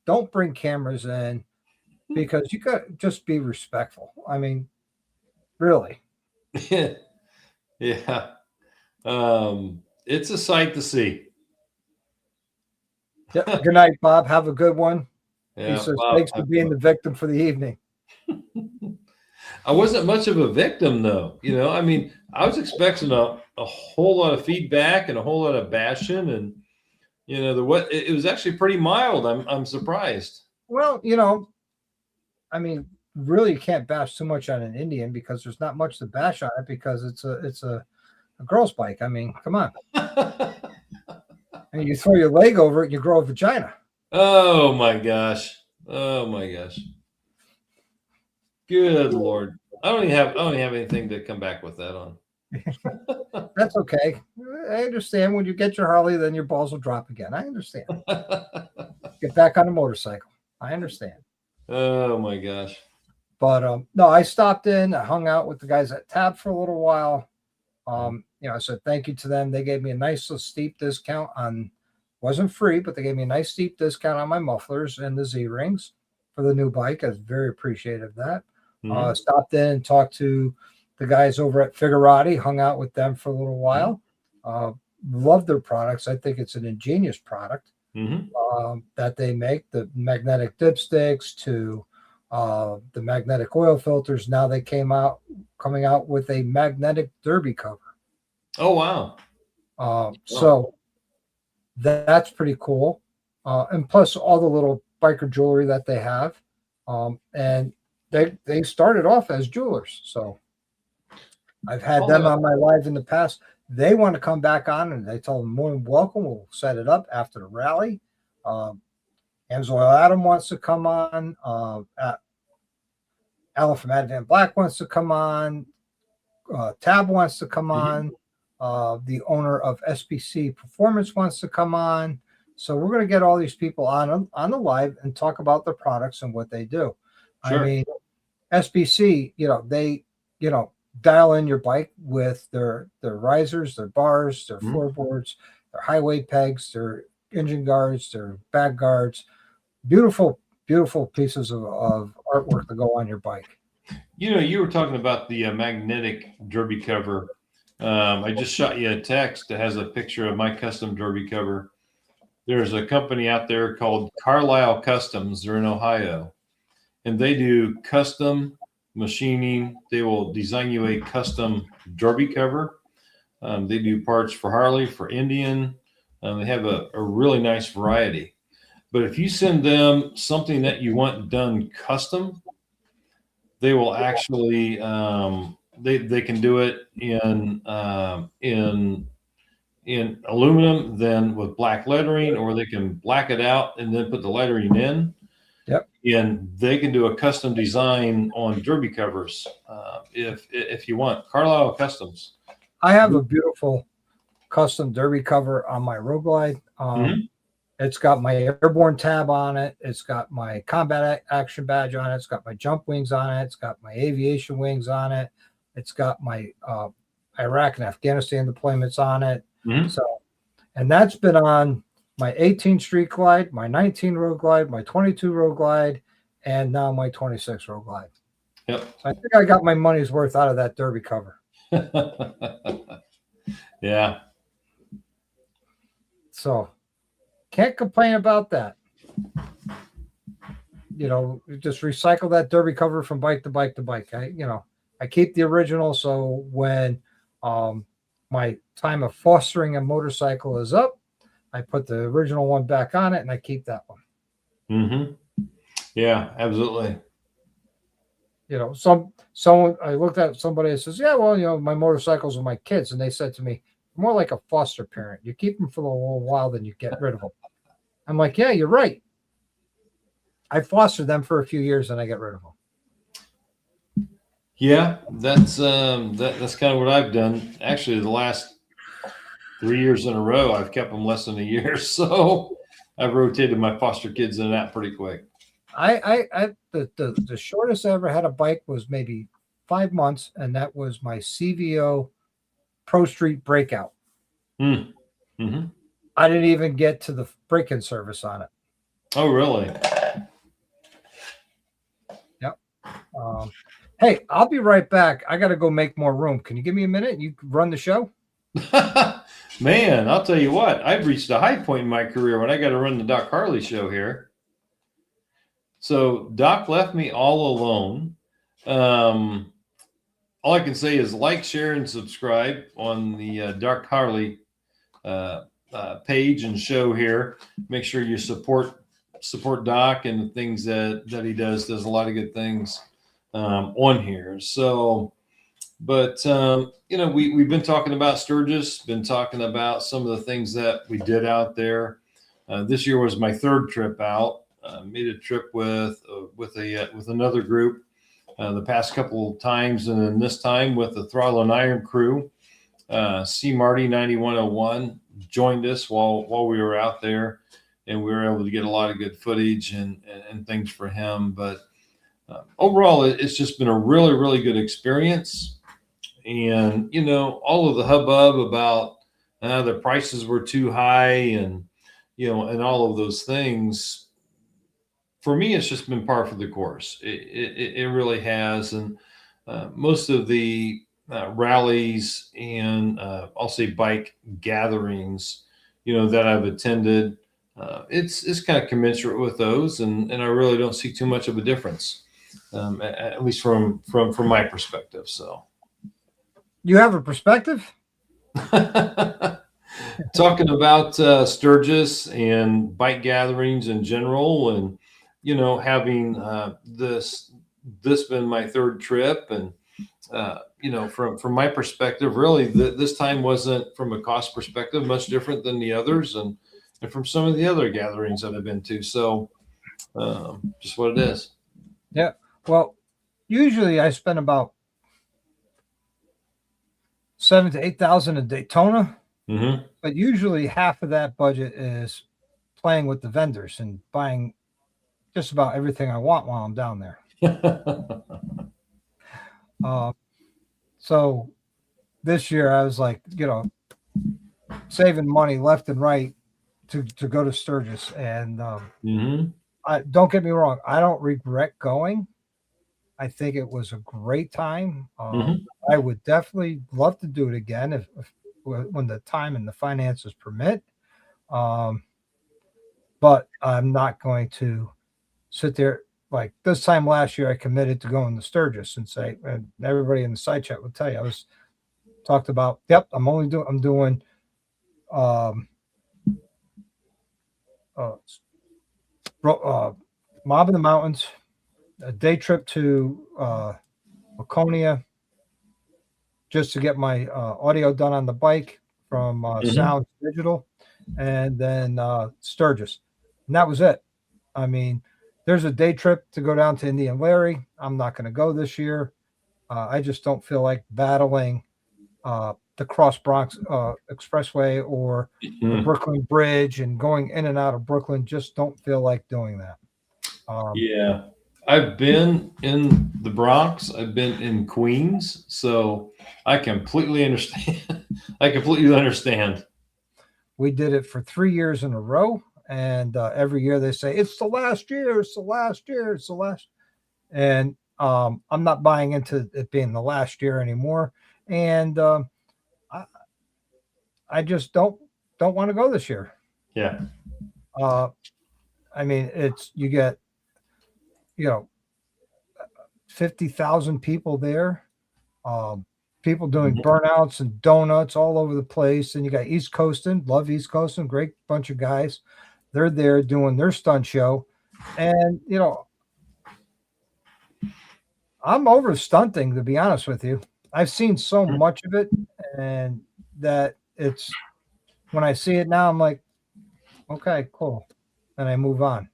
Don't bring cameras in, because you got to just be respectful. I mean, really. Yeah. It's a sight to see. Yeah. Good night, Bob. Have a good one. Yeah, he says, Bob, thanks for being the victim for the evening. I wasn't much of a victim, though. I mean, I was expecting a whole lot of feedback and a whole lot of bashing, and it was actually pretty mild. I'm surprised. Well, I mean, really, you can't bash too much on an Indian, because there's not much to bash on it, because it's a girl's bike. I mean, come on. And you throw your leg over it, and you grow a vagina. Oh my gosh. Good Lord. I don't even have anything to come back with that on. That's okay. I understand. When you get your Harley, then your balls will drop again. I understand. Get back on the motorcycle. I understand. Oh my gosh. But no, I stopped in. I hung out with the guys at Tab for a little while. I said thank you to them. They gave me a nice steep discount on. Wasn't free, but they gave me a nice steep discount on my mufflers and the Z-rings for the new bike. I was very appreciative of that. Mm-hmm. Stopped in and talked to the guys over at Figurati, hung out with them for a little while. Love their products. I think it's an ingenious product that they make. The magnetic dipsticks to the magnetic oil filters. Now they coming out with a magnetic derby cover. Oh, wow. So that's pretty cool. And plus all the little biker jewelry that they have. And they started off as jewelers. So I've had them on my live in the past. They want to come back on, and they told them more than welcome. We'll set it up after the rally. Amsoil Adam wants to come on. Alan from Advan Black wants to come on. Tab wants to come on. The owner of SBC Performance wants to come on. So we're going to get all these people on the live and talk about their products and what they do. Sure. I mean, SBC, they, dial in your bike with their risers, their bars, their floorboards, their highway pegs, their engine guards, their back guards. Beautiful, beautiful pieces of artwork to go on your bike. You were talking about the magnetic derby cover. I just shot you a text that has a picture of my custom derby cover. There's a company out there called Carlisle Customs. They're in Ohio, and they do custom machining. They will design you a custom derby cover. They do parts for Harley, for Indian. They have a really nice variety. But if you send them something that you want done custom, they will actually they can do it in aluminum, then with black lettering, or they can black it out and then put the lettering in. Yep. And they can do a custom design on derby covers if you want. Carlisle Customs. I have a beautiful custom derby cover on my Road Glide. It's got my airborne tab on it. It's got my combat action badge on it. It's got my jump wings on it. It's got my aviation wings on it. It's got my Iraq and Afghanistan deployments on it. So, and that's been on my 18 Street Glide, my 19 Road Glide, my 22 Road Glide, and now my 26 Road Glide. Yep. So I think I got my money's worth out of that derby cover. Yeah. So can't complain about that. Just recycle that derby cover from bike to bike to bike. I keep the original, so when my time of fostering a motorcycle is up, I put the original one back on it and I keep that one. Yeah, absolutely. Someone I looked at somebody that says, yeah, well, my motorcycles are my kids. And they said to me, more like a foster parent. You keep them for a little while, then you get rid of them. I'm like, yeah, you're right. I foster them for a few years and I get rid of them. Yeah, that's kind of what I've done. Actually, the last 3 years in a row, I've kept them less than a year. So I've rotated my foster kids in and out pretty quick. The shortest I ever had a bike was maybe 5 months, and that was my CVO Pro Street Breakout. I didn't even get to the break-in service on it. Oh, really? Yep. Hey, I'll be right back. I got to go make more room. Can you give me a minute? You run the show? Man, I'll tell you what. I've reached a high point in my career when I got to run the Doc Harley show here. So Doc left me all alone. All I can say is like, share, and subscribe on the Doc Harley page and show here. Make sure you support Doc and the things that he does. Does a lot of good things on here. So, but we've been talking about Sturgis, been talking about some of the things that we did out there. This year was my third trip out. Made a trip with another group the past couple of times, and then this time with the Throttle Iron crew. C. Marty 9101 joined us while we were out there, and we were able to get a lot of good footage and things for him. But overall, it's just been a really, really good experience. And all of the hubbub about the prices were too high, and and all of those things. For me, it's just been par for the course. It really has. And most of the rallies and I'll say bike gatherings, that I've attended, it's kind of commensurate with those. And I really don't see too much of a difference, at least from my perspective. So you have a perspective? Talking about Sturgis and bike gatherings in general, and having this been my third trip, and from my perspective, really this time wasn't, from a cost perspective, much different than the others, and from some of the other gatherings that I've been to. So just what it is. Yeah. Well, usually I spend about 7,000 to 8,000 in Daytona. Mm-hmm. But usually half of that budget is playing with the vendors and buying just about everything I want while I'm down there. So this year I was like, saving money left and right to go to Sturgis. And don't get me wrong, I don't regret going. I think it was a great time. I would definitely love to do it again if when the time and the finances permit. But I'm not going to sit there like this time last year. I committed to going to Sturgis and say, and everybody in the side chat will tell you, I was talked about. Yep, I'm doing Mob in the Mountains, a day trip to Laconia, just to get my audio done on the bike from Sound Digital, and then Sturgis. And that was it. I mean, there's a day trip to go down to Indian Larry. I'm not going to go this year. I just don't feel like battling the Cross Bronx Expressway or the Brooklyn Bridge and going in and out of Brooklyn. Just don't feel like doing that. Yeah. I've been in the Bronx. I've been in Queens. So I completely understand. We did it for 3 years in a row. And every year they say, it's the last year. It's the last year. It's the last. And I'm not buying into it being the last year anymore. And I just don't want to go this year. Yeah. I mean, you get, 50,000 people there. People doing burnouts and donuts all over the place. And you got East Coastin', love East Coastin', great bunch of guys. They're there doing their stunt show. And, I'm over stunting, to be honest with you. I've seen so much of it, and that it's when I see it now, I'm like, okay, cool. And I move on.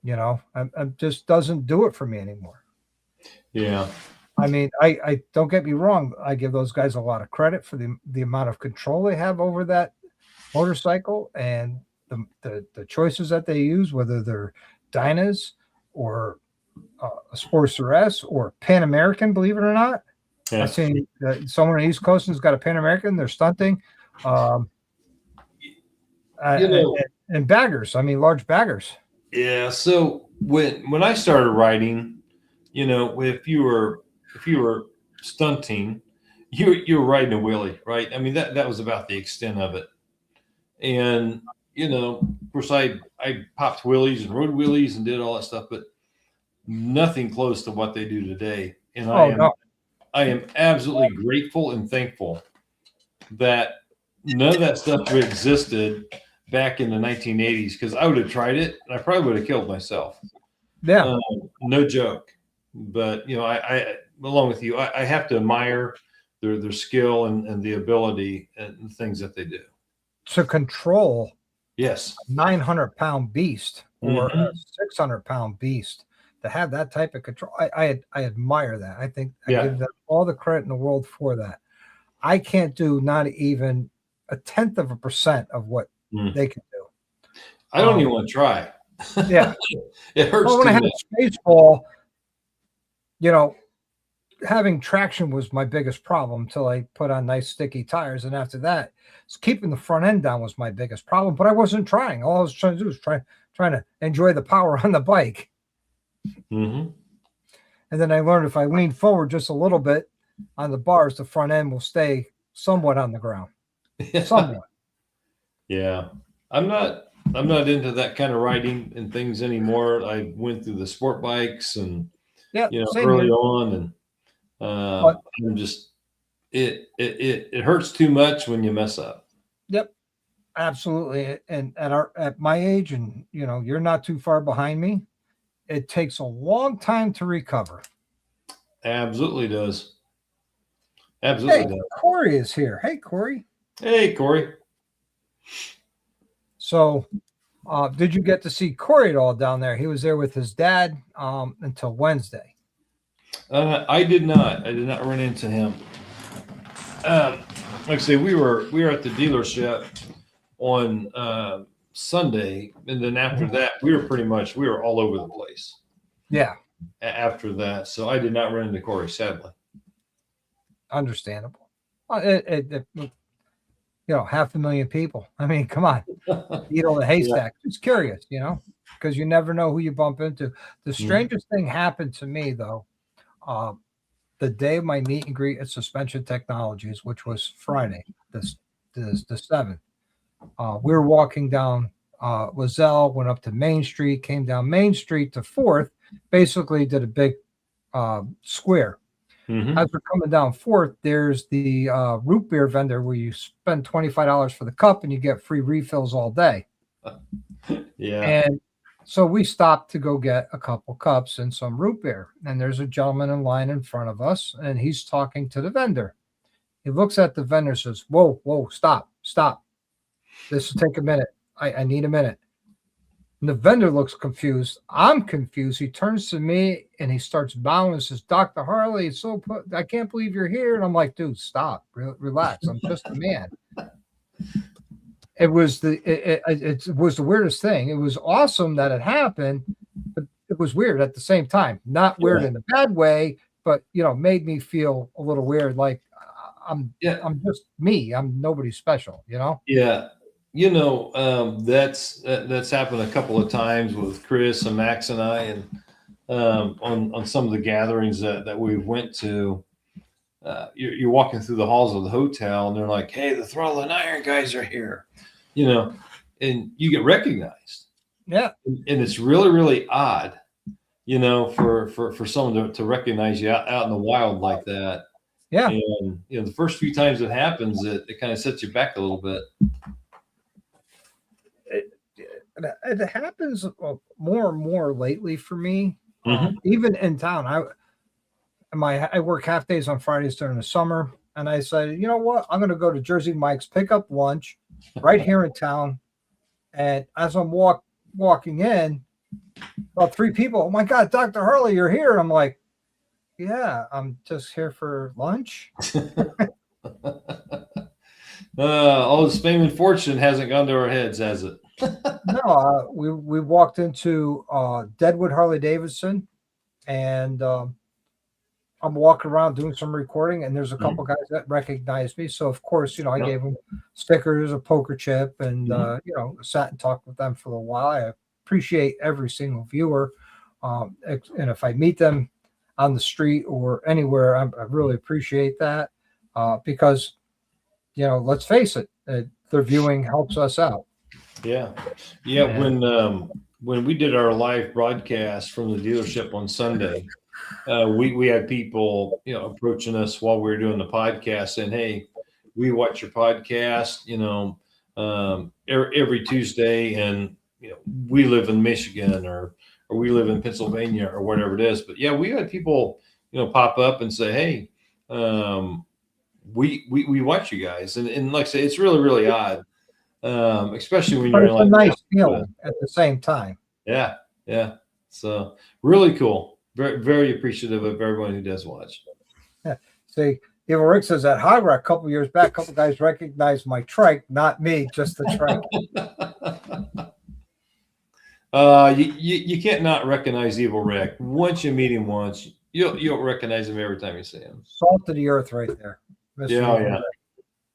I just doesn't do it for me anymore. Yeah. I mean, I don't get me wrong. I give those guys a lot of credit for the amount of control they have over that motorcycle and the choices that they use, whether they're Dynas or a Sportster S or Pan American, believe it or not. Yeah. I've seen someone on the East Coast has got a Pan American. They're stunting. And baggers. I mean, large baggers. Yeah. So when I started riding, if you were stunting, you were riding a wheelie, right? I mean, that was about the extent of it. And of course, I popped wheelies and rode wheelies and did all that stuff, but nothing close to what they do today. And I am absolutely grateful and thankful that none of that stuff existed back in the 1980s, because I would have tried it and I probably would have killed myself. Yeah. No joke. But, I along with you, I have to admire their skill and the ability and the things that they do. To control yes, a 900-pound beast or a 600-pound beast, to have that type of control, I admire that. I think I give them all the credit in the world for that. I can't do not even 0.1% of what they can do. I don't even want to try. Yeah. It hurts. When I had Spaceball, having traction was my biggest problem until I put on nice sticky tires. And after that, keeping the front end down was my biggest problem, but I wasn't trying. All I was trying to do was trying to enjoy the power on the bike. Mm-hmm. And then I learned if I lean forward just a little bit on the bars, the front end will stay somewhat on the ground. Somewhat. Yeah. I'm not into that kind of riding and things anymore. I went through the sport bikes and early on, and I'm just it hurts too much when you mess up. Yep, absolutely. And at my age, and you're not too far behind me, it takes a long time to recover. Absolutely does. Absolutely does. Corey is here. Hey, Corey. Hey, Corey. So, did you get to see Corey at all down there? He was there with his dad until Wednesday. I did not. I did not run into him. like I say, we were at the dealership on Sunday, and then after that, we were all over the place. Yeah, After that, so I did not run into Corey, sadly. understandable. Half a million people. I mean, come on, needle in a haystack. Just curious, because you never know who you bump into. The strangest thing happened to me though. The day of my meet and greet at Suspension Technologies, which was Friday, the 7th. We were walking down Lozelle, went up to Main Street, came down Main Street to 4th, basically did a big square. As we're coming down 4th, there's the root beer vendor where you spend $25 for the cup and you get free refills all day. Yeah. And so we stopped to go get a couple cups and some root beer. And there's a gentleman in line in front of us, and he's talking to the vendor. He looks at the vendor and says, whoa, stop. This will take a minute. I need a minute. And the vendor looks confused. I'm confused. He turns to me and he starts bowing and says, Dr. Harley, I can't believe you're here. And I'm like, dude, stop. Relax. I'm just a man. It was it was the weirdest thing. It was awesome that it happened, but it was weird at the same time. Not weird in a bad way, but made me feel a little weird. Like I'm just me. I'm nobody special. Yeah. That's happened a couple of times with Chris and Max and I, and on some of the gatherings that we went to. You're walking through the halls of the hotel, and they're like, "Hey, the Throttle Iron guys are here," and you get recognized. Yeah, and it's really, really odd, for someone to recognize you out in the wild like that. Yeah, and the first few times it happens, it kind of sets you back a little bit. It happens more and more lately for me. Even in town, I work half days on Fridays during the summer, and I said, you know what, I'm going to go to Jersey Mike's, pick up lunch right here in town. And as I'm walking in, about 3 people, oh my God, Dr. Harley, you're here. And I'm like, yeah, I'm just here for lunch. All this fame and fortune hasn't gone to our heads, has it? No, we walked into Deadwood Harley Davidson, and I'm walking around doing some recording, and there's a couple guys that recognized me. So of course, I gave them stickers, a poker chip, and sat and talked with them for a while. I appreciate every single viewer, and if I meet them on the street or anywhere, I really appreciate that because let's face it, their viewing helps us out. Yeah. When we did our live broadcast from the dealership on Sunday, we had people, approaching us while we were doing the podcast saying, "Hey, we watch your podcast, every Tuesday, and we live in Michigan or we live in Pennsylvania or whatever it is." But yeah, we had people, pop up and say, "Hey, we watch you guys," and like I say, it's really, really odd. Especially when you're a nice feeling at the same time. Yeah. So really cool. Very, very appreciative of everyone who does watch. Yeah. See, Evil Rick says that Hog Rock a couple years back, a couple guys recognized my trike, not me, just the trike. You can't not recognize Evil Rick. Once you meet him once, you'll recognize him every time you see him. Salt of the earth right there.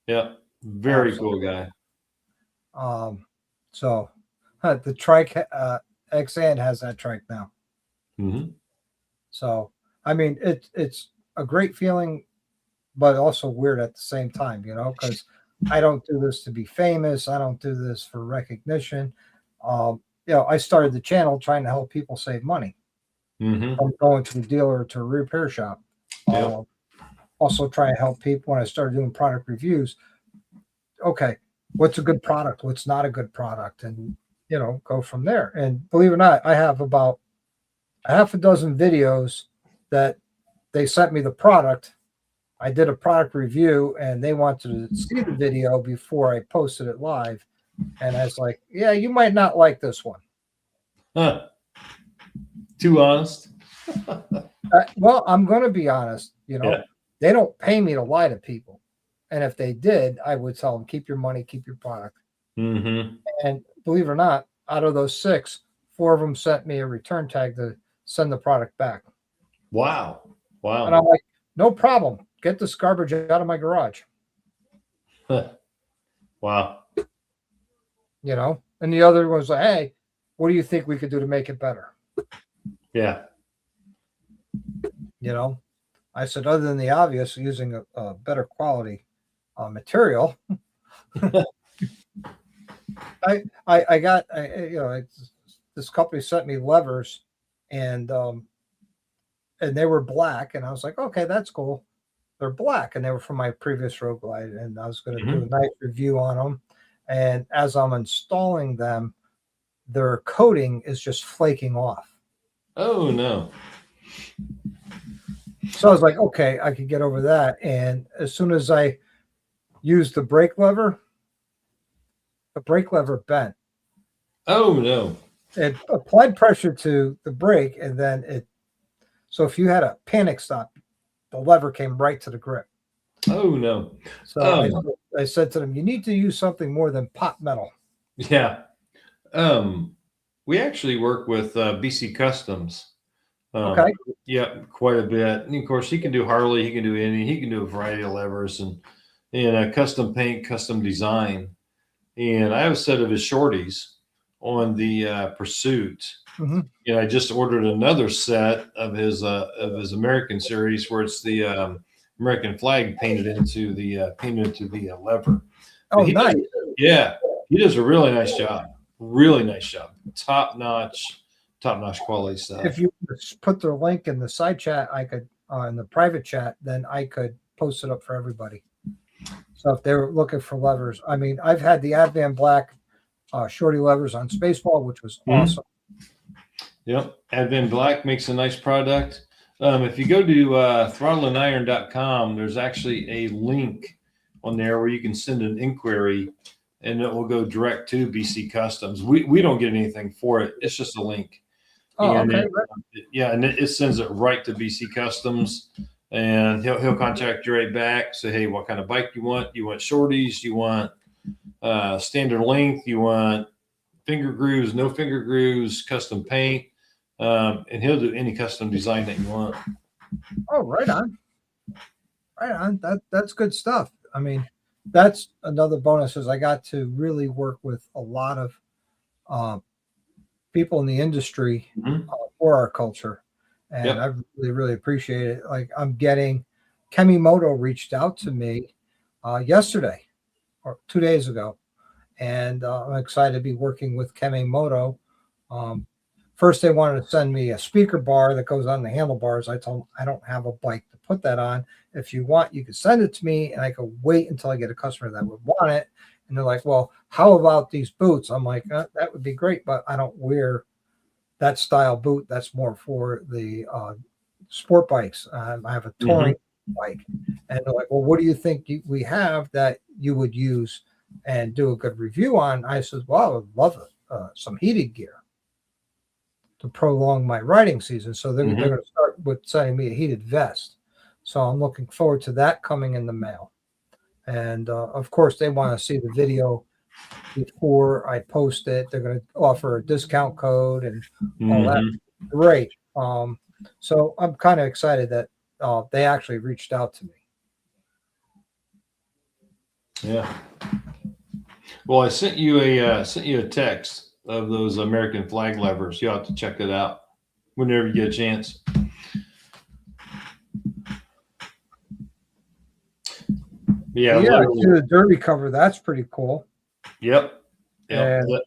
Yeah. Very Absolutely. Cool guy. So the trike XN has that trike now. So I mean, it's a great feeling, but also weird at the same time, because I don't do this to be famous. I don't do this for recognition. I started the channel trying to help people save money. From going to the dealer or to a repair shop. Also try to help people when I started doing product reviews. Okay, what's a good product? What's not a good product? And, go from there. And believe it or not, I have about a half a dozen videos that they sent me the product. I did a product review and they wanted to see the video before I posted it live. And I was like, yeah, you might not like this one. Huh. Too honest? Well, I'm going to be honest. They don't pay me to lie to people. And if they did, I would tell them, keep your money, keep your product. Mm-hmm. And believe it or not, out of those 6, 4 of them sent me a return tag to send the product back. Wow. And I'm like, no problem. Get this garbage out of my garage. Wow. And the other was like, hey, what do you think we could do to make it better? Yeah. I said, other than the obvious, using a better quality material. I got, this company sent me levers, and they were black, and I was like, okay, that's cool. They're black, and they were from my previous Road Glide, and I was going to do a nice review on them. And as I'm installing them, their coating is just flaking off. Oh no. So I was like, okay, I could get over that. And as soon as I used the brake lever bent. Oh no. It applied pressure to the brake, and then so if you had a panic stop, the lever came right to the grip. Oh no. So I said to them, you need to use something more than pot metal. Yeah. We actually work with BC Customs. Okay. Yeah, quite a bit. And of course, he can do Harley, he can do a variety of levers and custom paint, custom design. And I have a set of his shorties on the Pursuit. Mm-hmm. And I just ordered another set of his American series where it's the American flag painted into the lever. Oh, nice. He does a really nice job. Really nice job. Top notch quality stuff. If you put the link in the side chat, I could in the private chat, then I could post it up for everybody. So if they were looking for levers, I mean, I've had the Advan Black shorty levers on Spaceball, which was awesome. Yep, Advan Black makes a nice product. If you go to throttleiron.com, there's actually a link on there where you can send an inquiry, and it will go direct to BC Customs. We don't get anything for it. It's just a link. Oh, and okay. And it sends it right to BC Customs, and he'll contact you right back. Say, hey, what kind of bike you want? You want shorties? You want standard length? You want finger grooves? No finger grooves? Custom paint? And he'll do any custom design that you want. Oh, right on. Right on. That's good stuff. I mean, that's another bonus is I got to really work with a lot of people in the industry for our culture. And I really, really appreciate it. Like I'm getting Kemimoto reached out to me yesterday or 2 days ago. And I'm excited to be working with Kemimoto. First, they wanted to send me a speaker bar that goes on the handlebars. I told them I don't have a bike to put that on. If you want, you can send it to me, and I could wait until I get a customer that would want it. And they're like, well, how about these boots? I'm like, that would be great, but I don't wear that style boot. That's more for the sport bikes. I have a touring bike. And they're like, well, what do you think we have that you would use and do a good review on? I said, well, I would love some heated gear to prolong my riding season. So they're going to start with sending me a heated vest. So I'm looking forward to that coming in the mail. And of course, they want to see the video before I post it. They're going to offer a discount code and all that. Great. So I'm kind of excited that they actually reached out to me. Yeah. Well, I sent you a text of those American flag levers. You have to check it out whenever you get a chance. Yeah, the derby cover. That's pretty cool. Yep. And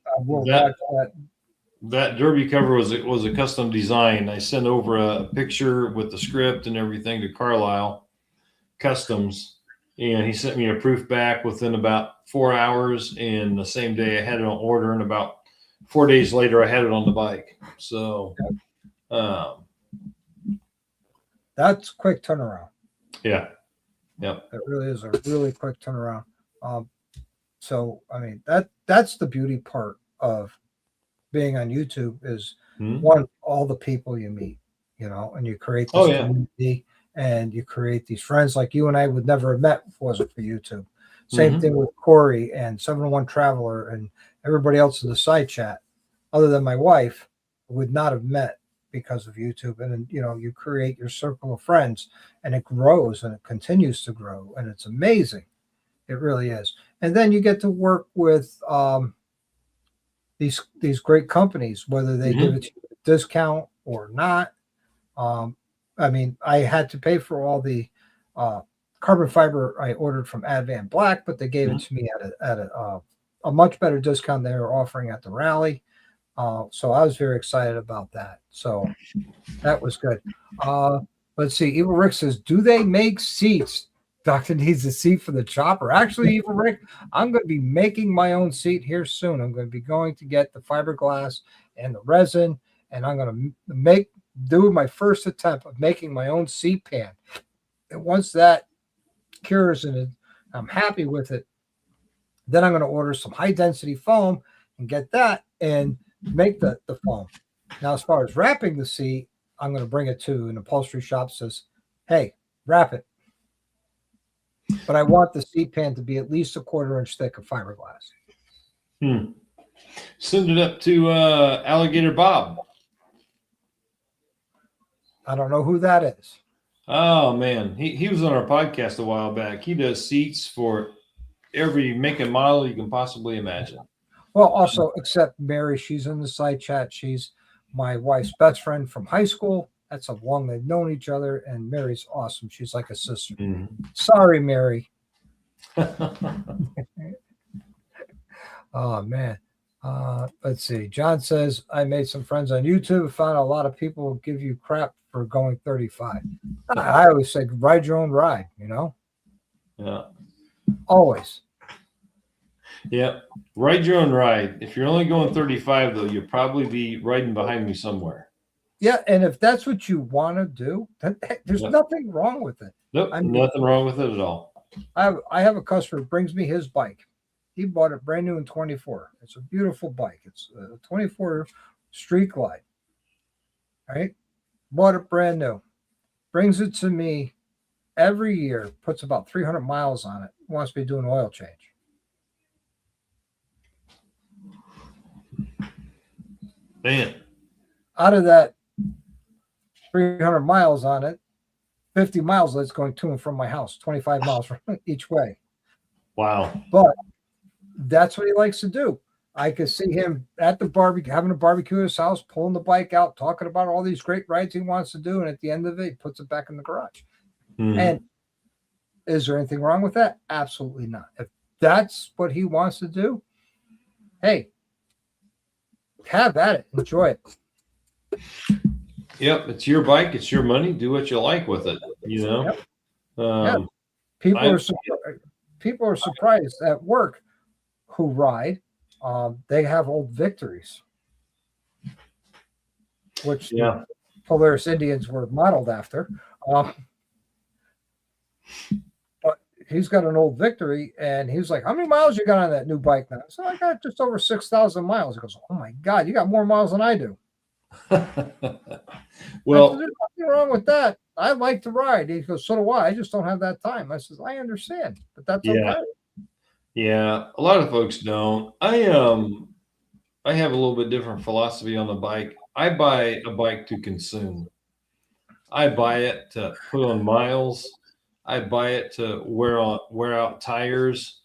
that derby cover was a custom design. I sent over a picture with the script and everything to Carlisle Customs, and he sent me a proof back within about 4 hours. And the same day I had it on order, and about 4 days later I had it on the bike. So, that's quick turnaround. Yeah. Yep. It really is a really quick turnaround. So I mean that's the beauty part of being on YouTube is one, all the people you meet, and you create this community, and you create these friends like you and I would never have met if it wasn't for YouTube. Same thing with Corey and 701 Traveler and everybody else in the side chat, other than my wife, would not have met because of YouTube. And you create your circle of friends, and it grows and it continues to grow, and it's amazing. It really is. And then you get to work with these great companies, whether they give it to you at a discount or not. I mean, I had to pay for all the carbon fiber I ordered from Advan Black, but they gave it to me at a much better discount they were offering at the rally. So I was very excited about that. So that was good. Let's see. Evil Rick says, do they make seats? Doctor needs a seat for the chopper. Actually, Evil Rick, I'm going to be making my own seat here soon. I'm going to be going to get the fiberglass and the resin, and I'm going to do my first attempt of making my own seat pan. And once that cures and I'm happy with it, then I'm going to order some high density foam and get that and make the foam. Now, as far as wrapping the seat, I'm going to bring it to an upholstery shop. Says, hey, wrap it. But I want the seat pan to be at least a 1/4 inch thick of fiberglass. Send it up to Alligator Bob. I don't know who that is. Oh man, he was on our podcast a while back. He does seats for every make and model you can possibly imagine. Well, also, except Mary, she's in the side chat. She's my wife's best friend from high school. That's how long they've known each other, and Mary's awesome. She's like a sister. Sorry, Mary. Oh man. Let's see. John says, I made some friends on YouTube. Found a lot of people give you crap for going 35. I always say, ride your own ride, Yeah. Always. Yeah. Ride your own ride. If you're only going 35, though, you'll probably be riding behind me somewhere. Yeah. And if that's what you want to do, there's nothing wrong with it. Nope. Nothing wrong with it at all. I have a customer who brings me his bike. He bought it brand new in 24. It's a beautiful bike. It's a 24 Street Glide. Right? Bought it brand new. Brings it to me every year. Puts about 300 miles on it. Wants me to do an oil change. Man. Out of that 300 miles on it, 50 miles that's going to and from my house. 25 miles from each way. Wow. But that's what he likes to do. I could see him at the barbecue, having a barbecue at his house, pulling the bike out, talking about all these great rides he wants to do. And at the end of it, he puts it back in the garage. And is there anything wrong with that? Absolutely not. If that's what he wants to do, hey, have at it. Enjoy it. Yep. It's your bike. It's your money. Do what you like with it. Yep. People are surprised at work who ride. They have old Victories, which the Polaris Indians were modeled after. But he's got an old Victory, and he's like, how many miles you got on that new bike now? So I got just over 6,000 miles. He goes, oh my God, you got more miles than I do. Well, there's nothing wrong with that. I like to ride. He goes, so do I. I just don't have that time. I says, I understand, but that's okay. Yeah, a lot of folks don't. I have a little bit different philosophy on the bike. I buy a bike to consume. I buy it to put on miles. I buy it to wear out tires.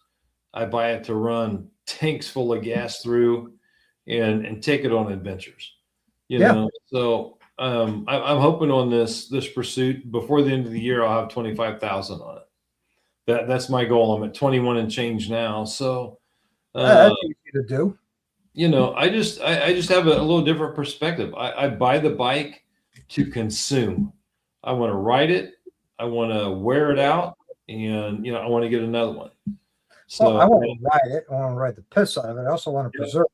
I buy it to run tanks full of gas through and take it on adventures. So I'm hoping on this pursuit before the end of the year I'll have 25,000 on it. That's my goal. I'm at 21 and change now. So that's easy to do. I just have a little different perspective. I buy the bike to consume. I want to ride it. I want to wear it out, and I want to get another one. So I want to ride it. I want to ride the piss out of it. I also want to preserve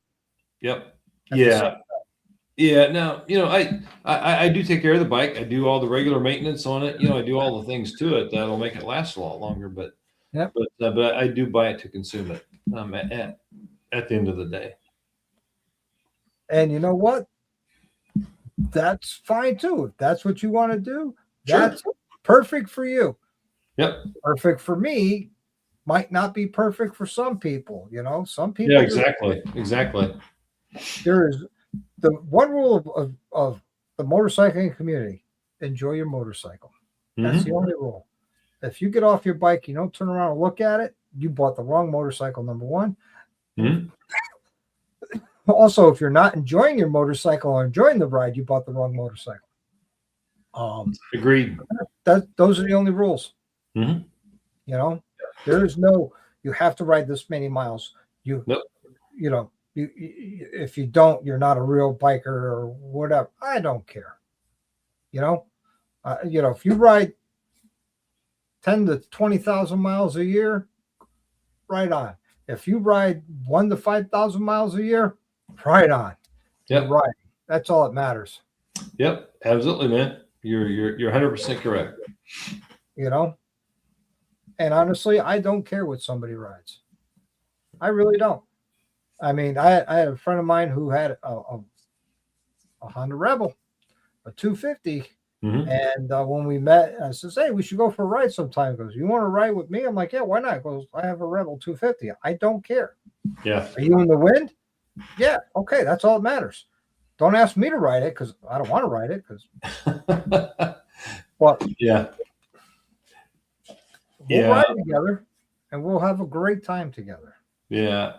it. Yep. Yeah. Yeah. Now, I do take care of the bike. I do all the regular maintenance on it. I do all the things to it that'll make it last a lot longer. But I do buy it to consume it at the end of the day. And you know what? That's fine too. If that's what you want to do, perfect for you. Yep. Perfect for me might not be perfect for some people. Some people. Yeah, exactly. Exactly. There is the one rule of the motorcycling community: enjoy your motorcycle. That's the only rule. If you get off your bike, you don't turn around and look at it, you bought the wrong motorcycle, number one. Also, if you're not enjoying your motorcycle or enjoying the ride, you bought the wrong motorcycle. Agreed. Those are the only rules. Mm-hmm. There is no, you have to ride this many miles. Nope. If you don't, you're not a real biker or whatever. I don't care. If you ride 10 to 20,000 miles a year, right on. If you ride 1 to 5,000 miles a year, right on. Yep. Right. That's all that matters. Yep. Absolutely, man. You're 100% correct. And honestly, I don't care what somebody rides. I really don't. I mean, I had a friend of mine who had a Honda Rebel, a 250. And when we met, I says, "Hey, we should go for a ride sometime." He goes, "You want to ride with me?" I'm like, "Yeah, why not?" He goes, "I have a Rebel 250. I don't care." Yeah. Are you in the wind? Yeah. Okay. That's all that matters. Don't ask me to ride it because I don't want to ride it. But yeah. We'll ride together and we'll have a great time together. Yeah.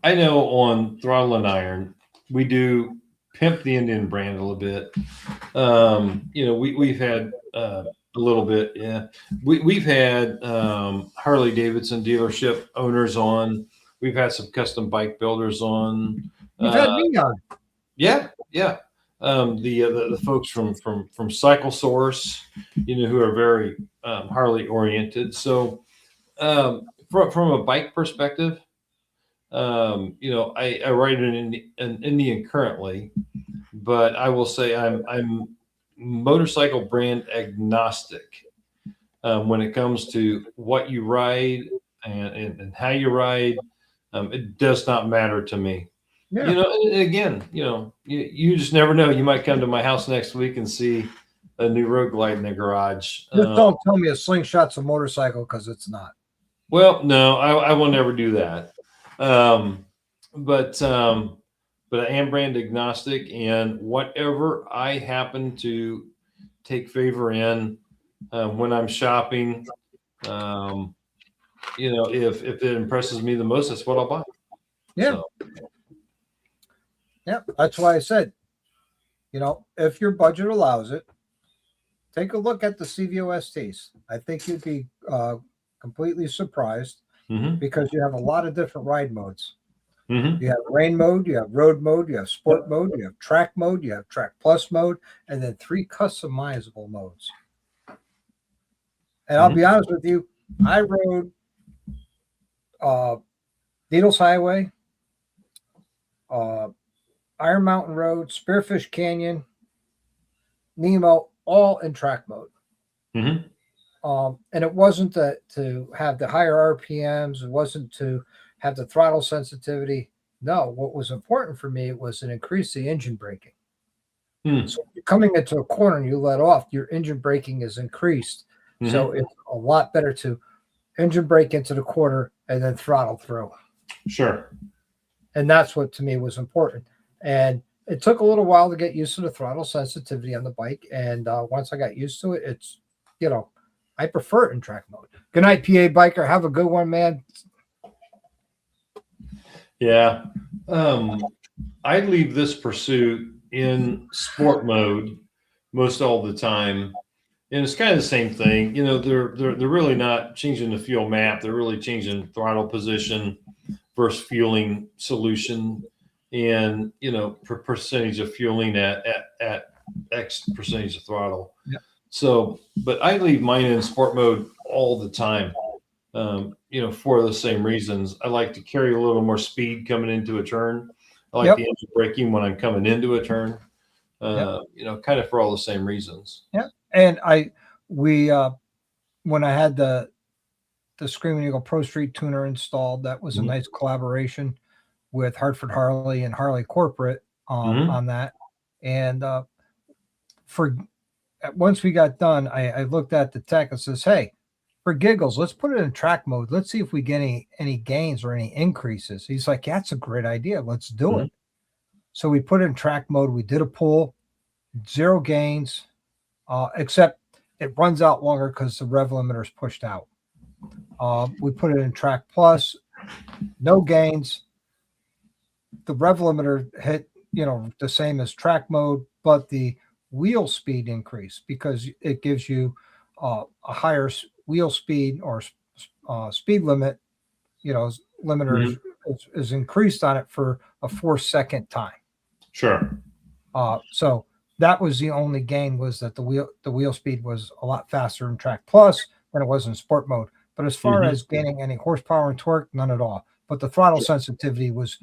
I know on Throttle Iron, we do pimp the Indian brand a little bit. We've had a little bit. Yeah. We've had Harley Davidson dealership owners on. We've had some custom bike builders on. You've had me on. Yeah. Yeah. The folks from Cycle Source, who are very Harley oriented. So from a bike perspective, I ride an Indian currently, but I will say I'm motorcycle brand agnostic when it comes to what you ride and how you ride. It does not matter to me. Yeah. And again, you just never know. You might come to my house next week and see a new Road Glide in the garage. Just don't tell me a slingshot's a motorcycle because it's not. Well, no, I will never do that. But I am brand agnostic, and whatever I happen to take favor in when I'm shopping, if it impresses me the most, that's what I'll buy. Yeah. So. Yeah, that's why I said, if your budget allows it, take a look at the CVOSTs. I think you'd be completely surprised because you have a lot of different ride modes. You have rain mode, you have road mode, you have sport mode, you have track mode, you have track plus mode, and then 3 customizable modes. And I'll be honest with you, I rode Needles Highway, Iron Mountain Road, Spearfish Canyon, Nemo, all in track mode. And it wasn't to have the higher RPMs. It wasn't to have the throttle sensitivity. No, what was important for me was to increase the engine braking. So if you're coming into a corner and you let off, your engine braking is increased. So it's a lot better to engine brake into the corner and then throttle through. Sure. And that's what to me was important. And it took a little while to get used to the throttle sensitivity on the bike. And once I got used to it, it's, I prefer it in track mode. Good night, PA Biker. Have a good one, man. Yeah. I leave this pursuit in sport mode most all the time. And it's kind of the same thing. They're really not changing the fuel map. They're really changing throttle position versus fueling solution. And percentage of fueling at X percentage of throttle. Yeah. So, but I leave mine in sport mode all the time. For the same reasons. I like to carry a little more speed coming into a turn. I like the engine braking when I'm coming into a turn. Kind of for all the same reasons. Yeah, and when I had the Screaming Eagle Pro Street tuner installed, that was a nice collaboration with Hartford Harley and Harley Corporate on that. And once we got done, I looked at the tech and says, "Hey, for giggles, let's put it in track mode. Let's see if we get any gains or any increases." He's like, "Yeah, that's a great idea. Let's do it." So we put it in track mode. We did a pull, 0 gains, except it runs out longer because the rev limiter is pushed out. We put it in track plus, no gains. The rev limiter hit, the same as track mode, but the wheel speed increased because it gives you a higher wheel speed or speed limit. Limiter is increased on it for a 4-second time. Sure. So that was the only gain, was that the wheel speed was a lot faster in track plus than it was in sport mode. But as far as gaining any horsepower and torque, none at all. But the throttle sensitivity was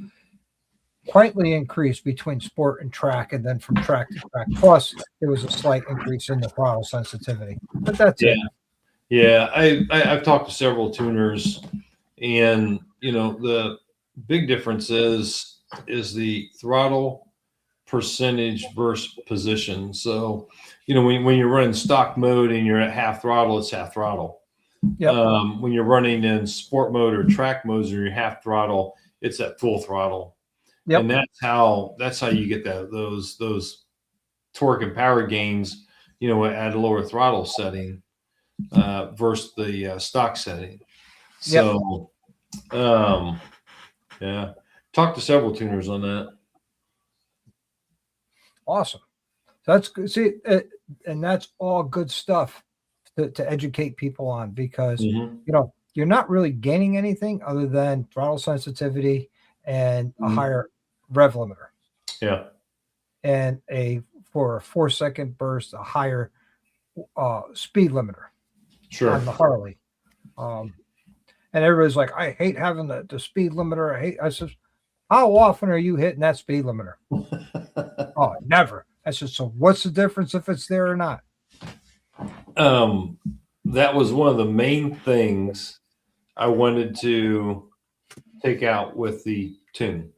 quietly increased between sport and track, and then from track to track plus, there was a slight increase in the throttle sensitivity. But that's it. Yeah, I've talked to several tuners, and the big difference is the throttle percentage versus position. So when you're running stock mode and you're at half throttle, it's half throttle. Yep. When you're running in sport mode or track modes and you're half throttle, it's at full throttle. Yep. And that's how you get those torque and power gains, at a lower throttle setting versus the stock setting. So, yeah, talked to several tuners on that. Awesome. That's good. See, and that's all good stuff to educate people on, because you're not really gaining anything other than throttle sensitivity and a higher rev limiter. Yeah. And for a 4-second burst, a higher speed limiter. Sure. On the Harley. And everybody's like, "I hate having the speed limiter. I said, how often are you hitting that speed limiter?" Oh, never. I said, "So what's the difference if it's there or not?" That was one of the main things I wanted to take out with the tune.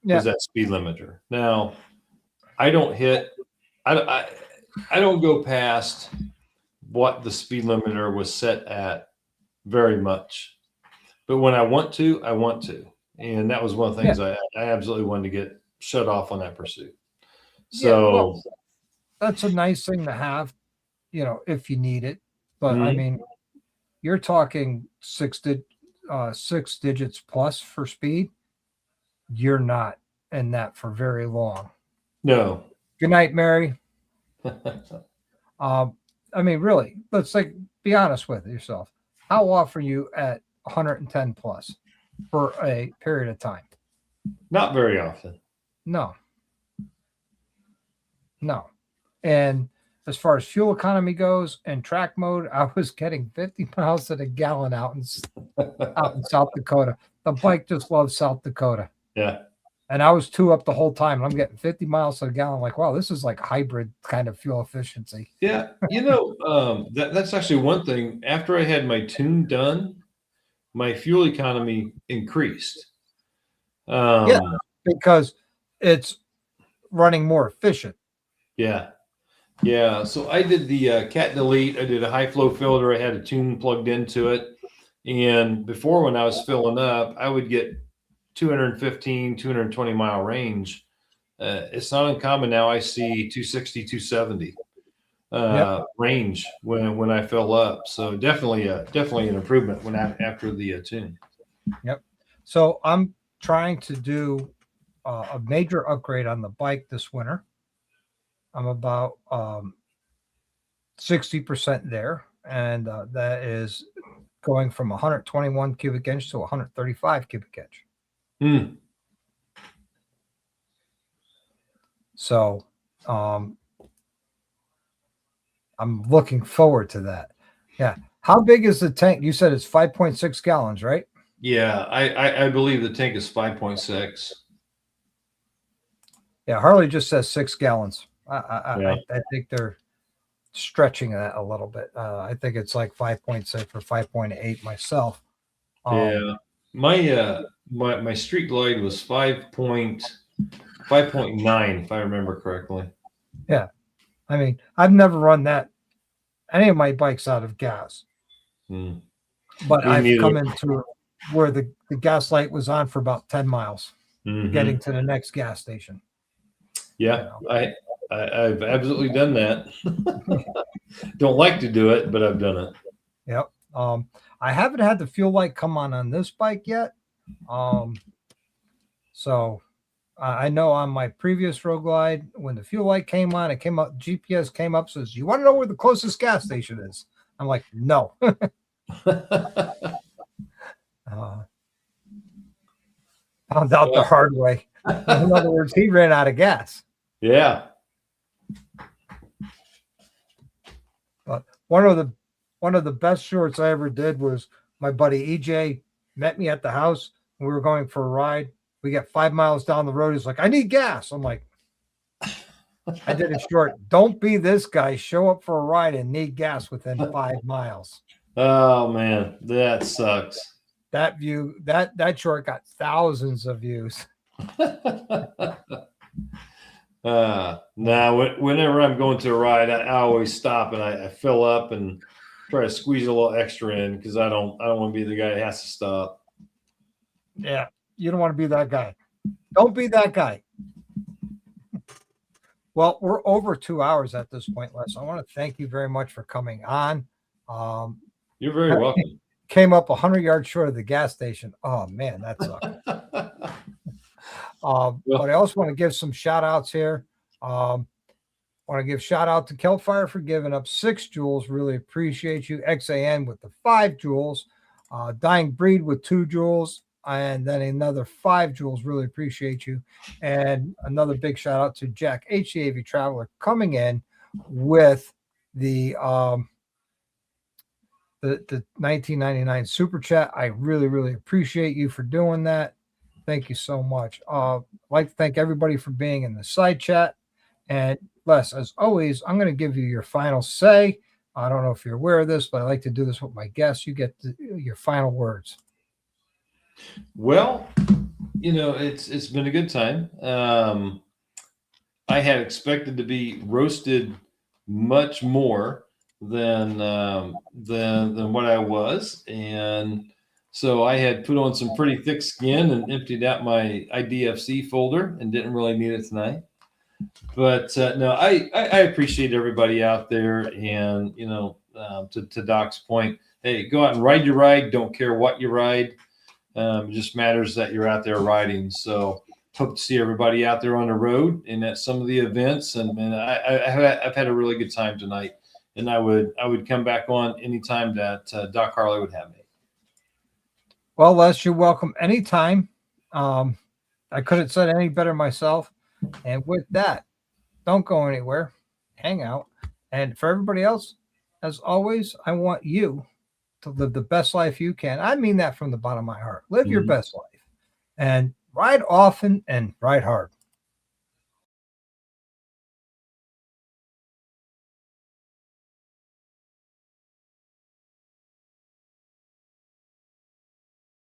Was that speed limiter. Now, I don't go past what the speed limiter was set at very much. But when I want to. And that was one of the things I absolutely wanted to get shut off on that pursuit. So that's a nice thing to have, if you need it. But I mean, you're talking 6 digits plus for speed. You're not in that for very long. No. Good night, Mary. I mean, really, let's be honest with yourself. How often are you at 110 plus for a period of time? Not very often. No. And as far as fuel economy goes and track mode, I was getting 50 miles to the gallon out in South Dakota. The bike just loves South Dakota. Yeah. And I was 2 up the whole time, and I'm getting 50 miles to the gallon. Like, wow, this is like hybrid kind of fuel efficiency. Yeah. That's actually one thing. After I had my tune done, my fuel economy increased. Because it's running more efficient. Yeah. So I did the cat delete. I did a high flow filter. I had a tune plugged into it. And before, when I was filling up, I would get 215, 220 mile range. It's not uncommon now. I see 260, 270 range when I fill up. So definitely an improvement after the tune. Yep. So I'm trying to do a major upgrade on the bike this winter. I'm about 60% there, and that is going from 121 cubic inch to 135 cubic inch. So I'm looking forward to that. Yeah. How big is the tank? You said it's 5.6 gallons, right? Yeah, I believe the tank is 5.6. Yeah, Harley just says 6 gallons. I think they're stretching that a little bit. I think it's like 5.6 or 5.8 myself. Yeah, my street glide was 5.9 if I remember correctly. Yeah, I mean, I've never run any of my bikes out of gas, but Me I've neither. come into where the gas light was on for about 10 miles getting to the next gas station. Yeah, I've absolutely done that. Don't like to do it, but I've done it. Yep. I haven't had the fuel light come on this bike yet. So I know on my previous Road Glide, when the fuel light came on, it came up, GPS came up, says, "You want to know where the closest gas station is?" I'm like, no. Found out the hard way. In other words, he ran out of gas. Yeah. But one of the best shorts I ever did was my buddy EJ met me at the house. We were going for a ride. We get 5 miles down the road. He's like, "I need gas." I'm like, I did a short. Don't be this guy. Show up for a ride and need gas within 5 miles. Oh man, that sucks. That view, that short got thousands of views. Whenever I'm going to a ride, I always stop and I fill up and try to squeeze a little extra in because I don't want to be the guy that has to stop. Yeah, you don't want to be that guy. Don't be that guy. Well, we're over 2 hours at this point, Les. I want to thank you very much for coming on. You're very welcome. Came up 100 yards short of the gas station. Oh man, that sucked. But I also want to give some shout outs here. Want to give shout out to Kelfire for giving up 6 joules. Really appreciate you. XAN with the 5 joules. Dying Breed with 2 joules. And then another 5 joules. Really appreciate you. And another big shout out to Jack H. The AV Traveler coming in with the 1999 super chat. I really, really appreciate you for doing that. Thank you so much. I'd like to thank everybody for being in the side chat. And Les, as always, I'm going to give you your final say. I don't know if you're aware of this, but I like to do this with my guests. You get your final words. Well, it's been a good time. I had expected to be roasted much more than what I was, and so I had put on some pretty thick skin and emptied out my IDFC folder and didn't really need it tonight. But no, I appreciate everybody out there, and to Doc's point, hey, go out and ride your ride. Don't care what you ride. It just matters that you're out there riding. So hope to see everybody out there on the road and at some of the events. And I've had a really good time tonight. And I would come back on anytime that Doc Harley would have me. Well, Les, you're welcome anytime. I couldn't say it any better myself. And with that, don't go anywhere. Hang out. And for everybody else, as always, I want you to live the best life you can. I mean that from the bottom of my heart. Live your best life and ride often and ride hard.